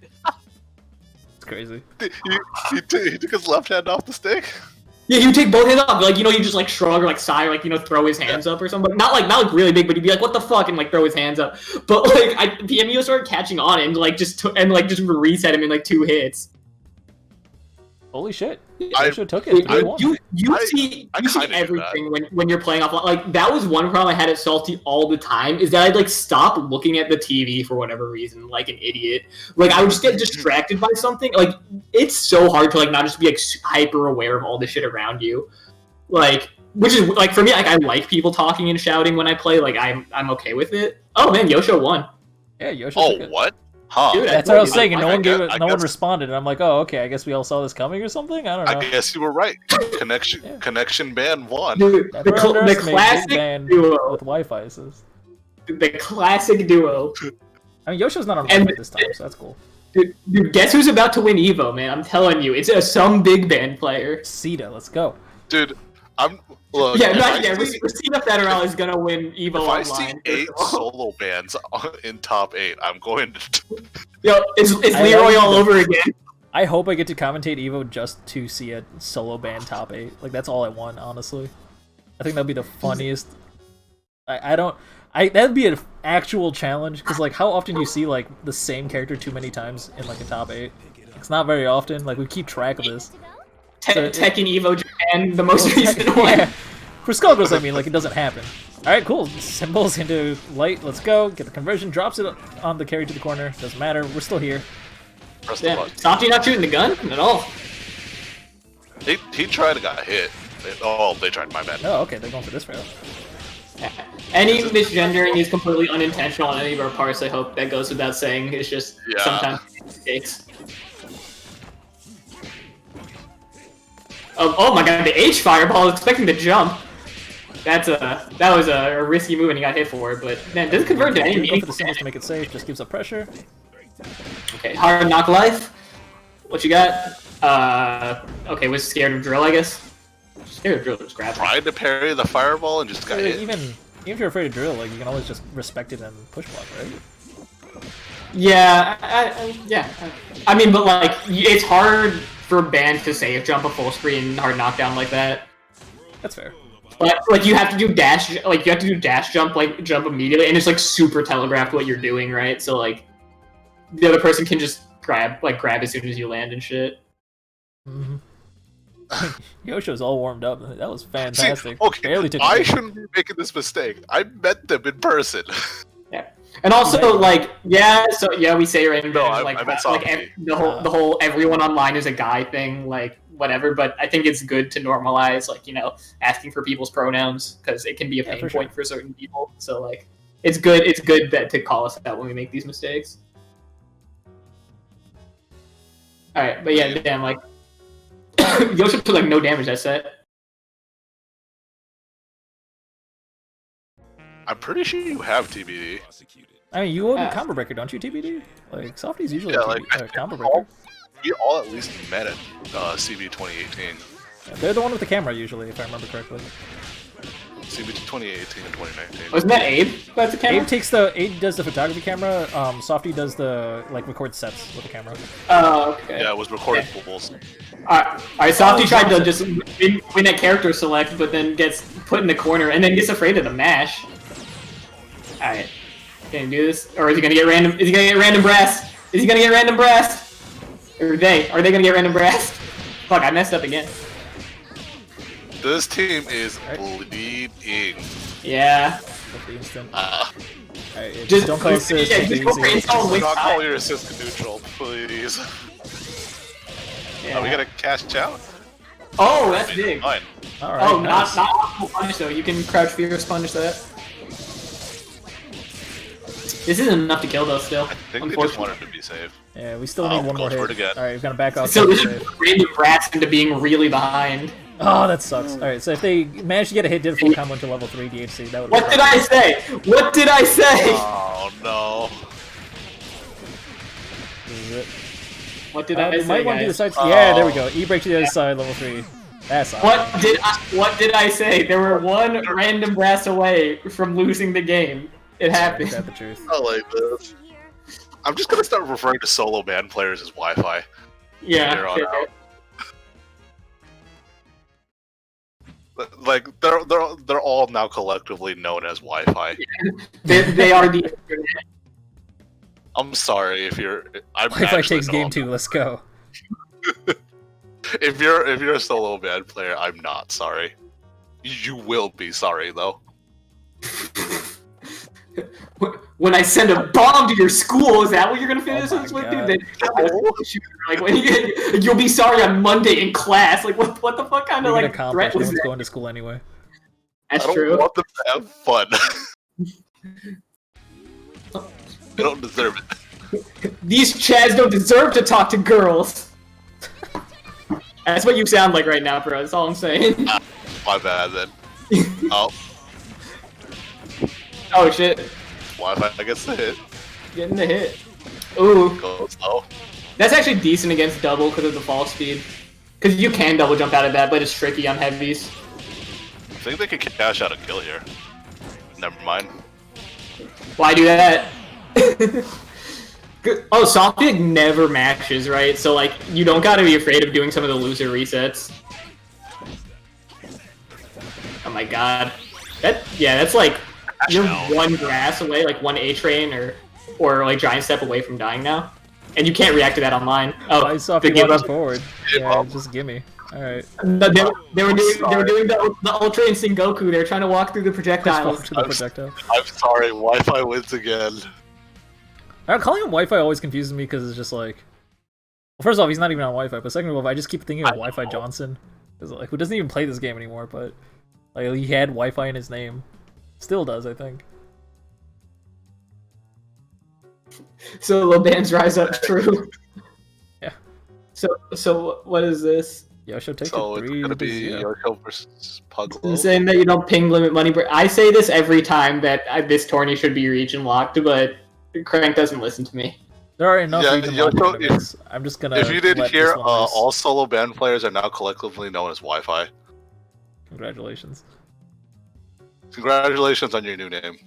It's crazy. He took his left hand off the stick. Yeah, he would take both hands off, like, he just, like, shrug or, like, sigh or, like, throw his hands up or something. Not really big, but he'd be like, what the fuck, and, like, throw his hands up. But, like, PMEO started catching on and, like, just reset him in, like, 2 hits. Holy shit. I took it. You see everything when you're playing offline. Like, that was one problem I had at Salty all the time, is that I'd, like, stop looking at the TV for whatever reason, like an idiot. Like, I would just get distracted by something. Like, it's so hard to, like, not just be, like, hyper aware of all the shit around you. Like, which is, like, for me, like, I like people talking and shouting when I play. Like, I'm okay with it. Oh, man, Yosho won. Yeah, Yosho took it. What? Huh. Dude, That's what I was saying, and no one guess, responded, and I'm like, oh, okay, I guess we all saw this coming or something? I don't know. I guess you were right. Connection band won. Dude, the classic duo. With Wi-Fi assist. The classic duo. I mean, Yosho's not on Wi-Fi this time, so that's cool. Dude, guess who's about to win Evo, man? I'm telling you, it's some big band player. Sita, let's go. Dude, Rosita Federal is gonna win Evo online. If I see 8 solo bands in top 8, I'm going to... Yo, it's Leroy all over again. I hope I get to commentate Evo just to see a solo band top 8. Like, that's all I want, honestly. I think that'd be the funniest... That'd be an actual challenge, because, like, how often do you see, like, the same character too many times in, like, a top 8? It's not very often. Like, we keep track of this. Tekken Evo Japan, the most recent one. Yeah. For Skullgirls, I mean, like, it doesn't happen. Alright, cool. Symbols into light. Let's go. Get the conversion. Drops it on the carry to the corner. Doesn't matter. We're still here. Yeah. Santi not shooting the gun at all. He tried and got hit. They tried, my bad. Oh, okay. They're going for this route. Any misgendering is completely unintentional on any of our parts. I hope that goes without saying. It's just sometimes mistakes. Oh my god, the H fireball, I was expecting to jump. That was a risky move and he got hit for it, but man, doesn't convert to any Go for the symbols to make it safe, just gives up pressure. Okay, hard knock life. What you got? Okay, was scared of drill, I guess. Scared of drill, just grab it. Tried to parry the fireball and just got hit. Even if you're afraid of drill, like you can always just respect it and push block, right? Yeah, yeah. I mean, but like, it's hard for band to safe jump a full screen hard knockdown like that. That's fair. Like you have to do dash, like you have to do dash jump, like jump immediately, and it's like super telegraphed what you're doing, right? So like, the other person can just grab as soon as you land and shit. Mm-hmm. Yosho's all warmed up. That was fantastic. See, okay, Barely took I shouldn't be making this mistake. I met them in person. Yeah, and also like so we say random No, names, like the whole everyone online is a guy thing, like whatever. But I think it's good to normalize, like, you know, asking for people's pronouns because it can be a pain point for certain people. So like, it's good to call us out when we make these mistakes. All right, but yeah, damn, like Yoshi took like no damage that set. I'm pretty sure you have TBD. I mean, you own Combo Breaker, don't you, TBD? Like, Softy's usually Combo all, Breaker. we all at least met at CB 2018. Yeah, they're the one with the camera, usually, if I remember correctly. CB 2018 and 2019. Wasn't that Abe? That's the camera? Abe does the photography camera, Softy does the, like, record sets with the camera. Oh, okay. Yeah, it was recorded pools. Alright, Softy tried to just win at character select, but then gets put in the corner, and then gets afraid of the mash. Alright. Can he do this? Or is he gonna get random? Is he gonna get random brass? Is he gonna get random brass? Or are they gonna get random brass? Fuck, I messed up again. This team is bleeding. Yeah. Just don't call assist. Yeah, just go for install and Do waste not call time. your assist to neutral, please. Yeah. Are we gonna cash out? Oh, that's big. Fine. Alright, Oh, nice. not optimal punish though. You can crouch fierce punish that. This isn't enough to kill though. Still, I think they just wanted to be safe. Yeah, we still need one more go for it hit. again. Alright, we're gonna back off. So this is random brats into being really behind. Oh, that sucks. Alright, so if they manage to get a hit, did a full combo into level 3 DHC, that would What did I say? What did I say? Oh no. What did I You say, might want to do the guys? side. Yeah, there we go. E-break to the other side, level 3. That's awesome. What did I say? There were one random brass away from losing the game. It happened. Got the truth. I like this. I'm just gonna start referring to solo band players as Wi-Fi. Yeah. From here on out. Like they're all now collectively known as Wi-Fi. They are the internet. I'm sorry if you're. I'm Wi-Fi actually takes no, game I'm 2, let's go. If you're a solo band player, I'm not sorry. You will be sorry though. When I send a bomb to your school, is that what you're gonna finish this with, God. dude? Like, when you'll be sorry on Monday in class. Like, what the fuck kind of We're like gonna threat accomplish. was No one's that? going to school anyway. That's I don't true. want them to have fun. They don't deserve it. These Chads don't deserve to talk to girls. That's what you sound like right now, bro. That's all I'm saying. My bad then. Oh, Oh shit, Wi-Fi gets the hit. getting the hit. Ooh, Goes low. that's actually decent against double because of the fall speed. Because you can double jump out of that, but it's tricky on heavies. I think they could cash out a kill here. Never mind. Why do that? Oh, Softy never matches, right? So like, you don't gotta be afraid of doing some of the loser resets. Oh my god, that's like you're one grass away, like one A train or like giant step away from dying now, and you can't react to that online. Oh, I saw they people gave up. forward. Give Yeah, up. just gimme. Alright. No, they were doing the Ultra Instinct Goku. They were trying to walk through the projectiles. To the projectile. I'm sorry, Wi-Fi wins again. Calling him Wi-Fi always confuses me because it's just like, well, first off, he's not even on Wi-Fi, but second of all, I just keep thinking of Wi-Fi Johnson, because like, who doesn't even play this game anymore, but like he had Wi-Fi in his name, still does, I think. Solo bands rise up, true. Yeah. So what is this? Yosho takes So it it's 3 gonna to be 0. Yoko versus Puglo. I'm saying that you don't ping limit money. I say this every time that this tourney should be region locked, but Crank doesn't listen to me. There are enough Yeah, region yo, lock so tournaments. I'm just gonna. If you didn't let hear, this one loose. all solo band players are now collectively known as Wi-Fi. Congratulations. Congratulations on your new name.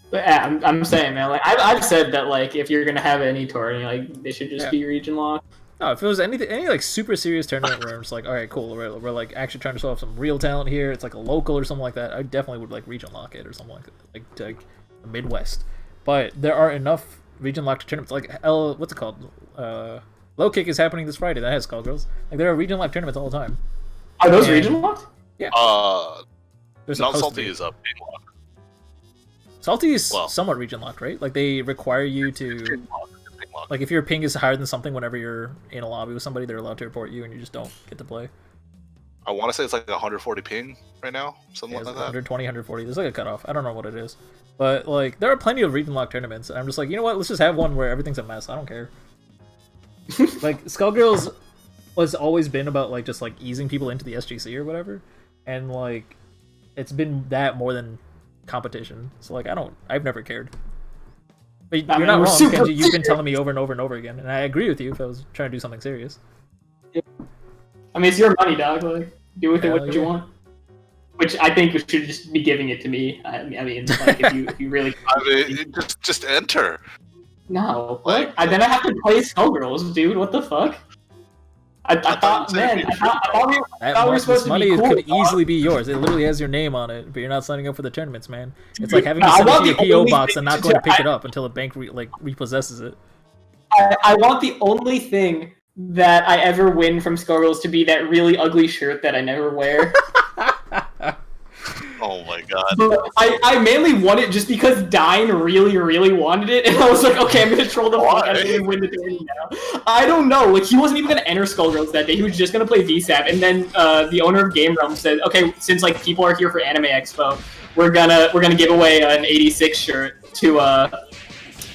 But yeah, I'm saying, man, like I've said that, like, if you're gonna have any tourney, like they should just be region locked. No, if it was any like super serious tournament where it's like, all right, cool, we're like actually trying to show off some real talent here. It's like a local or something like that. I definitely would like region lock it or something like that, like the Midwest. But there are enough region locked tournaments. Like what's it called? Low Kick is happening this Friday. That has Skullgirls. Like there are region locked tournaments all the time. Are those region locked? Yeah. Not Salty is up being locked. Salty is somewhat region locked, right? Like they require you to, like if your ping is higher than something, whenever you're in a lobby with somebody, they're allowed to report you, and you just don't get to play. I want to say it's like 140 ping right now, something like that. 120, 140. There's like a cutoff. I don't know what it is, but like there are plenty of region locked tournaments, and I'm just like, you know what? Let's just have one where everything's a mess. I don't care. Like Skullgirls has always been about like just like easing people into the SGC or whatever, and like it's been that more than competition. So like I've never cared. But you're not wrong, Kenji. You've been telling me over and over and over again, and I agree with you if I was trying to do something serious. I mean, it's your money, dog. Like, do with it what you want. Which I think you should just be giving it to me. I mean, like, if you really. I mean, just enter. No, what? Then I have to play Skullgirls, dude. What the fuck? I thought, man, I thought we were supposed to be cool. This money could easily be yours. It literally has your name on it, but you're not signing up for the tournaments, man. It's like having to send it to your PO box and not going to pick it up until a bank repossesses it. I want the only thing that I ever win from Skullgirls to be that really ugly shirt that I never wear. Oh my god. But I mainly won it just because Dine really, really wanted it, and I was like, okay, I'm gonna troll the fuck out of it and win the tourney now. I don't know, like, he wasn't even gonna enter Skullgirls that day, he was just gonna play VSAP, and then the owner of Game Realm said, okay, since like people are here for Anime Expo, we're gonna give away an 86 shirt to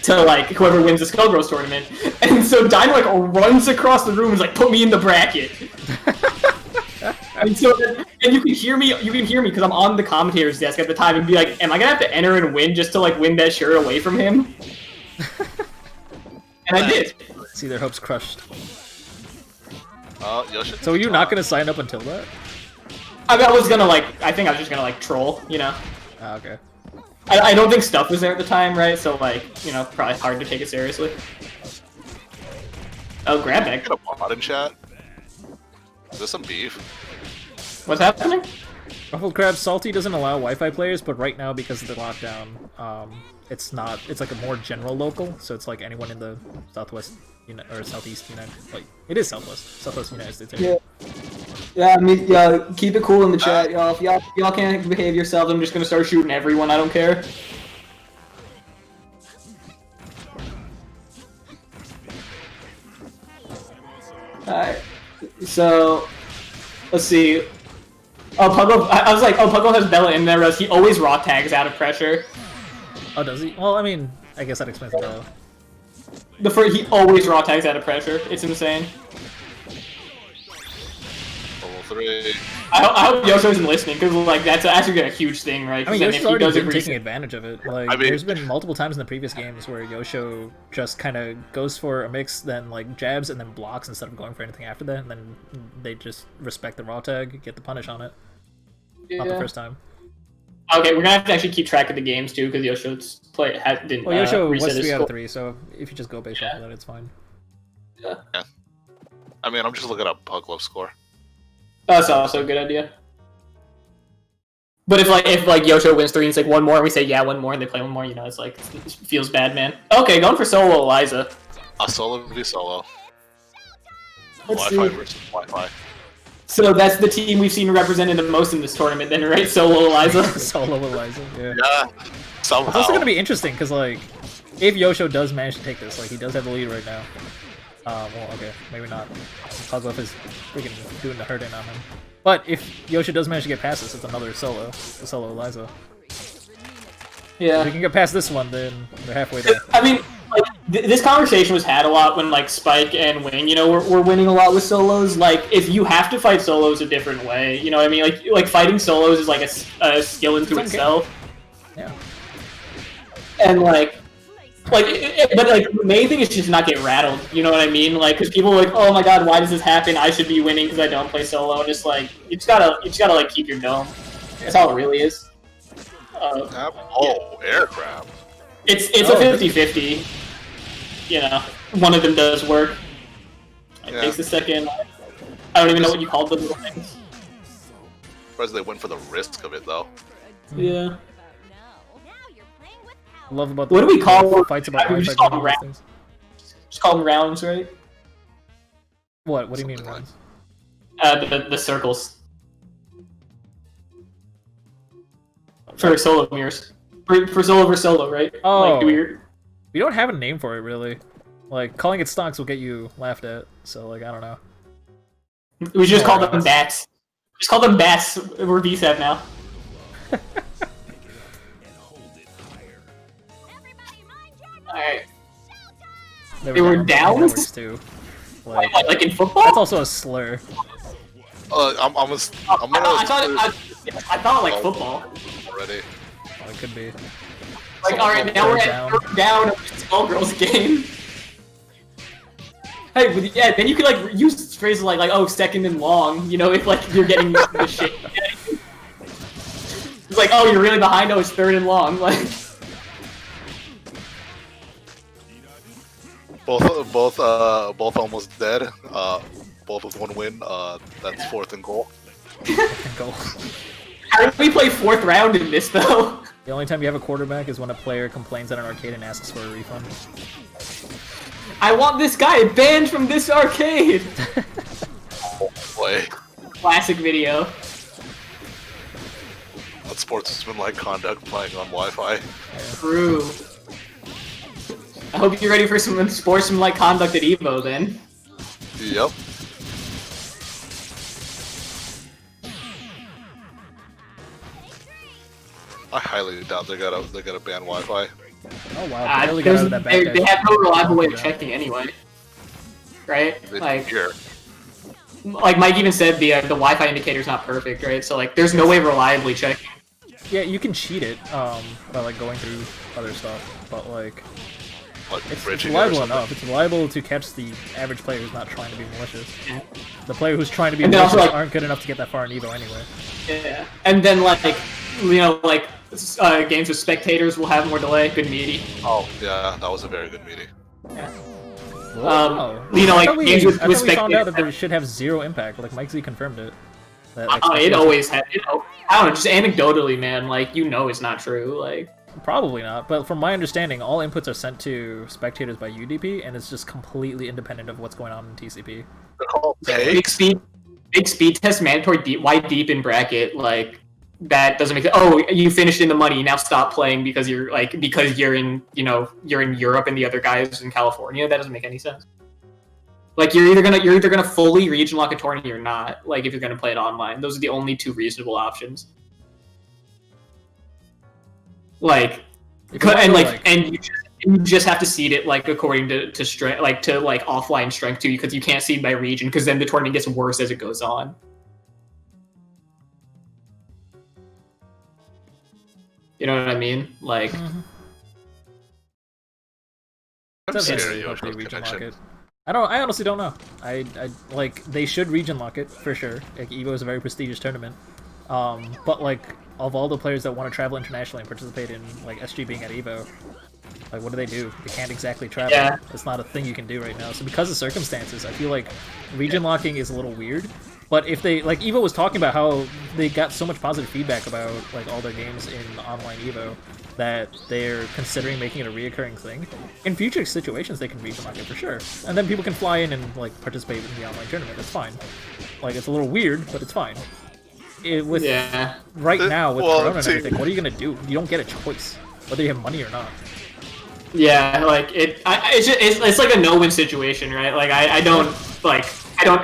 like whoever wins the Skullgirls tournament. And so Dine like runs across the room and is like, put me in the bracket. And so, and you can hear me because I'm on the commentator's desk at the time and be like, am I gonna have to enter and win just to like win that shirt away from him? And I did. See their hopes crushed. Yoshi. So were you not gonna sign up until that? I think I was just gonna like troll, you know. Ah, okay. I don't think stuff was there at the time, right? So like, you know, probably hard to take it seriously. Oh, Gravedigger. Get a bot in chat. Is this some beef? What's happening? Ruffled Crab Salty doesn't allow Wi-Fi players, but right now because of the lockdown, it's not. It's like a more general local, so it's like anyone in the Southwest or Southeast United. Like it is Southwest United States area. Yeah, I mean, yeah. Keep it cool in the chat, y'all. If y'all can't behave yourselves, I'm just gonna start shooting everyone. I don't care. Alright. So, let's see. Oh, Puggle. I was like, oh, Puggle has Bella in there. He always raw tags out of pressure. Oh, does he? Well, I mean, I guess that explains Bella. He always raw tags out of pressure. It's insane. Level 3. I hope Yosho isn't listening because like that's actually a huge thing, right? I mean, Yosho's already been taking advantage of it. Like, there's been multiple times in the previous games where Yosho just kind of goes for a mix, then like jabs and then blocks instead of going for anything after that, and then they just respect the raw tag, get the punish on it. Yeah. Not the first time. Okay, we're gonna have to actually keep track of the games too because Yosho's didn't. Well, Yosho was 3 out of 3, so if you just go based off of that, it's fine. Yeah. I mean, I'm just looking up Puglove's score. That's also a good idea. But if Yosho wins 3 and it's like one more and we say yeah, one more and they play one more, you know, it's like it feels bad, man. Okay, going for solo Eliza. Solo v solo. Wi-Fi versus Wi-Fi. So that's the team we've seen represented the most in this tournament, then, right? Solo Eliza. Solo Eliza. Yeah. Yeah. Somehow. It's also gonna be interesting because like, if Yosho does manage to take this, like he does have the lead right now. Well, okay, maybe not. Kozlov is freaking doing the hurt in on him. But if Yosho does manage to get past this, it's another solo Eliza. Yeah. If we can get past this one, then they're halfway there. I mean, like, this conversation was had a lot when, like, Spike and Wing, you know, were winning a lot with solos. Like, if you have to fight solos a different way, you know what I mean? Like fighting solos is, like, a skill into itself. Yeah. And, like, Like, but like the main thing is just not get rattled. You know what I mean? Like, because people are like, oh my god, why does this happen? I should be winning because I don't play solo. And it's like you just gotta like keep your dome. That's all it really is. Air grab. It's a 50-50. You know, one of them does work. It takes a second. I don't even know what you called those little things. Surprised they went for the risk of it though. Yeah. Now you're playing with power. I love about What do we call fights about we Wi-Fi just call them games and rounds. things. Just call them rounds, right? What do you mean Something rounds? The circles. For solo mirrors. For solo versus solo, right? Oh. Like, We don't have a name for it really. Like calling it stocks will get you laughed at. So like I don't know. we just call them rounds. bats. Just call them bats. We're VSAT now. Everybody mind your Alright. They were down downs? networks, too. Like in football? That's also a slur. I'm I thought like football. already. Oh, it could be. Like, alright, now we're at third down of the Skullgirls game. Hey, but yeah, then you could like use phrases like oh, second and long, you know, if like you're getting the shit. It's like, oh, you're really behind, oh, it's third and long, like. Both almost dead. Both with one win. That's 4th and goal. Goal. How do we play 4th round in this though? The only time you have a quarterback is when a player complains at an arcade and asks for a refund. I want this guy banned from this arcade! Play. Classic video. What sportsmanlike conduct playing on Wi-Fi? True. I hope you're ready for some sportsmanlike conduct at EVO then. Yep. I highly doubt they gotta ban Wi-Fi. Oh wow, they really got out of that back. they have no reliable way of checking anyway. Right? Like, Here. like Mike even said the Wi-Fi indicator's not perfect, right? So like there's no way of reliably checking. Yeah, you can cheat it by like going through other stuff, but like it's bridging or reliable something. enough. It's reliable to catch the average player who's not trying to be malicious. Yeah. The player who's trying to be And then also, malicious like- aren't good enough to get that far in Evo anyway. Yeah. And then like you know like games with spectators will have more delay. Good meaty. Oh yeah, that was a very good meeting. Wow. You know, like I thought we, games with I thought we found out spectators. that they should have zero impact. Like Mike Z confirmed it. That, like, It always had. I don't know. Just anecdotally, man. Like you know, it's not true. Like. Probably not, but from my understanding, all inputs are sent to spectators by UDP, and it's just completely independent of what's going on in TCP. They're called Big speed test mandatory deep. Why deep in bracket? Like that doesn't make sense. Oh, you finished in the money. Now stop playing because you're in you're in Europe and the other guys in California. That doesn't make any sense. Like you're either gonna fully region lock a tournament or not. Like if you're gonna play it online, those are the only two reasonable options. Like, If you and wanna, like, and you just have to seed it like according to strength, like to like offline strength too, because you can't seed by region, because then the tournament gets worse as it goes on. You know what I mean? Like, I'm That's scared actually of hope they Yoshi's region lock connection. it. I honestly don't know. I like they should region lock it for sure. Like Evo is a very prestigious tournament. But like of all the players that want to travel internationally and participate in like SG being at Evo, like what do? They can't exactly travel. Yeah. It's not a thing you can do right now. So because of circumstances, I feel like region locking is a little weird. But if they like Evo was talking about how they got so much positive feedback about like all their games in online Evo that they're considering making it a reoccurring thing. In future situations they can region lock it for sure. And then people can fly in and like participate in the online tournament. It's fine. Like it's a little weird, but it's fine. Right now with Corona and everything, what are you gonna do? You don't get a choice, whether you have money or not. yeah, like it's like a no-win situation, right? Like I don't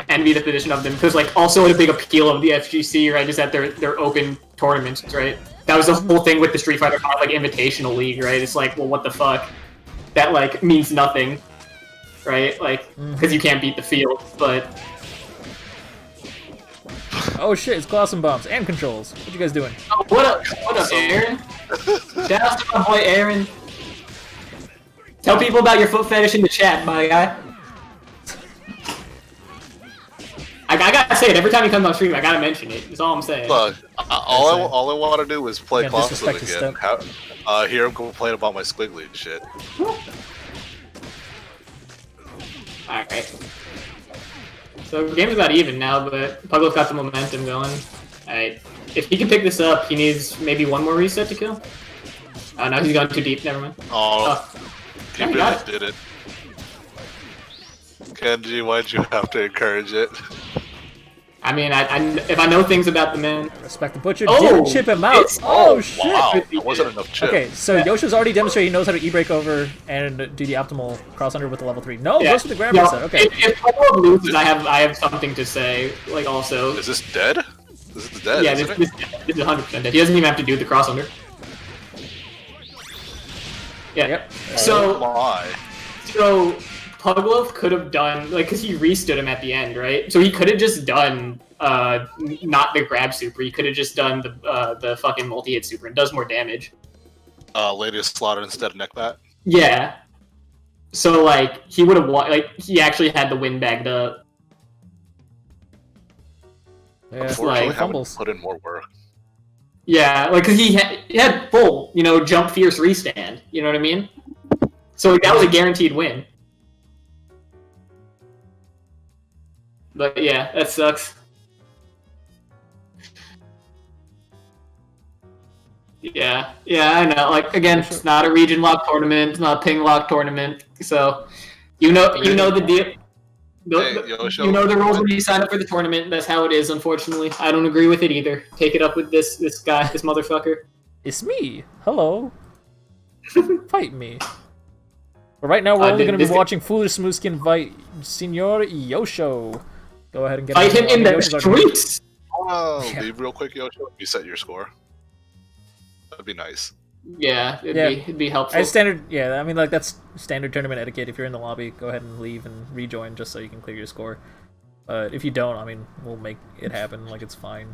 envy the position of them, because like also a big appeal of the FGC, right, is that they're open tournaments, right? That was the whole thing with the Street Fighter V, like Invitational League, right? It's like, well, what the fuck? That like means nothing, right? Like because you can't beat the field, but. Oh shit, it's Clawsome Bombs and controls. What you guys doing? Oh, what up, Aaron? Shout out to my boy Aaron. Tell people about your foot fetish in the chat, my guy. I gotta say it every time he comes on stream. I gotta mention it. That's all I'm saying. Look, all I want to do is play Yeah, Conserve disrespect his again. Hear him complain about my squiggly and shit. Alright. So, game's about even now, but Puggle's got the momentum going. Alright. If he can pick this up, he needs maybe one more reset to kill. Oh, no, he's gone too deep. Never mind. Oh, he Yeah, he really got it. did it. Kenji, why'd you have to encourage it? I mean, if I know things about the man... Respect the Butcher Oh, did chip him out. it's- Oh, shit. Wow, that wasn't enough chip. Okay, so Yosha's already demonstrated he knows how to E-break over and do the optimal cross under with the level 3. No, goes for the grab No, reset. Okay. If Puggle loses, I have something to say, like, also. Is this dead? This is dead, Yeah, isn't this it? is 100% dead. He doesn't even have to do the cross under. Yeah. Yep. Oh my. So Pugloaf could have done, like, because he restood him at the end, right? So he could have just done not the grab super. He could have just done the fucking multi-hit super. It does more damage. Lady Slaughter instead of neck bat. Yeah. So like he would have won. Like he actually had the win bagged up. Yeah, Unfortunately, like, having fumbles. put in more work. Yeah, like because he had full, jump fierce restand. You know what I mean? So like, that was a guaranteed win. But yeah, that sucks. Yeah, I know. Like again, it's not a region lock tournament. It's not a ping lock tournament. So you know the deal. You know the rules when you sign up for the tournament. That's how it is. Unfortunately, I don't agree with it either. Take it up with this guy, this motherfucker. It's me. Hello. Fight me. But right now, we're only going to be watching Foolish Smoothskin fight Senor Yosho. Go ahead and get Fight him in the Yosho's already- streets. Oh, Yeah. leave real quick, Yosho. Reset your score. That'd be nice. Yeah, it'd be helpful. As standard, yeah, I mean, like, that's standard tournament etiquette. If you're in the lobby, go ahead and leave and rejoin just so you can clear your score. But if you don't, I mean, we'll make it happen. Like, it's fine.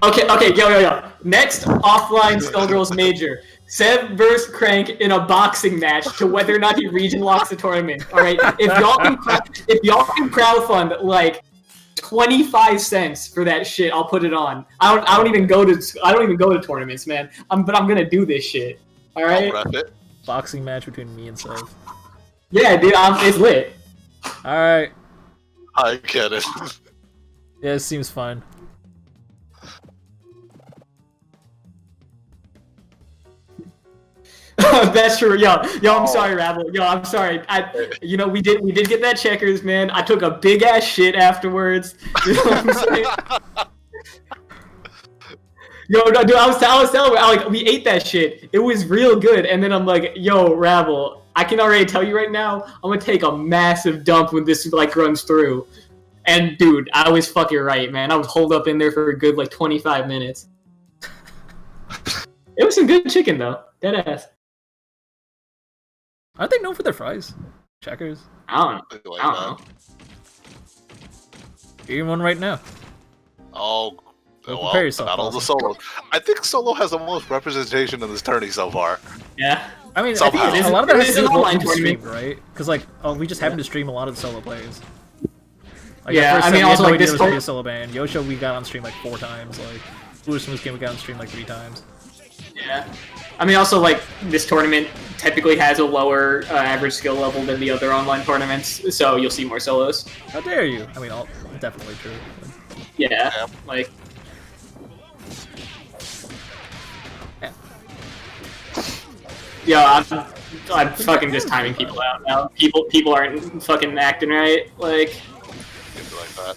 Okay, yo. Next, offline Skullgirls major. Seb vs. Crank in a boxing match to whether or not he region locks the tournament. All right, if y'all can crowdfund like 25 cents for that shit, I'll put it on. I don't even go to tournaments, man. But I'm gonna do this shit. All right. I'll rep it. Boxing match between me and Sev. Yeah, dude, it's lit. Alright. I get it. Yeah, it seems fine. That's true. Yo, I'm sorry, Rabble. Yo, I'm sorry. We did get that checkers, man. I took a big ass shit afterwards. You know what I'm saying? Yo, no, dude, I was telling like we ate that shit. It was real good. And then I'm like, yo, Rabble, I can already tell you right now, I'm gonna take a massive dump when this like runs through. And dude, I was fucking right, man. I was holed up in there for a good like 25 minutes. It was some good chicken though. Dead ass. Aren't they known for their fries? Checkers? I don't Like know. Eating one right now. Oh, Well, well, prepare yourself, not all the Austin. solos. I think solo has the most representation in this tourney so far. Yeah. I mean, I Somehow. think a lot of that It has is to do an with what online we stream, tournament. right? Because, like, we just happen to stream a lot of the solo plays. Like, Yeah, at first I mean, we had also, no like, idea this there was gonna be whole- a solo band. Yosho, we got on stream like 4 times. Like, Foolish Smoothskin, we got on stream like 3 times. Yeah. I mean, also, like, this tournament typically has a lower average skill level than the other online tournaments, so you'll see more solos. How dare you? I mean, definitely true. Yeah. Yeah. Like, Yeah. yeah, I'm fucking just timing people out now. People aren't fucking acting right. Like, Things like that.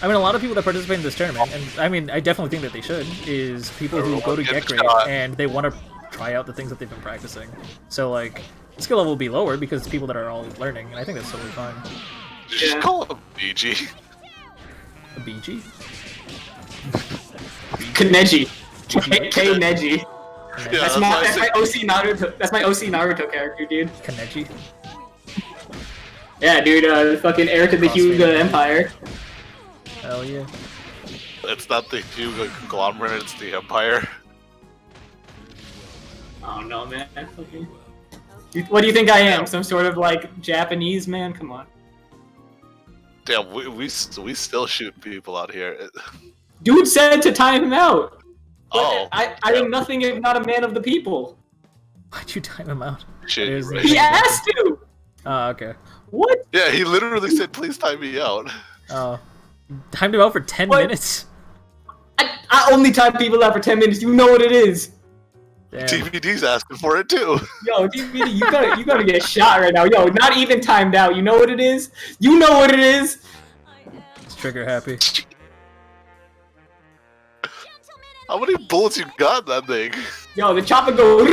I mean, a lot of people that participate in this tournament, and I mean, I definitely think that they should, is people who go to Get the Gr8 shot. and they want to try out the things that they've been practicing. So, like, skill level will be lower because it's people that are all learning, and I think that's totally fine. Did you just Yeah. call him BG? A BG? Kaneji. K Neji. Yeah, That's why my I said- OC Naruto. That's my OC Naruto character, dude. Kaneji? Yeah, dude. Fucking Erica the Hyuga Empire. Hell yeah. It's not the Hugo conglomerate, it's the Empire. Oh no, man. Okay. What do you think I am? Some sort of like Japanese man? Come on. Damn, we still shoot people out here. Dude said to time him out. But Oh, I am nothing if not a man of the people. Why'd you time him out? shit. There's Right. the- He asked to. Oh, okay. What? Yeah, he literally said, "Please time me out." Oh, timed him out for 10 What? minutes. I only time people out for 10 minutes. You know what it is. Damn. TVD's asking for it too. Yo, DVD, you gotta get shot right now. Yo, not even timed out. You know what it is? You know what it is? It's trigger happy. How many bullets you got in that thing? Yo, the chopper go.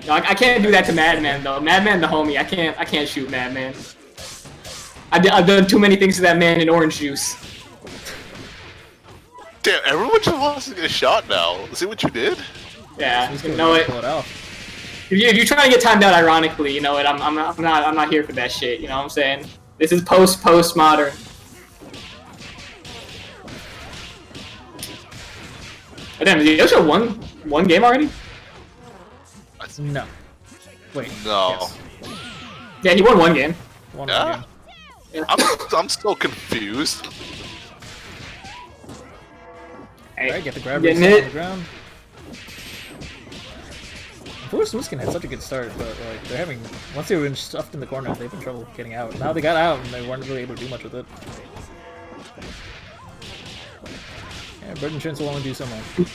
No, I can't do that to Madman though. Madman the homie. I can't shoot Madman. I've done too many things to that man in orange juice. Damn, everyone just wants to get shot now. See what you did? Yeah, He's you gonna know it. pull it off. If you're trying to get timed out ironically, you know what? I'm not here for that shit. You know what I'm saying? This is postmodern. Oh, damn, did Yosha one game already? No. Wait. No. Yes. Yeah, he won one game. One Yeah? more game. Yeah. I'm still confused. Hey, Alright, get the grab getting reset on it. the ground. Force Wiskin had such a good start, but like they're having once they were stuffed in the corner, they've been trouble getting out. Now they got out and they weren't really able to do much with it. Yeah, Bird and Chance will only do so much.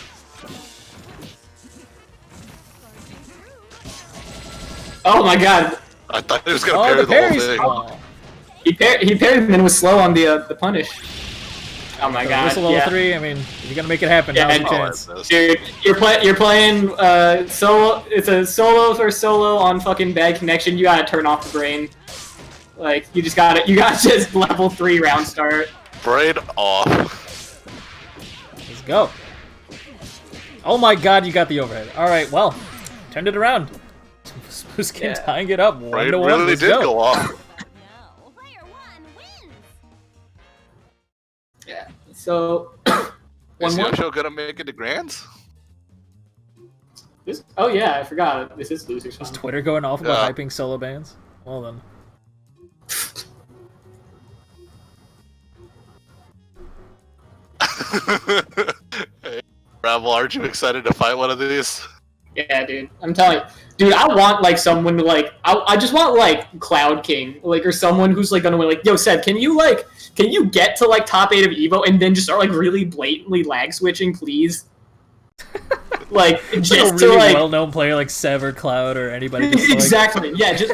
Oh my god, I thought he was gonna Oh, parry the the whole parry's thing. oh. he parried and then was slow on the punish. Oh my god, Whistle level yeah. 3, I mean, if you're gonna make it happen, Yeah, now's your Oh, chance. that's- Dude, you're playing solo. It's a solo for solo on fucking bad connection. You gotta turn off the brain. Like you gotta just level 3 round start. Braid off. Let's go. Oh my god, you got the overhead. Alright, well, turned it around. Spooskin Yeah. tying it up. 1 Braid to 1. really Let's did go. go off. No, player one wins. Yeah. So Is 1-1. Yosho gonna make it to Grands? Oh yeah, I forgot. This is losers. Is Fun. Twitter going off about Yeah. hyping solo bands? Well then. Hey, Rabble, aren't you excited to fight one of these? Yeah, dude. I'm telling you. Dude, I want like someone to like I just want like Cloud King, like or someone who's like gonna win like, yo, Seb, can you get to like top 8 of Evo and then just start like really blatantly lag switching, please? Like It's just like a to really like well-known player like Sever, Cloud, or anybody. Just, like, exactly. Yeah, just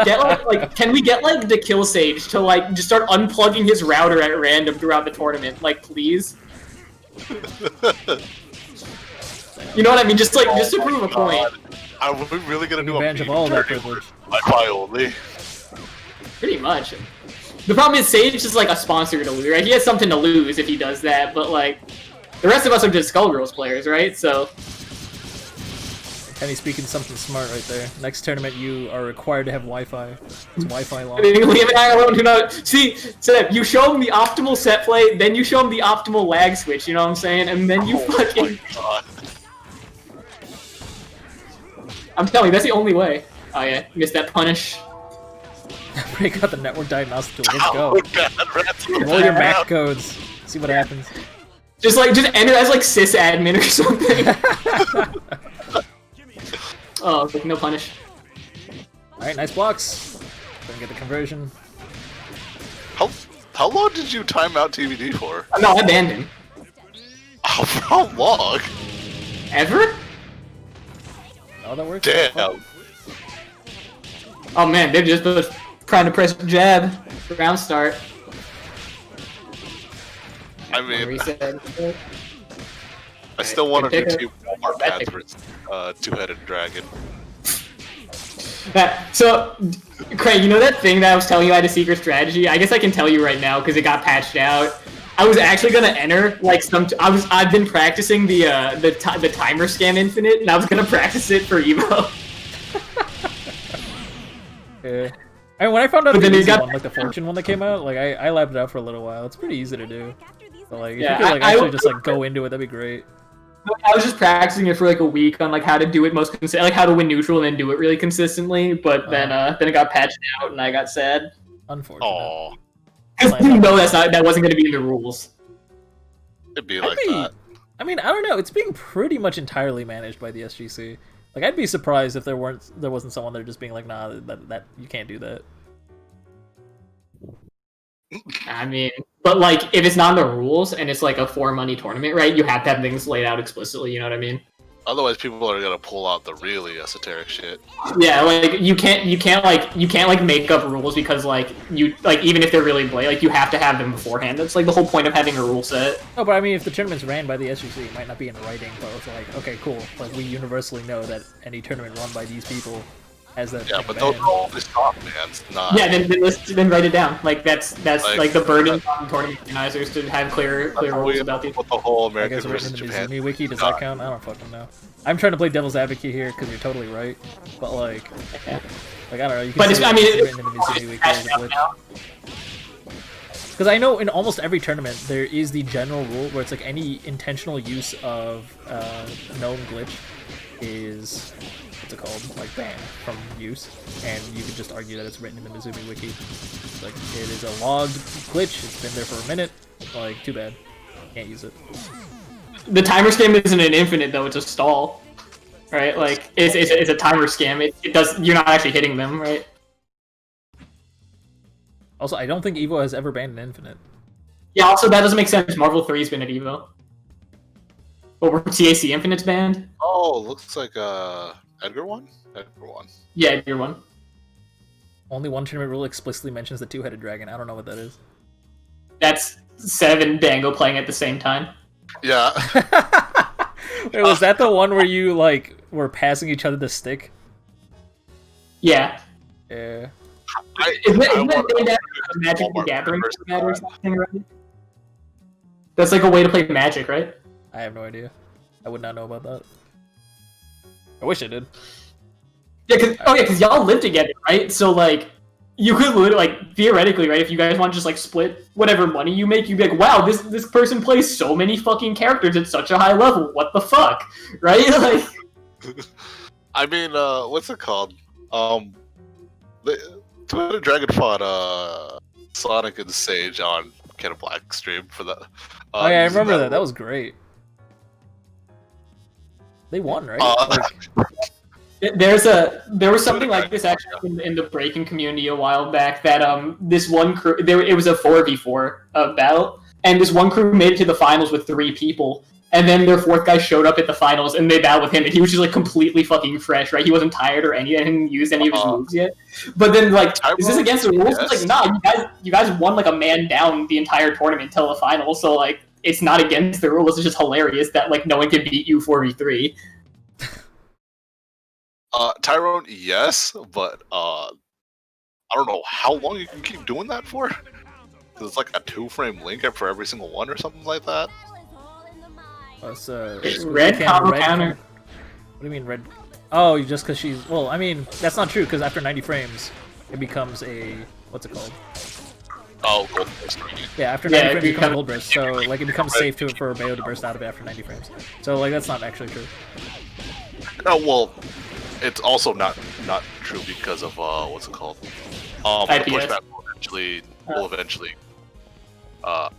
get like can we get like the Kill Sage to like just start unplugging his router at random throughout the tournament, like please? You know what I mean? Just to prove a point. Are we really gonna do a advantage of meme all that journey privilege. with Wi-Fi only? Pretty much. The problem is Sage is like a sponsor to lose, right? He has something to lose if he does that, but like the rest of us are just Skullgirls players, right? So Penny speaking something smart right there. Next tournament, you are required to have Wi-Fi. It's Wi-Fi law. I mean, Liam and I alone do not see. Seb, you show him the optimal set play, then you show him the optimal lag switch. You know what I'm saying? And then you Oh fucking. my god. I'm telling you, that's the only way. Oh yeah, missed that punish. Break out the network diagnostic tool. Let's Oh go. god, rats. Roll your MAC codes. See what happens. Just enter as like sysadmin or something. Oh, like, no punish. Alright, nice blocks. Gonna get the conversion. How long did you time out TVD for? No, I banned him. Oh, for how long? Ever? Oh, that works. Damn. Oh man, they're just both trying to press jab. Round start. I mean, Reset. I still want to do Pick a- two Walmart pads for two-headed dragon. So, Craig, you know that thing that I was telling you I had a secret strategy? I guess I can tell you right now because it got patched out. I was actually gonna enter like I've been practicing the timer scam infinite, and I was gonna practice it for Evo. Yeah. And when I found out But the then it easy got- one, like the Fortune one that came out, like I labbed it out for a little while. It's pretty easy to do. But like, if Yeah, you could like I- actually just like go into it, that'd be great. I was just practicing it for like a week on like how to do it like how to win neutral and then do it really consistently. But then it got patched out and I got sad. Unfortunate. Oh, Because you know that wasn't going to be in the rules. it'd be like that. I mean, I don't know. It's being pretty much entirely managed by the SGC. Like, I'd be surprised if there wasn't someone there just being like, nah, that you can't do that. I mean, but like if it's not in the rules and it's like a for money tournament, right? You have to have things laid out explicitly. You know what I mean? Otherwise, people are gonna pull out the really esoteric shit. Yeah, like you can't make up rules because like even if they're really blatant, like you have to have them beforehand. That's like the whole point of having a rule set. Oh, but I mean, if the tournament's ran by the SGC, it might not be in writing, but it's like, okay, cool. Like, we universally know that any tournament run by these people has that. Yeah, but those are all the stock bans, not. Yeah, then write it down. Like that's like the burden on tournament organizers to have clear rules about these. What the whole I American guess written versus in the Japan. Mizumi wiki, does that count? I don't fucking know. I'm trying to play devil's advocate here because you're totally right, but like, Yeah. like I don't know. You can But say I mean, it's it's written in the Mizumi wiki as a patched out glitch. now. Because I know in almost every tournament there is the general rule where it's like any intentional use of known glitch is what's it called, like banned from use, and you could just argue that it's written in the Mizumi wiki. It's like it is a logged glitch. It's been there for a minute. Like too bad, can't use it. The timer scam isn't an infinite though; it's a stall, right? Like it's a timer scam. It does you're not actually hitting them, right? Also, I don't think Evo has ever banned an infinite. Yeah. Also, that doesn't make sense. Marvel 3's been at Evo. But were TAC Infinite's banned? Oh, looks like Edgar won. Edgar won. Yeah, you're one. Only one tournament rule explicitly mentions the two-headed dragon. I don't know what that is. That's Sev and Dango playing at the same time. Yeah. Wait, was that the one where you like were passing each other the stick? Yeah. Yeah. Isn't that named after Magic the Gathering format or something, right? That's like a way to play Magic, right? I have no idea. I would not know about that. I wish I did. Yeah, because y'all live together, right? So like, you could literally, like, theoretically, right? If you guys want to just like split whatever money you make, you'd be like, wow, this person plays so many fucking characters at such a high level. What the fuck, right? Like, I mean, what's it called? The Two-Headed Dragon fought Sonic and Sage on Ken Black stream for the. Oh yeah, I remember that. That was great. They won, right? There was something like this actually in the breaking community a while back that this one crew it was a 4v4 battle, and this one crew made it to the finals with 3 people, and then their 4th guy showed up at the finals and they battled with him, and he was just like completely fucking fresh, right? He wasn't tired or anything, hadn't used any of his moves yet. But then like, is this against the rules? Yes. It's like, nah, you guys won like a man down the entire tournament till the final, so like it's not against the rules. It's just hilarious that like no one can beat you 4v3. Tyrone, yes, but I don't know how long you can keep doing that for. Because it's like a 2-frame link for every single one or something like that. It's Red combo counter. What do you mean red? Oh, just because she's... Well, I mean, that's not true, because after 90 frames, it becomes a... What's it called? Oh, gold burst. Yeah, after 90 frames, it becomes a gold burst, so like it becomes safe for Bayo to burst out of it after 90 frames. So like that's not actually true. Oh, well, it's also not true because of, what's it called? The pushback will eventually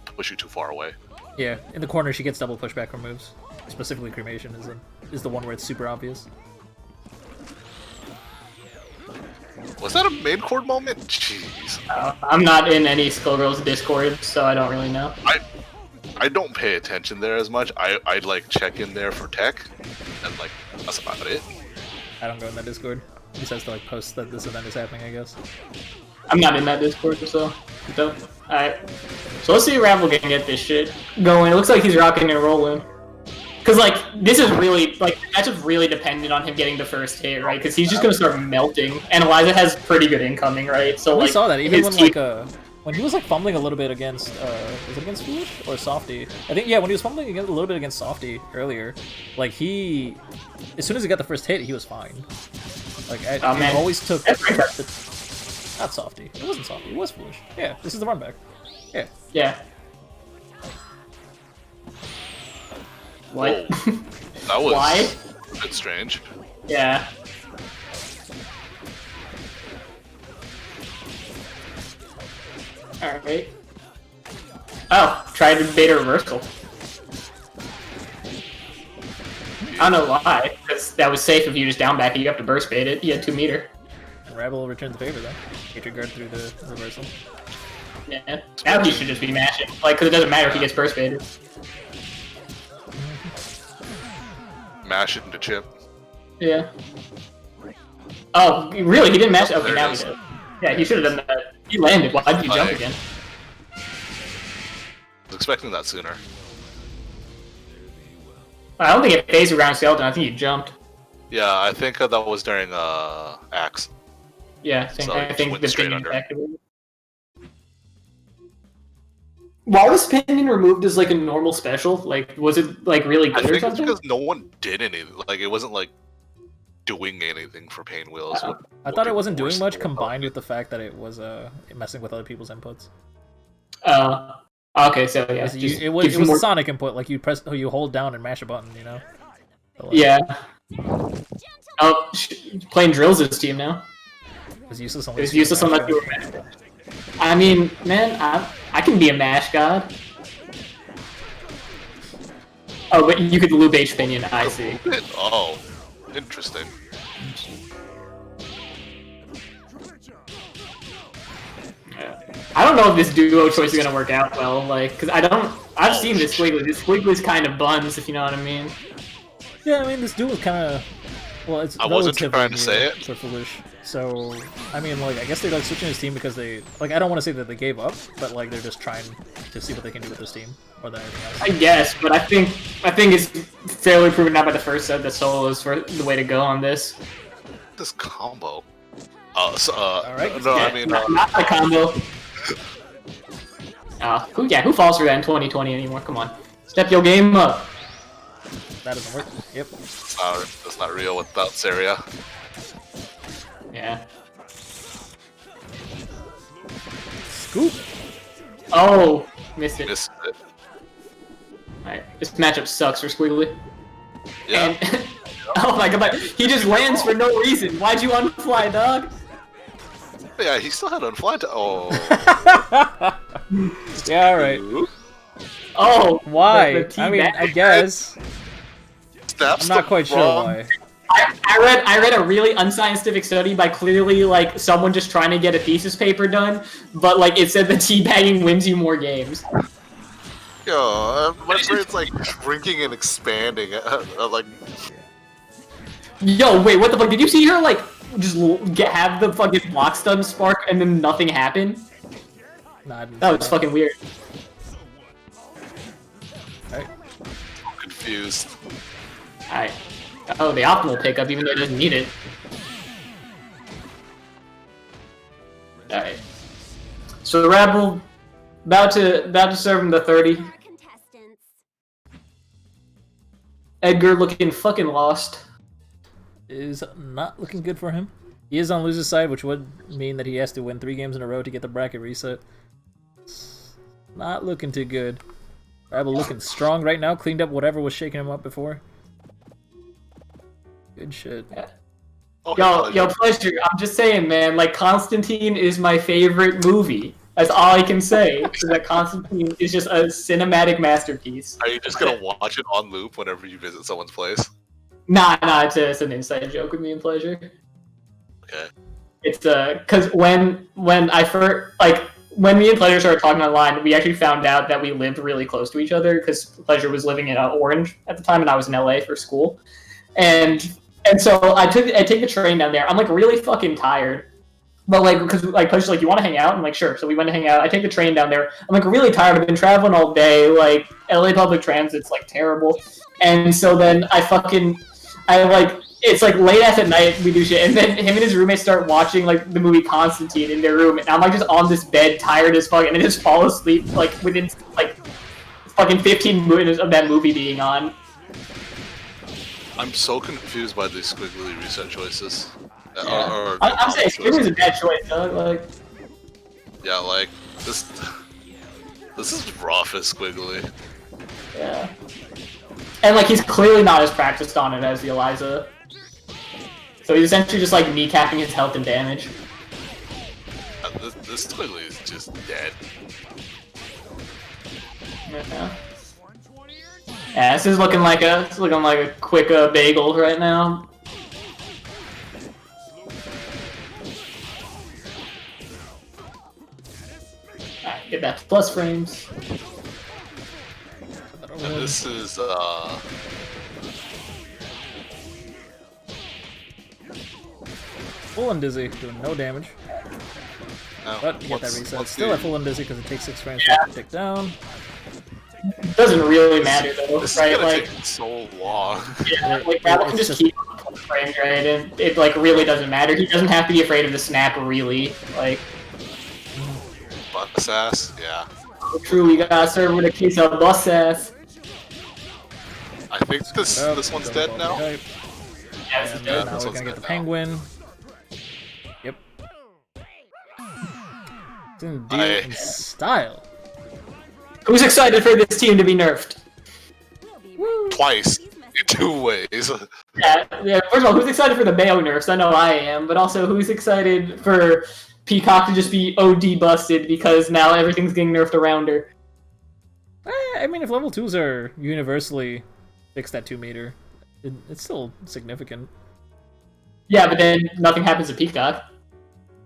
push you too far away. Yeah, in the corner she gets double pushback from moves. Specifically Cremation is the one where it's super obvious. Was that a main chord moment? Jeez. I'm not in any Skullgirls Discord, so I don't really know. I don't pay attention there as much. I like check in there for tech, and like that's about it. I don't go in that Discord. He says to like post that this event is happening, I guess. I'm not in that Discord, so dope. Alright. So let's see if Rabble can get this shit going. It looks like he's rocking and rolling. Cause like this is really like that's just really dependent on him getting the first hit, right? Because he's just gonna start melting, and Eliza has pretty good incoming, right? So We like saw that even when team... like when he was like fumbling a little bit against was it against Foolish or Softy? I think yeah, when he was fumbling a little bit against Softy earlier, like he as soon as he got the first hit, he was fine. Like he always took not Softy. It wasn't Softy. It was Foolish. Yeah, this is the run back. Yeah. Yeah. What? Whoa. That was Why? a bit strange. Yeah. Alright. Oh, tried to bait a reversal. I don't know why, because that was safe if you just down back it, you have to burst bait it. You had 2 meter. And Rabble returned the favor though. Hatred guard through the reversal. Yeah. Now he should just be mashing. Like, because it doesn't matter if he gets burst baited. Mash it into chip. Yeah. Oh, really? He didn't mash? Okay, There now it he is. did. Yeah, he should have done that. He landed. Why did you jump Like- again? I was expecting that sooner. I don't think it phased around skeleton. I think he jumped. Yeah, I think that was during Axe. Yeah, same. So I he think went the straight pinion under. activated. Why was pinion removed as like a normal special? Like, was it like really I good or think it's something? because no one did anything. Like, it wasn't like doing anything for Pain Wheels. Uh-uh. I thought it wasn't doing much, combined with the fact that it was messing with other people's inputs. Okay, so yeah, It just was gives a you more. Sonic input, like you hold down and mash a button, you know. So, like, Yeah. Oh, playing drills this team now. it was useless It was useless unless you were mash. mash. I mean, man, I can be a mash god. Oh, but you could loop H pinion. I see. Oh, interesting. I don't know if this duo choice is gonna work out well, like, cause I've seen this Squiggly. This Squiggly's kind of buns, if you know what I mean. Yeah, I mean this duel was kind of, well, it's I wasn't relatively trying to say new it. for Foolish. So I mean, like, I guess they're like switching his team because they, like, I don't want to say that they gave up, but like they're just trying to see what they can do with this team more than anything else. I guess, but I think it's fairly proven out by the first set that solo is for the way to go on this. This combo. Alright. No, Yeah, I mean, not a combo. Who falls for that in 2020 anymore? Come on, step your game up. That doesn't work. Yep. that's not real without Saria. Yeah. Scoop. Oh, missed it. Missed it. Alright, this matchup sucks for Squiggly. Yeah. And oh my god, he just lands for no reason. Why'd you unfly, dog? Yeah, he still had unfly to. Oh. Yeah. All right. Oh, Why? the I mean, teabag. I guess. That's I'm not the quite sure wrong- why. I read a really unscientific study by clearly like someone just trying to get a thesis paper done, but like it said the teabagging wins you more games. Yo, my brain's like shrinking and expanding. Like, Yo, wait, what the fuck? Did you see her like just have the fucking block stun spark and then nothing happened? Nah, I didn't That see was fucking weird. Alright. confused. Alright. Oh, the optimal pickup, even though it doesn't need it. Alright. So the Rabble about to serve him the 30. Our contestants. Edgar looking fucking lost. Is not looking good for him. He is on loser's side, which would mean that he has to win 3 games in a row to get the bracket reset. Not looking too good. Rabble looking strong right now, cleaned up whatever was shaking him up before. Good shit. Oh, Yo, pleasure. I'm just saying, man. Like Constantine is my favorite movie. That's all I can say. Is that Constantine is just a cinematic masterpiece. Are you just gonna watch it on loop whenever you visit someone's place? Nah, it's an inside joke with me and pleasure. Okay. It's because when I first when me and Pleasure started talking online, we actually found out that we lived really close to each other because Pleasure was living in Orange at the time and I was in LA for school, and so I take the train down there. I'm like really fucking tired, but like because like Pleasure's like, you want to hang out? I'm like, sure. So we went to hang out. I take the train down there. I'm like really tired. I've been traveling all day. Like LA public transit's like terrible, and so then it's like late at night, we do shit, and then him and his roommate start watching like the movie Constantine in their room, and I'm like just on this bed, tired as fuck, and I just fall asleep like within like fucking 15 minutes of that movie being on. I'm so confused by these squiggly reset choices. Yeah. I'm saying it was a bad choice, dog. Like, yeah, like this is rough as squiggly. yeah. And like he's clearly not as practiced on it as the Eliza. So he's essentially just like kneecapping his health and damage. This clearly is just dead. Yeah, this is looking like a quick bagel right now. Alright, get back to plus frames. And this is Full and dizzy, doing no damage. But you get that reset. Still at full and dizzy because it takes 6 frames to tick down. It doesn't really matter though, this right? is gonna Like, take so long. yeah, like Rabble can just keep on frames, right? And it like really doesn't matter. He doesn't have to be afraid of the snap, really. Like, Bus ass, yeah. truly gotta serve with a case of bus ass. I think this one's dead now. Yeah, this is And dead. now this we're one's gonna get the dead now. penguin. Yep. It's in deal in style. Who's excited for this team to be nerfed? Twice. In 2 ways. Yeah, first of all, who's excited for the Mayo nerfs? I know I am, but also who's excited for Peacock to just be OD busted because now everything's getting nerfed around her? I mean, if level 2s are universally fixed at 2 meter, it's still significant. Yeah, but then nothing happens to Peacock.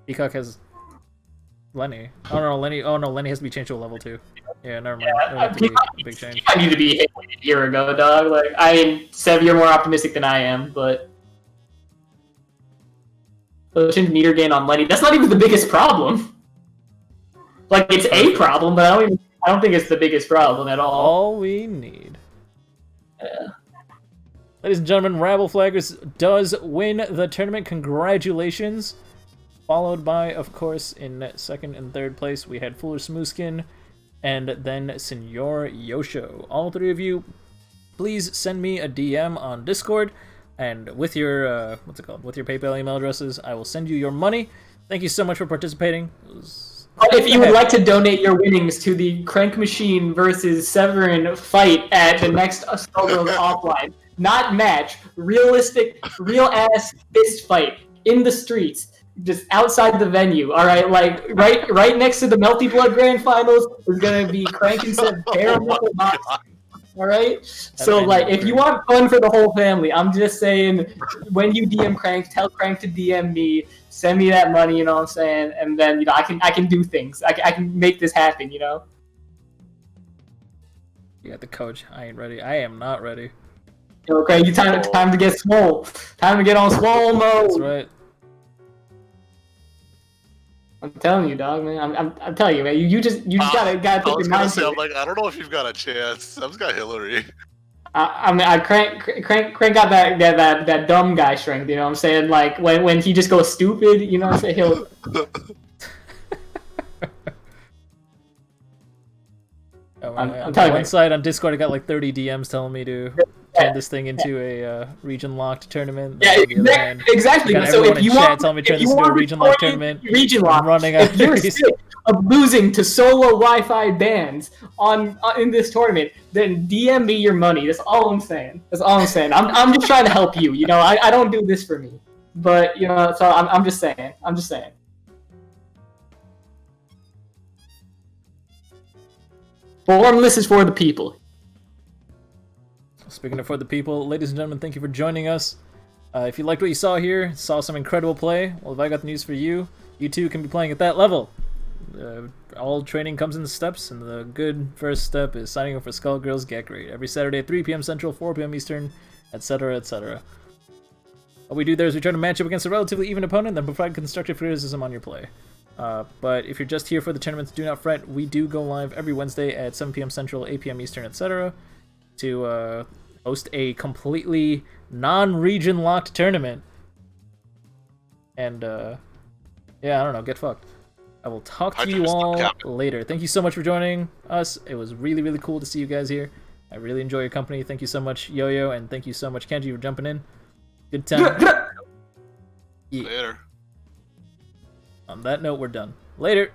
Peacock has Lenny. Oh no, Lenny. Oh no, Lenny has to be changed to a level 2. Yeah, never mind. Yeah, That would have to be a big change. I need to be hit like a year ago, dog. Like, I mean, Sev, you're more optimistic than I am, but change meter gain on Lenny. That's not even the biggest problem. Like, it's a problem, but I don't think it's the biggest problem at all. All we need. Yeah. Ladies and gentlemen, Rabble Flaggers does win the tournament. Congratulations. Followed by, of course, in second and third place, we had Fuller Smoothskin and then Senor Yosho. All 3 of you, please send me a DM on Discord, and with your, with your PayPal email addresses, I will send you your money. Thank you so much for participating. If you would like to donate your winnings to the Crank Machine versus Severin fight at the next Skullgirls offline, not match, realistic, real-ass fist fight in the streets, just outside the venue, all right? Like, right next to the Melty Blood Grand Finals is going to be Crank and Sev bare knuckle boxing, all right? So, like, if you want fun for the whole family, I'm just saying, when you DM Crank, tell Crank to DM me, send me that money, you know what I'm saying? And then, you know, I can do things. I can make this happen, you know? You got the coach. I ain't ready. I am not ready. Okay, time to get swole. Time to get on swole mode. That's right. I'm telling you, dog, man. I'm telling you, man. You just gotta put your mind to it. I don't know if you've got a chance. I've got Hillary. I mean, Crank got that dumb guy strength. You know what I'm saying? Like when he just goes stupid. You know what I'm saying? He'll. I'm telling you. One side on Discord, I got like 30 DMs telling me to turn this thing into a region-locked tournament. Yeah, exactly. So if you want, telling me to turn this into a region-locked tournament, I'm running out. If you're sick of losing to solo Wi-Fi bands in this tournament, then DM me your money. That's all I'm saying. I'm just trying to help you. You know, I don't do this for me, but you know, so I'm just saying. Formless is for the people. Speaking of for the people, ladies and gentlemen, thank you for joining us. If you liked what you saw here, saw some incredible play, well, if I got the news for you, you too can be playing at that level. All training comes in steps, and the good first step is signing up for Skullgirls Gr8 every Saturday at 3 p.m. Central, 4 p.m. Eastern, etc., etc. What we do there is we try to match up against a relatively even opponent, then provide constructive criticism on your play. But if you're just here for the tournaments, do not fret. We do go live every Wednesday at 7 p.m. Central, 8 p.m. Eastern, etc. to host a completely non-region locked tournament. And, yeah, I don't know, get fucked. I will talk to you all later. Thank you so much for joining us. It was really, really cool to see you guys here. I really enjoy your company. Thank you so much, Yo-Yo, and thank you so much, Kenji, for jumping in. Good time. Later. On that note, we're done. Later.